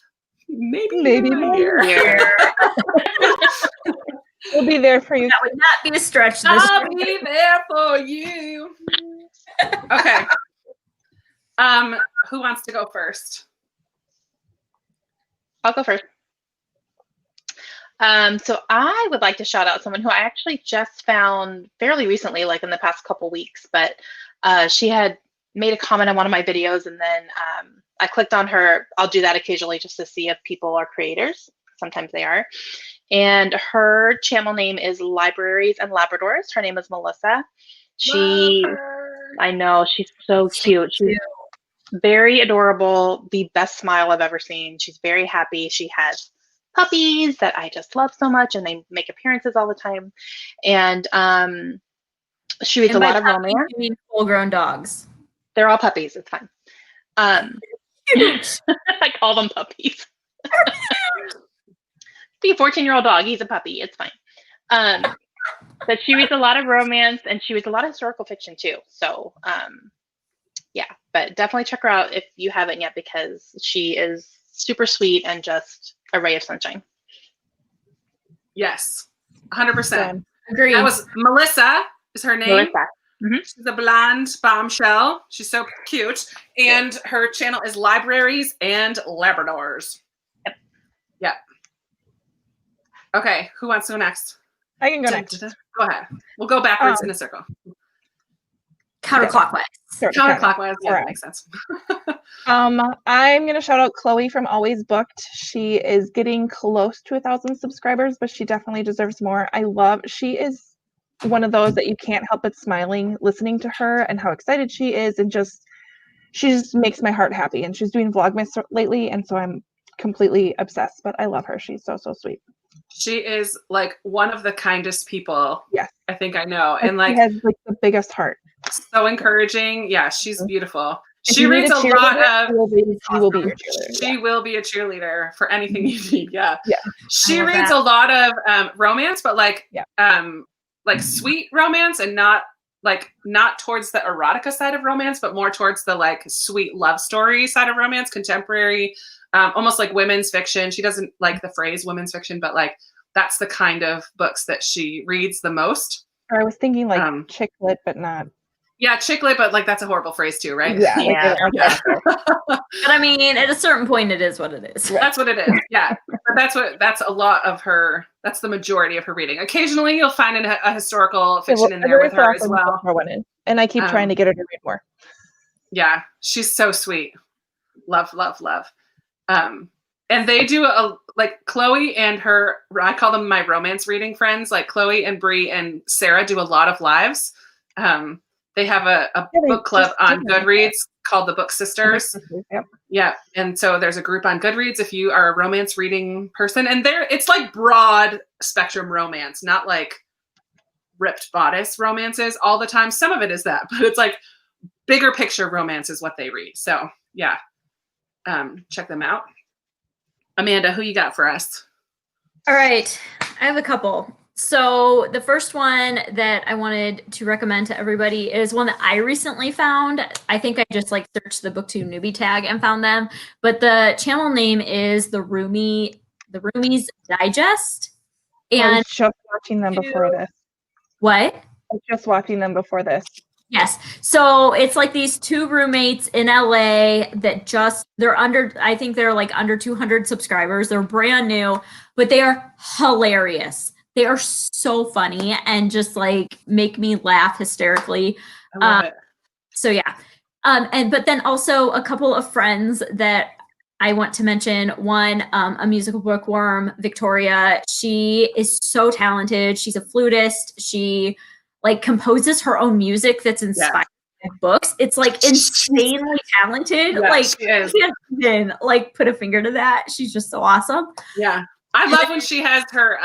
maybe my year. We'll be there for you. That would not be a stretch. I'll be there for you. Okay. Who wants to go first? I'll go first. So I would like to shout out someone who I actually just found fairly recently, like in the past couple weeks, but she had made a comment on one of my videos and then I clicked on her. I'll do that occasionally just to see if people are creators. Sometimes they are. And her channel name is Libraries and Labradors. Her name is Melissa. I know, she's so cute. She's very adorable, the best smile I've ever seen. She's very happy. She has puppies that I just love so much and they make appearances all the time. And she reads a lot of romance. You mean full-grown dogs? They're all puppies. It's fine. I call them puppies. Be a 14-year-old dog. He's a puppy. It's fine. But she reads a lot of romance and she reads a lot of historical fiction too. So yeah, but definitely check her out if you haven't yet because she is super sweet and just a ray of sunshine. Yes, 100%. Agreed. That was Melissa is her name. Melissa. She's a blonde bombshell. She's so cute. And her channel is Libraries and Labradors. Yep. Okay, who wants to go next? I can go next. Go ahead. We'll go backwards in a circle. Counterclockwise. Sure, Counterclockwise. Yeah, All that right. makes sense. I'm going to shout out Chloe from Always Booked. She is getting close to 1,000 subscribers, but she definitely deserves more. She is one of those that you can't help but smiling, listening to her and how excited she is. And she just makes my heart happy. And she's doing Vlogmas lately. And so I'm completely obsessed, but I love her. She's so, so sweet. She is like one of the kindest people. Yes. I think I know. And like, she has like the biggest heart. So encouraging. Yeah, she's beautiful. If she reads a lot of. She will be your cheerleader. She will be a cheerleader for anything you need. Yeah. Yeah. She reads a lot of romance, but like sweet romance and not towards the erotica side of romance, but more towards the like sweet love story side of romance, contemporary, almost like women's fiction. She doesn't like the phrase women's fiction, but like that's the kind of books that she reads the most. Or I was thinking like chick lit, but not. Yeah, chick lit, but like that's a horrible phrase too, right? Yeah. But I mean, at a certain point, it is what it is. That's what it is. Yeah, but that's a lot of her. That's the majority of her reading. Occasionally, you'll find a historical fiction in there with her as well. And I keep trying to get her to read more. Yeah, she's so sweet. Love, love, love. And they do like Chloe and her. I call them my romance reading friends. Like Chloe and Bree and Sarah do a lot of lives. They have a book club on Goodreads called the Book Sisters. Yep. Yeah. And so there's a group on Goodreads if you are a romance reading person. And it's like broad spectrum romance, not like ripped bodice romances all the time. Some of it is that, but it's like bigger picture romance is what they read. So yeah. Check them out. Amanda, who you got for us? All right. I have a couple. So the first one that I wanted to recommend to everybody is one that I recently found. I think I just like searched the BookTube newbie tag and found them. But the channel name is the Roomies Digest. And I was just watching them before this. What? I was just watching them before this. Yes. So it's like these two roommates in LA that I think they're like under 200 subscribers. They're brand new, but they are hilarious. They are so funny and just like make me laugh hysterically. I love it. So yeah. But then also a couple of friends that I want to mention. One, a musical bookworm, Victoria. She is so talented. She's a flutist. She like composes her own music that's inspired by books. It's like insanely talented. Yeah, like she is. I can't even like put a finger to that. She's just so awesome. Yeah. I love when she has her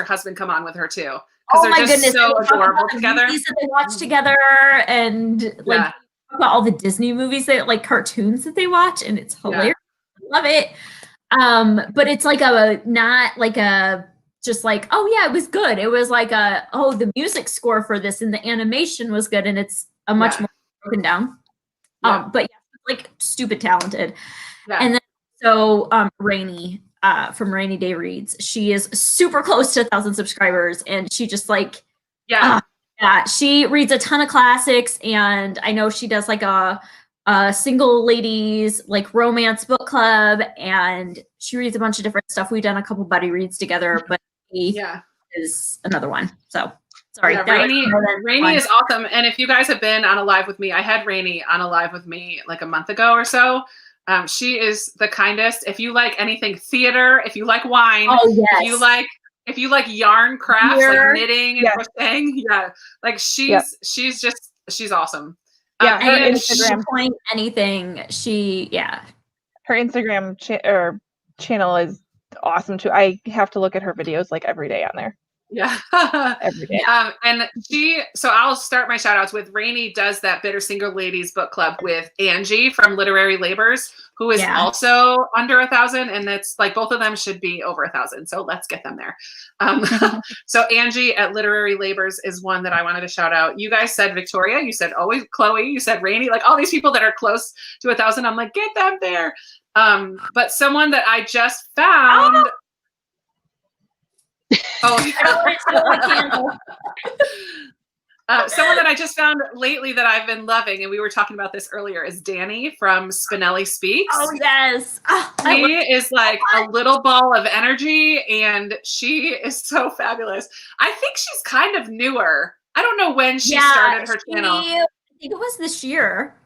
husband come on with her too. Oh They're my just goodness. so They talk adorable about the together. movies that they watch together and like talk about all the Disney movies that like cartoons that they watch, and it's hilarious. I love it. But it's like not like a just like, oh yeah, it was good. It was like the music score for this and the animation was good, and it's a much more broken down. But yeah, like stupid talented. Yeah. And then so Rainy from Rainy Day Reads, she is super close to 1,000 subscribers, and she just like she reads a ton of classics, and I know she does like a single ladies like romance book club, and she reads a bunch of different stuff. We've done a couple buddy reads together, but he is another one. So sorry. Rainy is awesome. And if you guys have been on a live with me, I had Rainy on a live with me like a month ago or so. She is the kindest. If you like anything theater, if you like wine, if you like yarn crafts, like knitting and crocheting, like she's awesome. Yeah, her and Instagram anything. Her Instagram channel is awesome too. I have to look at her videos like every day on there. Yeah. Every day. And so I'll start my shout outs with Rainy does that Bitter Single Ladies book club with Angie from Literary Labors, who is also under 1,000. And that's like, both of them should be over 1,000. So let's get them there. So Angie at Literary Labors is one that I wanted to shout out. You guys said Victoria, you said always Chloe, you said Rainy, like all these people that are close to 1,000. I'm like, get them there. But someone that I just found. Someone that I just found lately that I've been loving, and we were talking about this earlier, is Danny from Spinelli Speaks. Oh yes, she is like a little ball of energy, and she is so fabulous. I think she's kind of newer. I don't know when she started her channel. I think it was this year.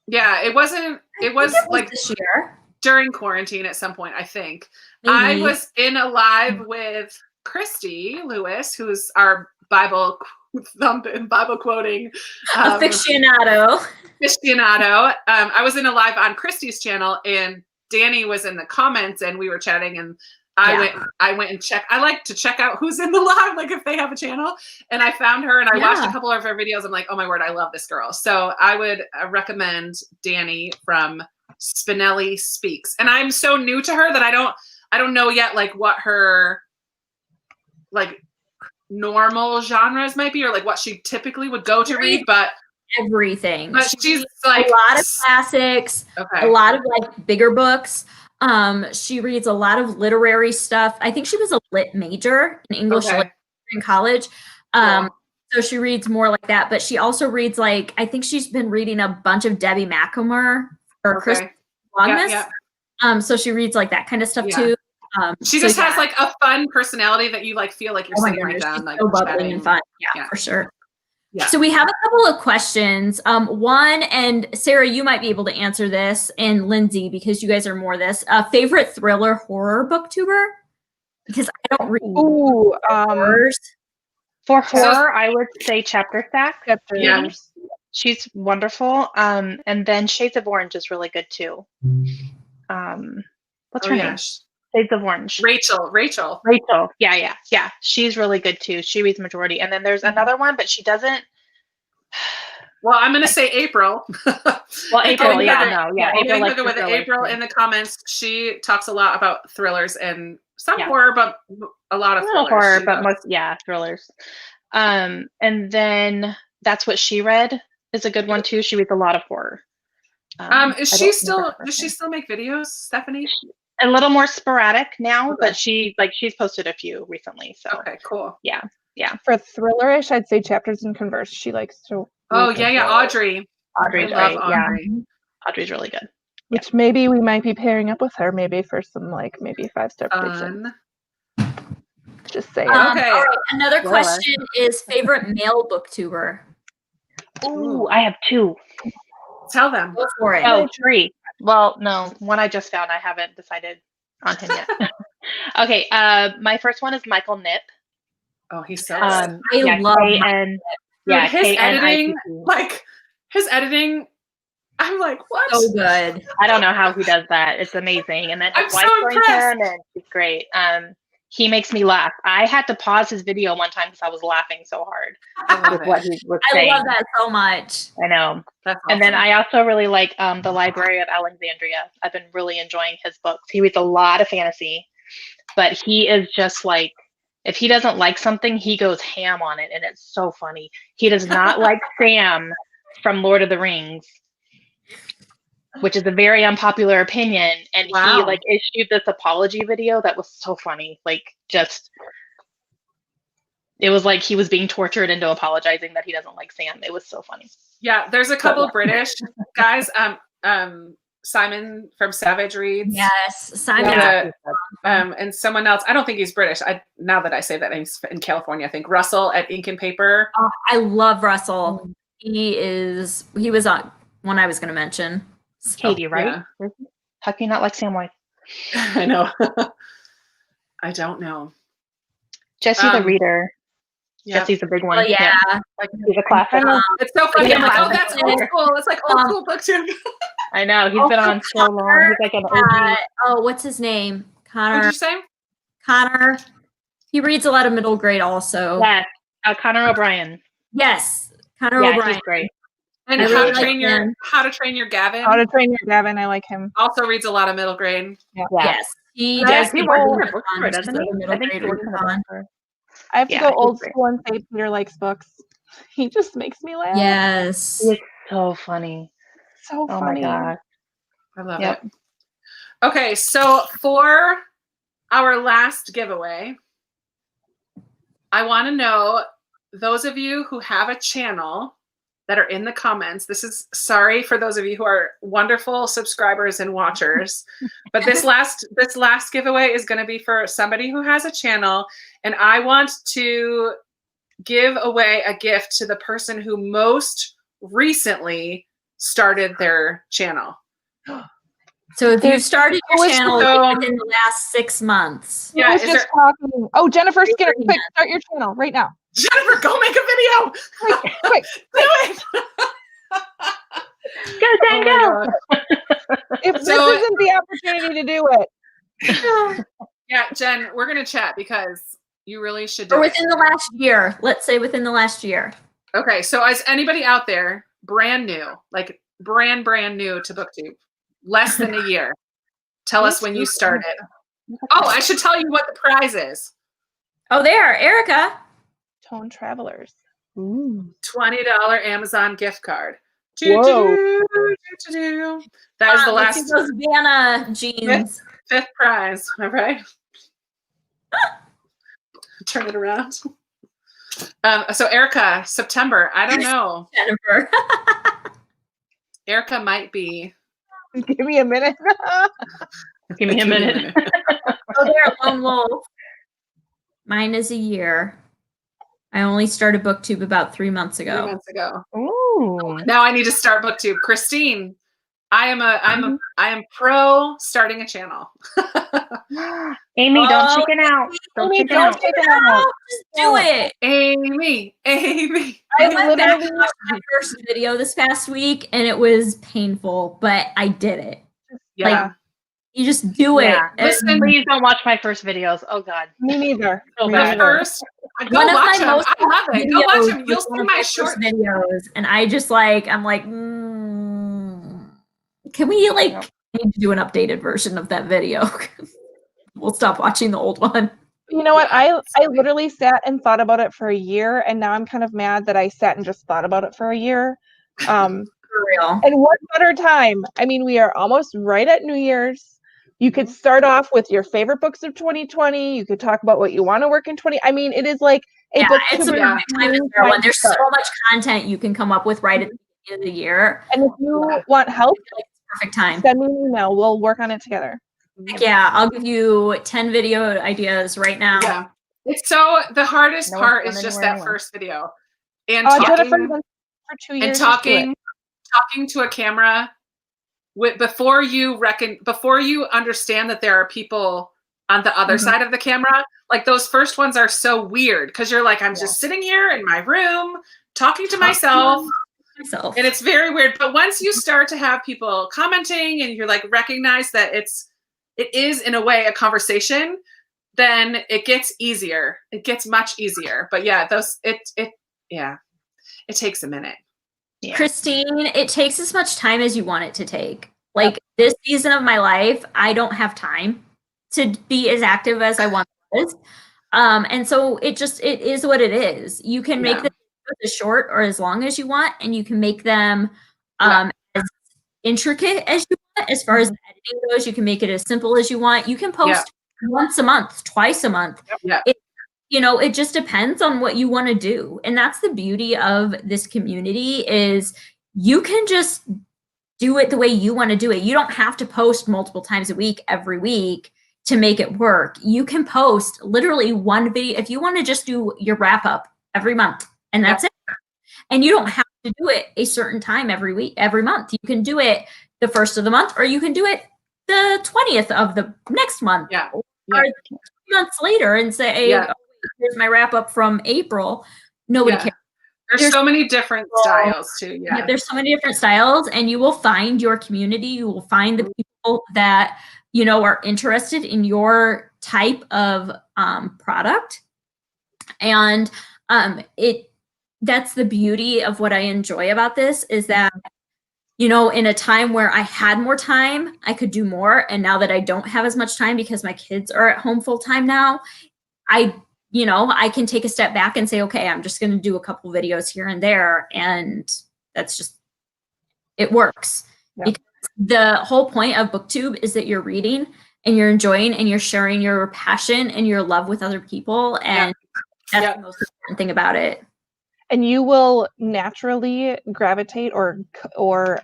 Yeah, it wasn't. It was like this year during quarantine at some point, I think. Maybe. I was in a live with Christy Lewis, who's our Bible thumping, Bible quoting aficionado. I was in a live on Christy's channel, and Danny was in the comments, and we were chatting, and I went and checked. I like to check out who's in the live, like if they have a channel. And I found her, and I watched a couple of her videos. I'm like, oh my word, I love this girl. So I would recommend Danny from Spinelli Speaks. And I'm so new to her that I don't know yet like what her like normal genres might be, or like what she typically would go to read, but everything. But she's like a lot of classics, a lot of like bigger books. She reads a lot of literary stuff. I think she was a lit major in English in college. So she reads more like that, but she also reads like, I think she's been reading a bunch of Debbie McLemore or Chris Longmas. So she reads like that kind of stuff too. She just has like a fun personality that you like feel like you're sitting right down, like so bubbly and fun. Yeah, for sure. Yeah. So we have a couple of questions. One, and Sarah, you might be able to answer this, and Lindsay, because you guys are more this. Favorite thriller horror booktuber? Because I don't read horrors. For horror, I would say Chapter Stack. Yeah. She's wonderful. And then Shades of Orange is really good too. What's her name? Shades of Orange. Rachel. Yeah. She's really good too. She reads majority. And then there's another one, but she doesn't. Well, I'm going to say April. Well, April, April April in the comments. She talks a lot about thrillers and some horror, but a lot of thrillers. Horror, but most, thrillers. And then That's What She Read is a good one too. She reads a lot of horror. Does she still make videos, Stephanie? A little more sporadic now, but she's posted a few recently. So okay, cool. Yeah. For thrillerish, I'd say Chapters in Converse. She likes to Oh yeah, Audrey. Audrey's I love great. Yeah, Audrey. Audrey's really good. Which maybe we might be pairing up with her, maybe for some like maybe 5-star predictions. Fun. Just saying. Okay. All right, another Spoiler. question is favorite male booktuber. Ooh, I have 2. Tell them. Go for it. Oh, 3. Well, no, one I just found. I haven't decided on him yet. Okay, my first one is Michael Nip. Oh, he's so good. I love K-N, yeah, Dude, his editing, K-N-I-P-P. like his editing, I'm like, what? so good. I don't know how he does that. It's amazing. And then his I'm so wife joins impressed. him, and he's great. He makes me laugh. I had to pause his video one time because I was laughing so hard I love with it. what he was I saying. love that so much. I know. That's And then awesome. I also really like The Library of Alexandria. I've been really enjoying his books. He reads a lot of fantasy, but he is just like, if he doesn't like something, he goes ham on it, and it's so funny. He does not like Sam from Lord of the Rings, which is a very unpopular opinion, and Wow. he like issued this apology video that was so funny. Like, just it was like he was being tortured into apologizing that he doesn't like Sam. It was so funny. Yeah, there's a couple British guys. Simon from Savage reads. Yes, Simon. Yeah. And someone else. I don't think he's British. Now that I say that, he's in California. I think Russell at Ink and Paper. Oh, I love Russell. He was on one I was going to mention. Katie, right? Yeah. How can you not like Sam White? I know. I don't know. Jesse the Reader. Yeah. Jesse's a big one. Well, yeah. Like, he's a classic. It's so funny. Yeah. I'm like, oh, that's old school. It's like old school booktube. I know. He's been on so long. He's like an OG. What's his name? What did Connor. you say? Connor. He reads a lot of middle grade also. Yes. Connor O'Brien. Yes. Connor Yeah, O'Brien. he's great. And I How really to like Train him. Your Gavin. How to Train Your Gavin, I like him. Also reads a lot of middle grade. Yeah. Yes. He Yeah, does. he works in a bookstore, doesn't he? Middle I think grade he works in a readathon. bookstore. I have to Yeah, go he's old great. school and say Peter likes books. He just makes me laugh. Yes. He is so funny. So Oh funny. my god. I love Yep. it. Okay, so for our last giveaway, I want to know those of you who have a channel that are in the comments. This is sorry for those of you who are wonderful subscribers and watchers, but this last giveaway is going to be for somebody who has a channel, and I want to give away a gift to the person who most recently started their channel. So if you started your channel so- within the last 6 months. I Yeah, was is just there, talking. Oh, Jennifer Skinner, quick, start your channel right now. Jennifer, go make a video. Quick. Do it. Go, Dan, Oh go. my God. If this So- isn't the opportunity to do it. Yeah, Jen, we're going to chat because you really should do Or it. within the last year. Let's say within the last year. Okay, so is anybody out there brand new, like brand new to BookTube, less than a year? Tell us when you started. Oh, I should tell you what the prize is. Oh, there, Erica. Tone Travelers. Ooh. $20 Amazon gift card. Whoa. That is the Let's see last those Vanna jeans. fifth prize. All right. Turn it around. So Erica, September. I don't know. Jennifer. Erica might be. Give me a minute. Give me a minute. Oh, there, Lone Wolf. Mine is a year. I only started BookTube about 3 months 3 ago. months ago. Ooh. Now I need to start BookTube. Christine, I am pro starting a channel. Amy, don't Oh, chicken out. Don't Amy, chicken don't out. chicken out. Just do it. Amy. I went back literally- and watched my first video this past week, and it was painful, but I did it. Yeah. You just do it. Yeah. And Listen, Please don't watch my first videos. Oh god. Me neither. So Me bad. At neither. first, go one of watch my them. most I love it. Go watch them. videos You'll was one see of my my short. first videos, and I just like, I'm like, can we like Yep. need to do an updated version of that video? We'll stop watching the old one. You know what? I literally sat and thought about it for a year, and now I'm kind of mad that I sat and just thought about it for a year. For real. And what better time? I mean, we are almost right at New Year's. You could start off with your favorite books of 2020. You could talk about what you want to work in 20. I mean, it is like a Yeah, book. it's a perfect time to start one. There's so much content you can come up with right at the beginning of the year. And if you want help, It's perfect time. send me an email. We'll work on it together. Yeah, I'll give you 10 video ideas right now. Yeah. It's so the hardest No one's part going is just anywhere that anyway. first video. And I've done it talking, for 2 years. and just do it. talking to a camera before you understand that there are people on the other side of the camera. Like those first ones are so weird because you're like, I'm just sitting here in my room talking to myself. And it's very weird. But once you start to have people commenting and you're like recognize that it is in a way a conversation, then it gets easier. It gets much easier. But yeah, it takes a minute. Yeah. Christine, it takes as much time as you want it to take. Like this season of my life, I don't have time to be as active as I want to. And so it is what it is. You can make them as short or as long as you want, and you can make them as intricate as you want. As far as editing goes, you can make it as simple as you want. You can post once a month, twice a month. It just depends on what you want to do. And that's the beauty of this community is you can just do it the way you want to do it. You don't have to post multiple times a week, every week to make it work. You can post literally one video. If you want to just do your wrap up every month and that's it. And you don't have to do it a certain time every week, every month. You can do it the first of the month, or you can do it the 20th of the next month. Or 3 months later and say, hey, here's my wrap up from April. Nobody cares. There's so many different styles too. Yeah. There's so many different styles, and you will find your community. You will find the people that, are interested in your type of product. And that's the beauty of what I enjoy about this is that, in a time where I had more time, I could do more. And now that I don't have as much time because my kids are at home full time now, I can take a step back and say, okay, I'm just going to do a couple videos here and there. And that's just, it works. Yeah. Because the whole point of BookTube is that you're reading and you're enjoying and you're sharing your passion and your love with other people. And that's the most important thing about it. And you will naturally gravitate or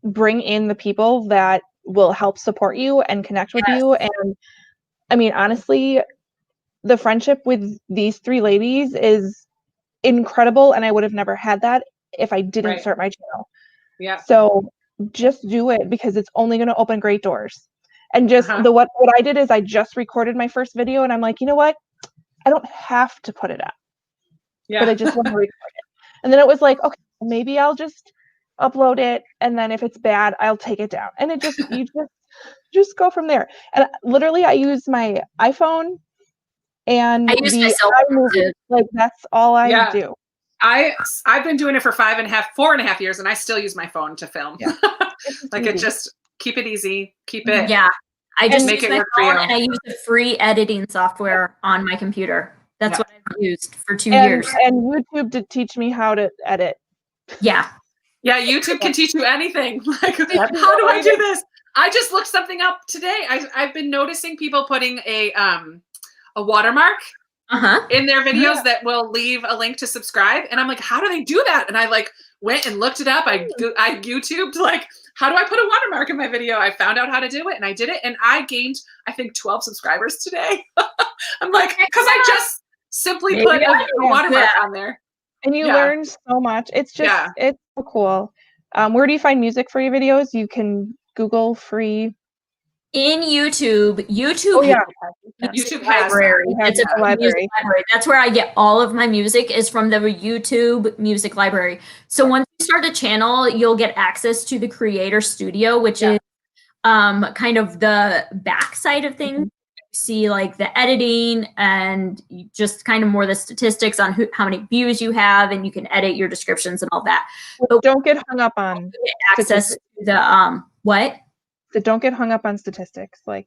bring in the people that will help support you and connect with you. And I mean, honestly, the friendship with these 3 ladies is incredible, and I would have never had that if I didn't start my channel. Yeah. So just do it because it's only going to open great doors. And just what I did is I just recorded my first video, and I'm like, you know what? I don't have to put it up. But I just want to record it. And then it was like, okay, maybe I'll just upload it, and then if it's bad, I'll take it down. And it just you just go from there. And literally, I use my iPhone. And I use myself like that's all I do. I've been doing it for 4.5 years, and I still use my phone to film. Yeah. Like it just keep it easy, keep it. Yeah, I just make use it my work phone for you. and I use the free editing software on my computer. That's what I've used for 2 years. And YouTube did teach me how to edit. Yeah. Yeah, YouTube can teach you anything. Like, how do I do this? I just looked something up today. I've been noticing people putting a watermark in their videos that will leave a link to subscribe. And I'm like, how do they do that? And I went and looked it up. I YouTubed how do I put a watermark in my video? I found out how to do it and I did it. And I gained, I think 12 subscribers today. I'm like, because I just simply put a watermark on there. And you learn so much. It's just, it's so cool. Where do you find music for your videos? You can Google free. In YouTube, YouTube has library. It's a library. That's where I get all of my music is from the YouTube music library. So once you start a channel, you'll get access to the creator studio, which is kind of the back side of things. You see the editing and just kind of more the statistics on how many views you have, and you can edit your descriptions and all that. But don't get hung up on access to the what? So don't get hung up on statistics. No.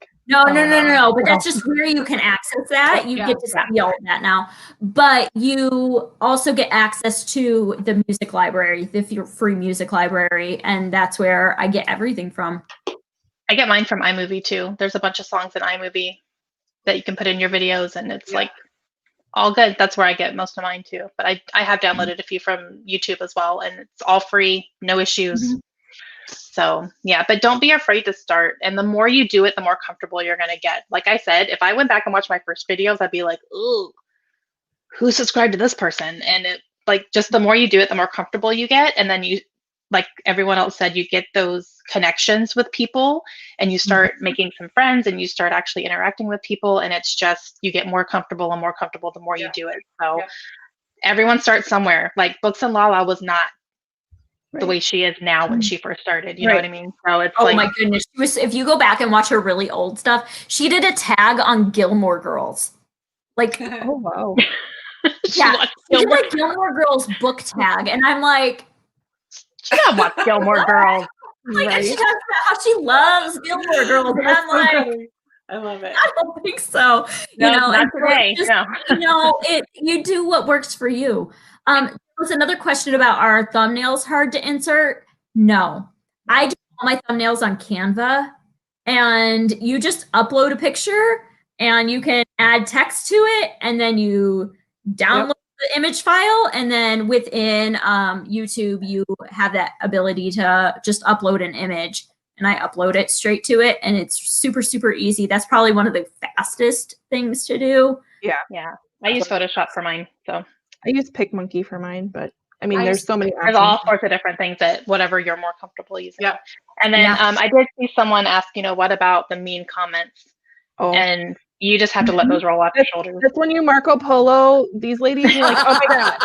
But that's just where you can access that. You get to see all of that now. But you also get access to the music library, the free music library, and that's where I get everything from. I I get mine from iMovie too. There's a bunch of songs in iMovie that you can put in your videos, and it's like all good. That's where I get most of mine too. But I have downloaded a few from YouTube as well, and it's all free, no issues. So yeah, but don't be afraid to start. And the more you do it, the more comfortable you're gonna get. Like I said, if I went back and watched my first videos, I'd be like, ooh, who subscribed to this person? And it like just the more you do it, the more comfortable you get. And then you, like everyone else said, you get those connections with people and you start making some friends and you start actually interacting with people. And it's just, you get more comfortable and more comfortable the more you do it. So everyone starts somewhere. Like Books and Lala was not the way she is now when she first started. You know what I mean? So it's oh my goodness. She was, if you go back and watch her really old stuff, she did a tag on Gilmore Girls. Like, Oh wow. she did like Gilmore Girls book tag. And I'm like, she gotta watch Gilmore Girls. Like, and she talks about how she loves Gilmore Girls. And I'm like, I love it. I don't think so. No, you know, not and so today. just, No. you know, you do what works for you. There was another question about our thumbnails hard to insert. No, I do all my thumbnails on Canva, and you just upload a picture and you can add text to it, and then you download the image file, and then within YouTube, you have that ability to just upload an image, and I upload it straight to it, and it's super, super easy. That's probably one of the fastest things to do. Yeah. I use Photoshop for mine. So I use PicMonkey for mine, but I mean, there's so many there's options. all sorts of different things that whatever you're more comfortable using. Yeah. And then I did see someone ask, you know, what about the mean comments? Oh. And you just have to let those roll off your shoulders. That's when you Marco Polo, these ladies, you're like, oh my God,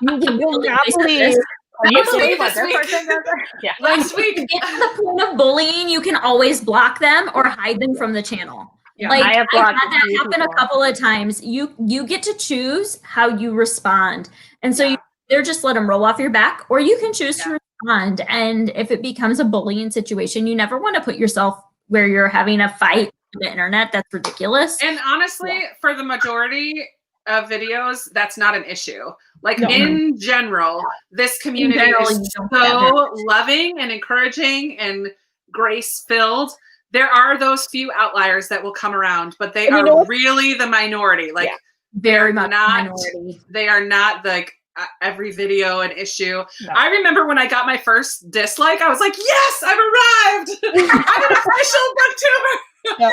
you will not believe. You believe what this person does? Yeah. Last week. To get to the point of bullying, you can always block them or hide them from the channel. Yeah. Like I have I've blocked had that a few happen a people. couple of times. You get to choose how you respond, and so you either just let them roll off your back, or you can choose to respond. And if it becomes a bullying situation, you never want to put yourself where you're having a fight on the internet. That's ridiculous. And honestly, for the majority of videos, that's not an issue. Like in general, this community is so loving and encouraging and grace-filled. There are those few outliers that will come around, but they are really the minority. Like very much not, minority. they are not like every video an issue. No. I remember when I got my first dislike, I was like, yes, I've arrived. I'm an official booktuber. Yep.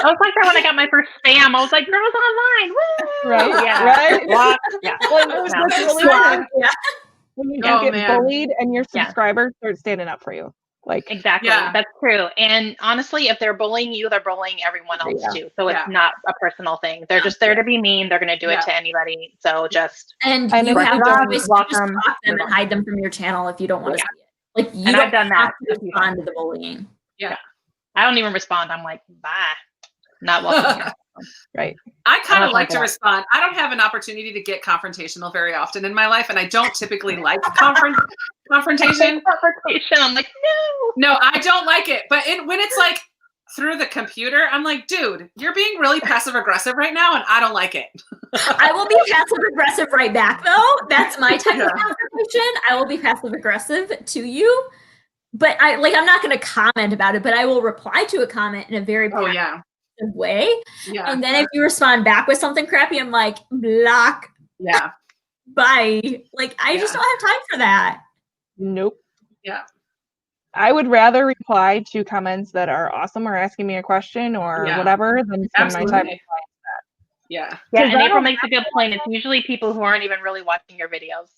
I was like that when I got my first spam. I was like, girls online. Woo! Right? Yeah. Right? Block. Yeah. When you get bullied and your subscribers start standing up for you. Like exactly. That's true. And honestly, if they're bullying you, they're bullying everyone else too. So it's not a personal thing. They're just there to be mean. They're going to do it to anybody. So just and you have to always block them and hide them from your channel if you don't want to see it. Like you I've done that. Respond to the bullying. Yeah. I don't even respond. I'm like, bye. Not welcome here. Right. I kind of like to respond. I don't have an opportunity to get confrontational very often in my life, and I don't typically like confrontation. Confrontation. I'm like, no, I don't like it. But when it's like through the computer, I'm like, dude, you're being really passive aggressive right now, and I don't like it. I will be passive aggressive right back, though. That's my type of confrontation. I will be passive aggressive to you. But I'm not going to comment about it, but I will reply to a comment in a very way. Yeah. And then if you respond back with something crappy, I'm like, block. Yeah. Bye. Like, I just don't have time for that. Nope. Yeah. I would rather reply to comments that are awesome or asking me a question or whatever than spend my time replying to that. Yeah. Yeah, and April makes a good point. It's usually people who aren't even really watching your videos.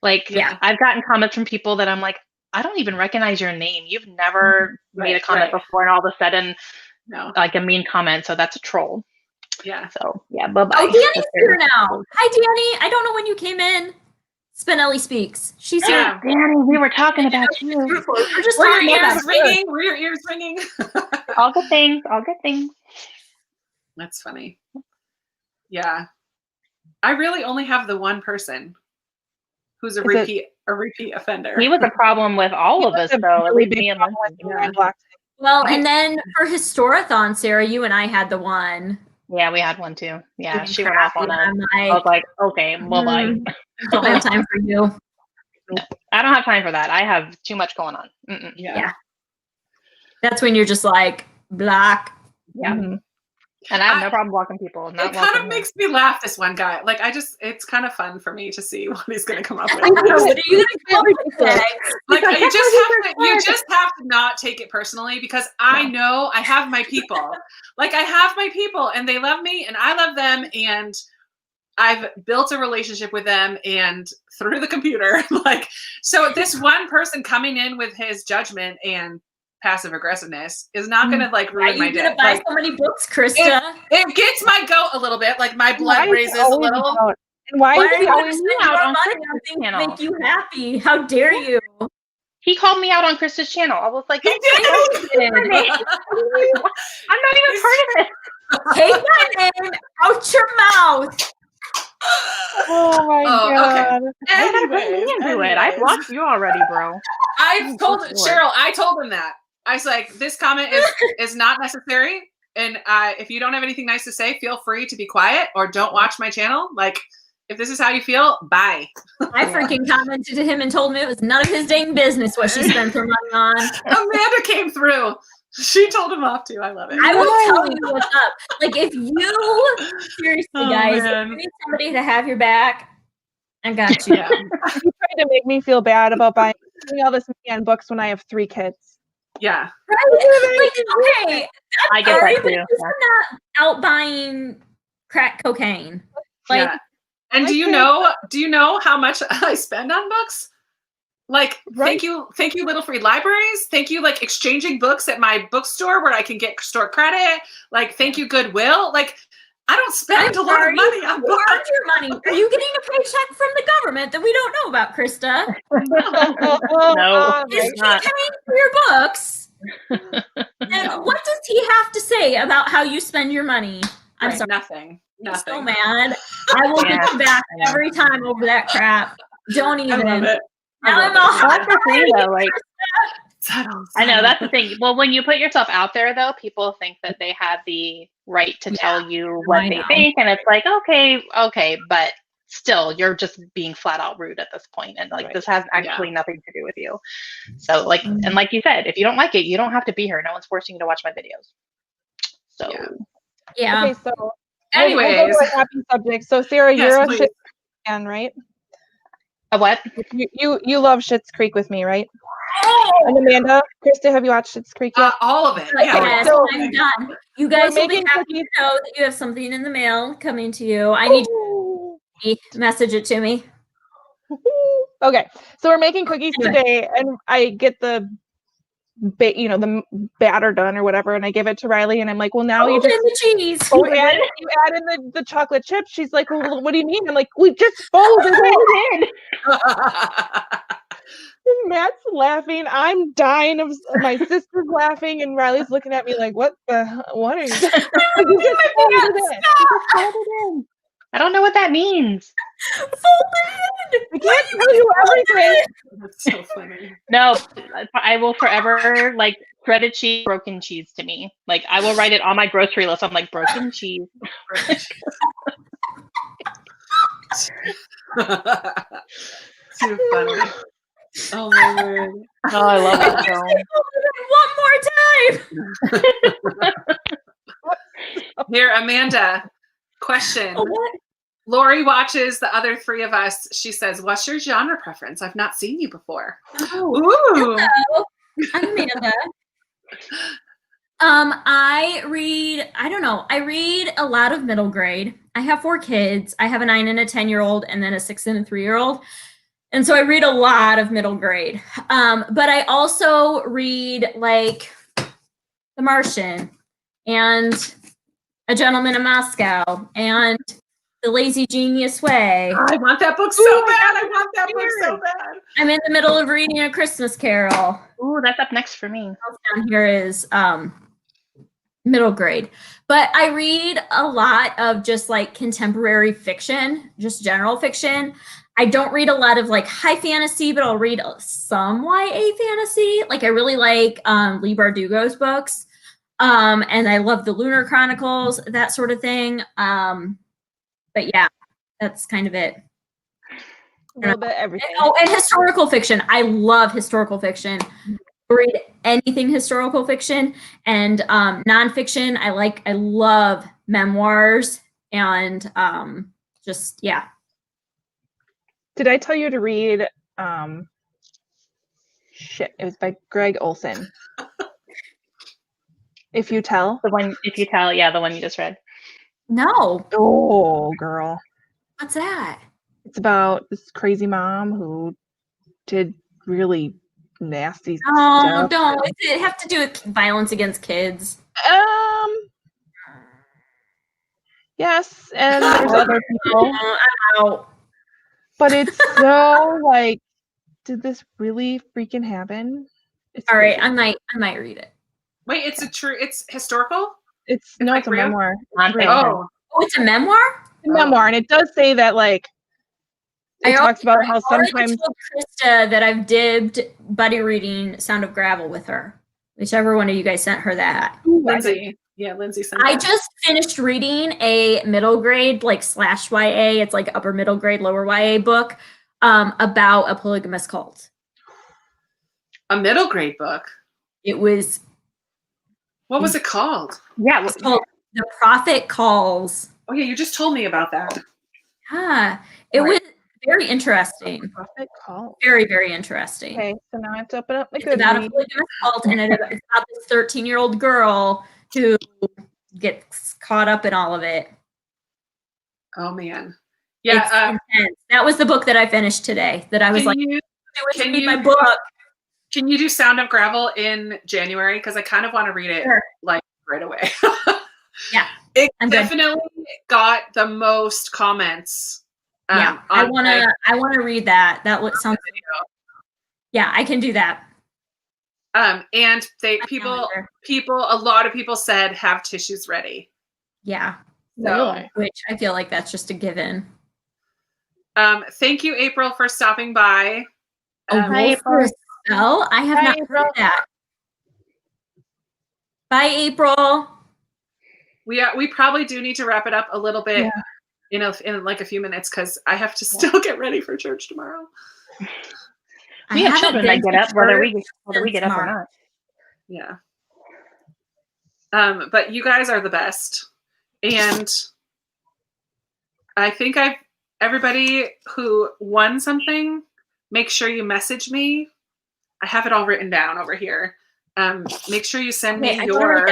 Like, I've gotten comments from people that I'm like, I don't even recognize your name. You've never made a comment before, and all of a sudden, like a mean comment. So that's a troll. Yeah. So bye-bye. Oh, Danny's here now. Hi, Danny. I don't know when you came in. Spinelli speaks. She's here. Danny, we were talking about you. We're just were your ears ringing? Were your ears ringing? All good things. All good things. That's funny. Yeah. I really only have the one person who's a repeat offender. He was a problem with all of us, though. At least me and Well, and then for Historathon, Sarah, you and I had the one. Yeah, we had one too. Yeah, she went off on us. I was like, okay, well, bye. Don't have time for you. No, I don't have time for that. I have too much going on. Yeah. That's when you're just like, block. Yeah. Mhm. And I have no problem blocking people. It kind of makes me laugh, this one guy. Like, it's kind of fun for me to see what he's going to come up with. What are you going to come up with today? Like, you just have to not take it personally, because I know I have my people. Like, I have my people, and they love me, and I love them, and I've built a relationship with them, and through the computer. Like, so this one person coming in with his judgment and passive aggressiveness is not going to like ruin my day. You're going to buy so many books, Krista. It gets my goat a little bit. Like, my blood raises a little. And why are is you he always spend out more on money Krista's on things channel? that make you happy? How dare you? He called me out on Krista's channel. I was like, He did. I'm not even part of it. Take my name out your mouth. Oh my god. I gotta bring me into it. I blocked you already, bro. I told Cheryl. I told him that. I was like, this comment is not necessary, and if you don't have anything nice to say, feel free to be quiet or don't watch my channel. Like, if this is how you feel, bye. I freaking commented to him and told him it was none of his dang business what she spent her money on. Amanda came through. She told him off too. I love it. I will tell you what's up. Like, if you seriously, guys, man. if you need somebody to have your back, I got you. Yeah. You tried to make me feel bad about buying all this money on books when I have 3 kids. Yeah. Right? Like, okay, I get sorry, that but too. you're not out buying crack cocaine. Like, yeah. And do you know how much I spend on books? Like, thank you, Little Free Libraries. Thank you, like, exchanging books at my bookstore where I can get store credit. Like, thank you, Goodwill. Like, I don't spend a lot of money on books. Where's your money? Are you getting a paycheck from the government that we don't know about, Krista? No, Is he paying for your books? And what does he have to say about how you spend your money? I'm sorry. Nothing. I'm so mad. I will get you back every time over that crap. Don't even. I love it. Now I'm all That's the thing, though. Like, Settle. I know that's the thing. Well, when you put yourself out there, though, people think that they have the right to tell you what they think, and it's like, okay, but still, you're just being flat out rude at this point, and like this has actually nothing to do with you. So, like, and like you said, if you don't like it, you don't have to be here. No one's forcing you to watch my videos. So, yeah. Okay, so anyways, we'll go to a happy subject. So, Sarah, you're a Schitt's fan, right? a what? You love Schitt's Creek with me, right? And Amanda, Krista, have you watched Schitt's Creek yet? All of it. Yeah. Yes, So, I'm done. You guys will be happy to know that you have something in the mail coming to you. I need you to message it to me. Okay, so we're making cookies today, and I get the the batter done or whatever, and I give it to Riley, and I'm like, well, now you just the cheese. you add in the chocolate chips. She's like, well, what do you mean? I'm like, we just folded it in. And Matt's laughing. I'm dying of my sister's laughing, and Riley's looking at me like, what are you doing? You just folded in. I don't know what that means. I can't tell you everything. That's so funny. No, I will forever like shredded cheese, broken cheese to me. Like I will write it on my grocery list. I'm like broken cheese. Too funny. Oh my word. Oh, I love it. One more time. Here, Amanda. Question. Lori watches the other 3 of us. She says, "What's your genre preference? I've not seen you before." Ooh. Hello. I'm Amanda. I read a lot of middle grade. I have 4 kids. I have a 9 and a 10-year-old and then a 6 and a 3-year-old. And so I read a lot of middle grade. But I also read like The Martian and A Gentleman in Moscow and The Lazy Genius Way. I want that book so bad. I want that book so bad. I'm in the middle of reading A Christmas Carol. Ooh, that's up next for me. Down here is middle grade. But I read a lot of just like contemporary fiction, just general fiction. I don't read a lot of like high fantasy, but I'll read some YA fantasy. Like I really like Leigh Bardugo's books. And I love the Lunar Chronicles, that sort of thing. But yeah, that's kind of it. A little bit everything. Oh, and historical fiction. I love historical fiction. read anything historical fiction and nonfiction. I love memoirs and just, yeah. Did I tell you to read, shit, it was by Greg Olson. If You Tell? The one, If You Tell, yeah, the one you just read. No. Oh, girl. What's that? It's about this crazy mom who did really nasty Oh, stuff. don't. Does it have to do with violence against kids? Yes, and there's other people. I'm out. But it's so like, did this really freaking happen? It's All right, crazy. I might read it. Wait, it's historical? It's like it's a real? memoir. Nonfiction. Oh, it's a memoir? It's a memoir, and it does say that like it talks about how sometimes told Krista that I've dibbed buddy reading Sound of Gravel with her. Whichever one of you guys sent her that. Lindsay. Yeah, Lindsay sent I that. just finished reading a middle grade, like / YA, it's like upper middle grade, lower YA book about a polygamous cult. A middle grade book. It was What was it called? Yeah, it's called The Prophet Calls. Oh yeah, you just told me about that. Yeah, it was very interesting. Prophet Call. Very, very interesting. Okay, so now I have to open up my It's about a Goodreads. polygamous cult, and it's about this 13-year-old girl who gets caught up in all of it. Oh man. Yeah. It's intense. That was the book that I finished today. That I was like, can read you my book. Can you do Sound of Gravel in January? Because I kind of want to read it like right away. Yeah, it I'm good. definitely got the most comments. Yeah, I wanna read that. That sounds. Yeah, I can do that. And a lot of people said have tissues ready. Yeah, So, which I feel like that's just a given. thank you, April, for stopping by. Wolf for a Spell? I have not heard of that. Bye, April. We probably do need to wrap it up a little bit, in like a few minutes, because I have to still get ready for church tomorrow. We have children that get up whether we get up or not. Yeah. But you guys are the best. And I think everybody who won something, make sure you message me. I have it all written down over here. Make sure you send me your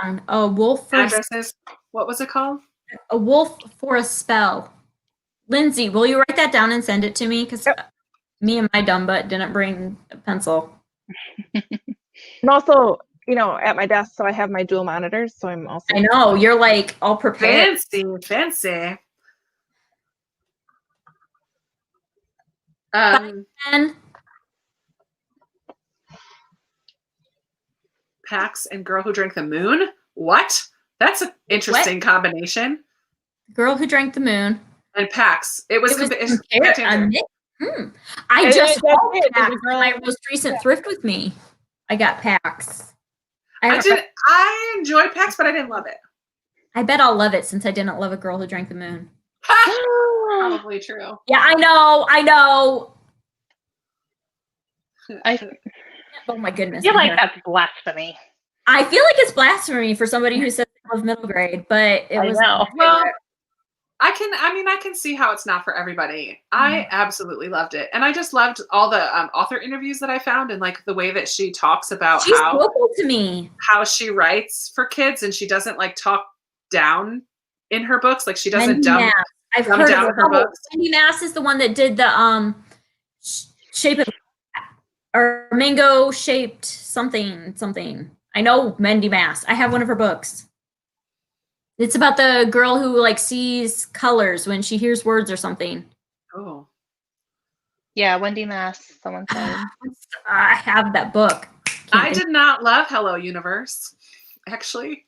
down. A wolf for addresses. What was it called? A Wolf for a Spell. Lindsay, will you write that down and send it to me? Because me and my dumb butt didn't bring a pencil. I'm also, at my desk, so I have my dual monitors. So I'm also. I know you're like all prepared. Fancy. Pax and Girl Who Drank the Moon? What? That's an interesting combination. Girl Who Drank the Moon. And Pax. It was compared I just bought Pax in my most recent thrift with me. I got Pax. I enjoyed Pax, but I didn't love it. I bet I'll love it since I didn't love A Girl Who Drank the Moon. Probably true. Yeah, I know. Oh my goodness. I feel like that's blasphemy. I feel like it's blasphemy for somebody who says they love middle grade, but it was. Well, I can see how it's not for everybody. I absolutely loved it. And I just loved all the author interviews that I found, and like the way that she talks about She's vocal to me. How she writes for kids, and she doesn't like talk down in her books. Like she doesn't dumb down her books. Wendy Mass is the one that did the shape of or mango shaped something. I know Wendy Mass. I have one of her books. It's about the girl who like sees colors when she hears words or something. Oh. Yeah, Wendy Mass, someone said. I have that book. I did not love Hello Universe. Actually,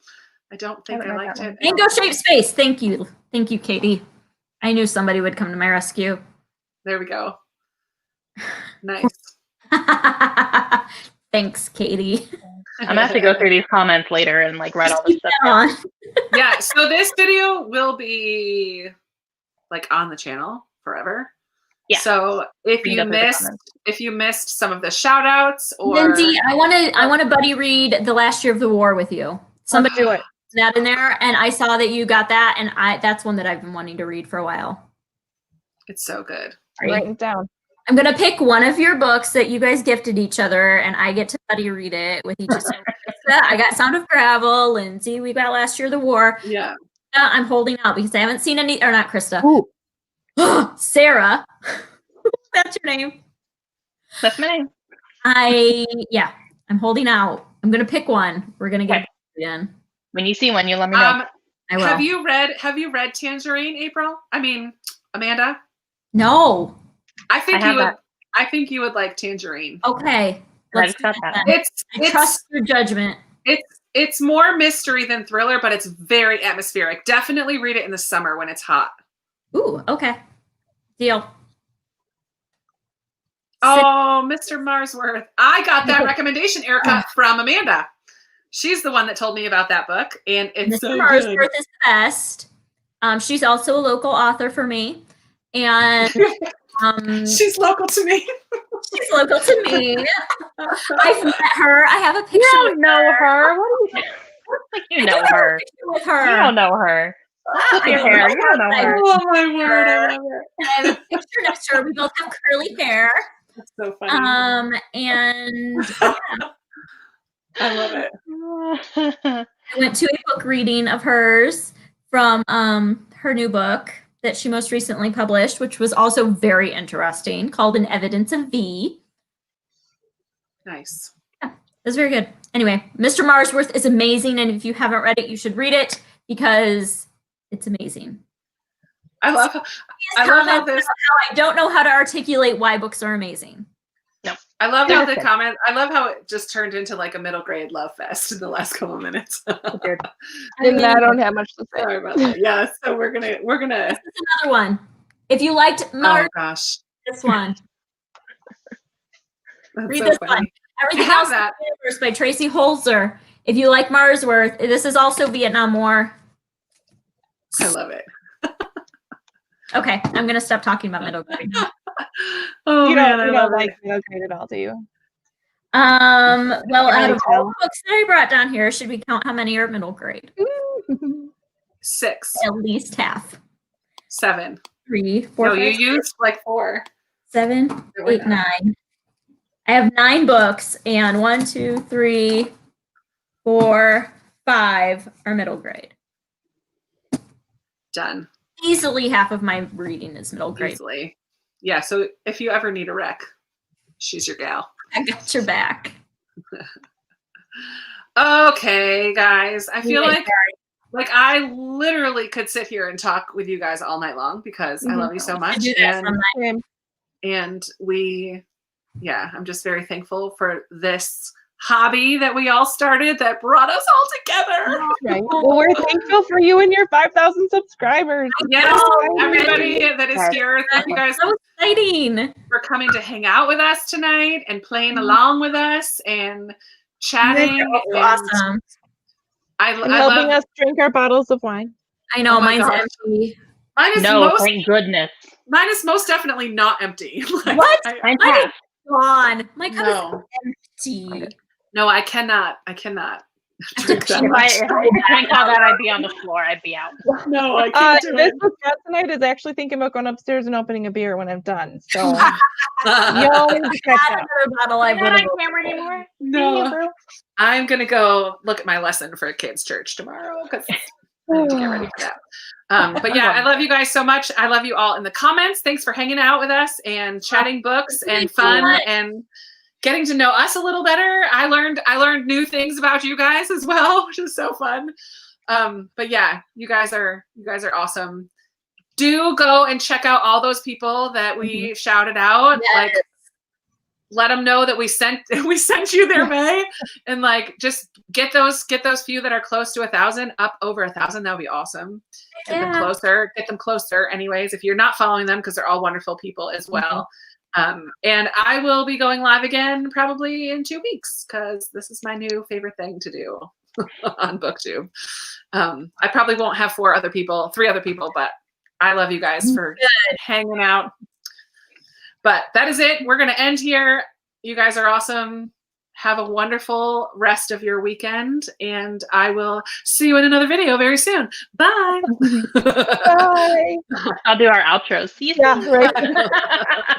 I don't think I liked it. Mango shaped space. Thank you, Katie. I knew somebody would come to my rescue. There we go. Nice. Thanks, Katie. I'm gonna have to go through these comments later and like write all this stuff down. Yeah, so this video will be like on the channel forever. Yeah. So if Read you up in the missed comments. some of the shout outs or Lindsay, I want to buddy read The Last Year of the War with you. Somebody do it. that in there, and I saw that you got that, and that's one that I've been wanting to read for a while. it's so good. Write it down. I'm gonna pick one of your books that you guys gifted each other, and I get to buddy read it with each other. I got Sound of Gravel. Lindsay, we got Last Year of the War. Yeah. I'm holding out because I haven't seen any, or not Krista. Ooh. Sarah. That's your name. That's my name. I'm holding out. I'm gonna pick one. We're gonna get Okay. again. When you see one, you let me know. I will. Have you read Tangerine, April? I mean, Amanda? No. I think I have you would that. I think you would like Tangerine. Okay. I Let's just got do that. then. I It's trust your judgment. it's more mystery than thriller, but it's very atmospheric. Definitely read it in the summer when it's hot. Ooh, okay. Deal. Oh, Mr. Marsworth. I got that recommendation, Erica, from Amanda. She's the one that told me about that book, and it's Mr. so Marsworth good. is the best. She's also a local author for me. And She's local to me. she's local to me. I've met her. I have a picture You don't with know her. her. What do you like? You I know do have a her. picture with her. You don't know her. Look at your hair. You don't know her. Oh my word, I love it. I have a picture next to her. We both have curly hair. That's so funny. And I love it. I went to a book reading of hers from her new book that she most recently published, which was also very interesting, called An Evidence of V. Nice. It was very good. Anyway, Mr. Marsworth is amazing, and if you haven't read it, you should read it because it's amazing. I love how this I don't know how to articulate why books are amazing. I love how the comment I love how it just turned into like a middle grade love fest in the last couple of minutes. And I don't have much to say. Sorry about that. Yeah, so we're gonna This is another one. If you liked oh gosh. this one, That's read so this funny. one. Everything I have Else in that. the Universe by Tracy Holzer. If you like Marsworth, this is also Vietnam War. I love it. Okay, I'm gonna stop talking about middle grade now. Oh You man, don't, I you love don't it. like middle grade at all, do you? Well, out of all tell. the books that I brought down here, should we count how many are middle grade? 6, At least half. 7. 3, 4, No, 5, you 6, used like 4. 7, No, we're 8, not. 9. I have 9 books, and 1, 2, 3, 4, 5 are middle grade. Done. Easily half of my reading is middle grade. Easily. Yeah, so if you ever need a rec, she's your gal. I got your back. Okay, guys. I feel Anyway, like I literally could sit here and talk with you guys all night long because I love you so much. do that sometime. Same. And I'm just very thankful for this hobby that we all started that brought us all together. Right. Well, we're thankful for you and your 5,000 subscribers. Yes, know. everybody that is here, thank you guys So exciting. for coming to hang out with us tonight and playing along with us and chatting. You guys are And awesome. And I helping love us drink our bottles of wine. I know, Oh my mine's gosh. empty. mine is most definitely not empty. Like, What? Mine's Mine is half. gone. My cup No. is empty. No, I cannot drink that If much. I drank all that, I'd be on the floor. I'd be out. No, I can't do This it. book out tonight is actually thinking about going upstairs and opening a beer when I'm done. So No, y'all need to catch Not up. another bottle I You're would not have. on camera anymore. I'm gonna go look at my lesson for kids' church tomorrow because I need to get ready for that. But yeah, I love you guys so much. I love you all in the comments. Thanks for hanging out with us and chatting books and fun and getting to know us a little better. I learned new things about you guys as well, which is so fun. But yeah, you guys are awesome. Do go and check out all those people that we shouted out. Yes. Like, let them know that we sent you their way, and like just get those few that are close to 1,000 up over 1,000. That would be awesome. Get them closer. Anyways, if you're not following them, because they're all wonderful people as well. And I will be going live again probably in 2 weeks because this is my new favorite thing to do on BookTube. I probably won't have 3 other people, but I love you guys for hanging out. But that is it. We're going to end here. You guys are awesome. Have a wonderful rest of your weekend, and I will see you in another video very soon. Bye. Bye. I'll do our outro. See you soon. Yeah, right.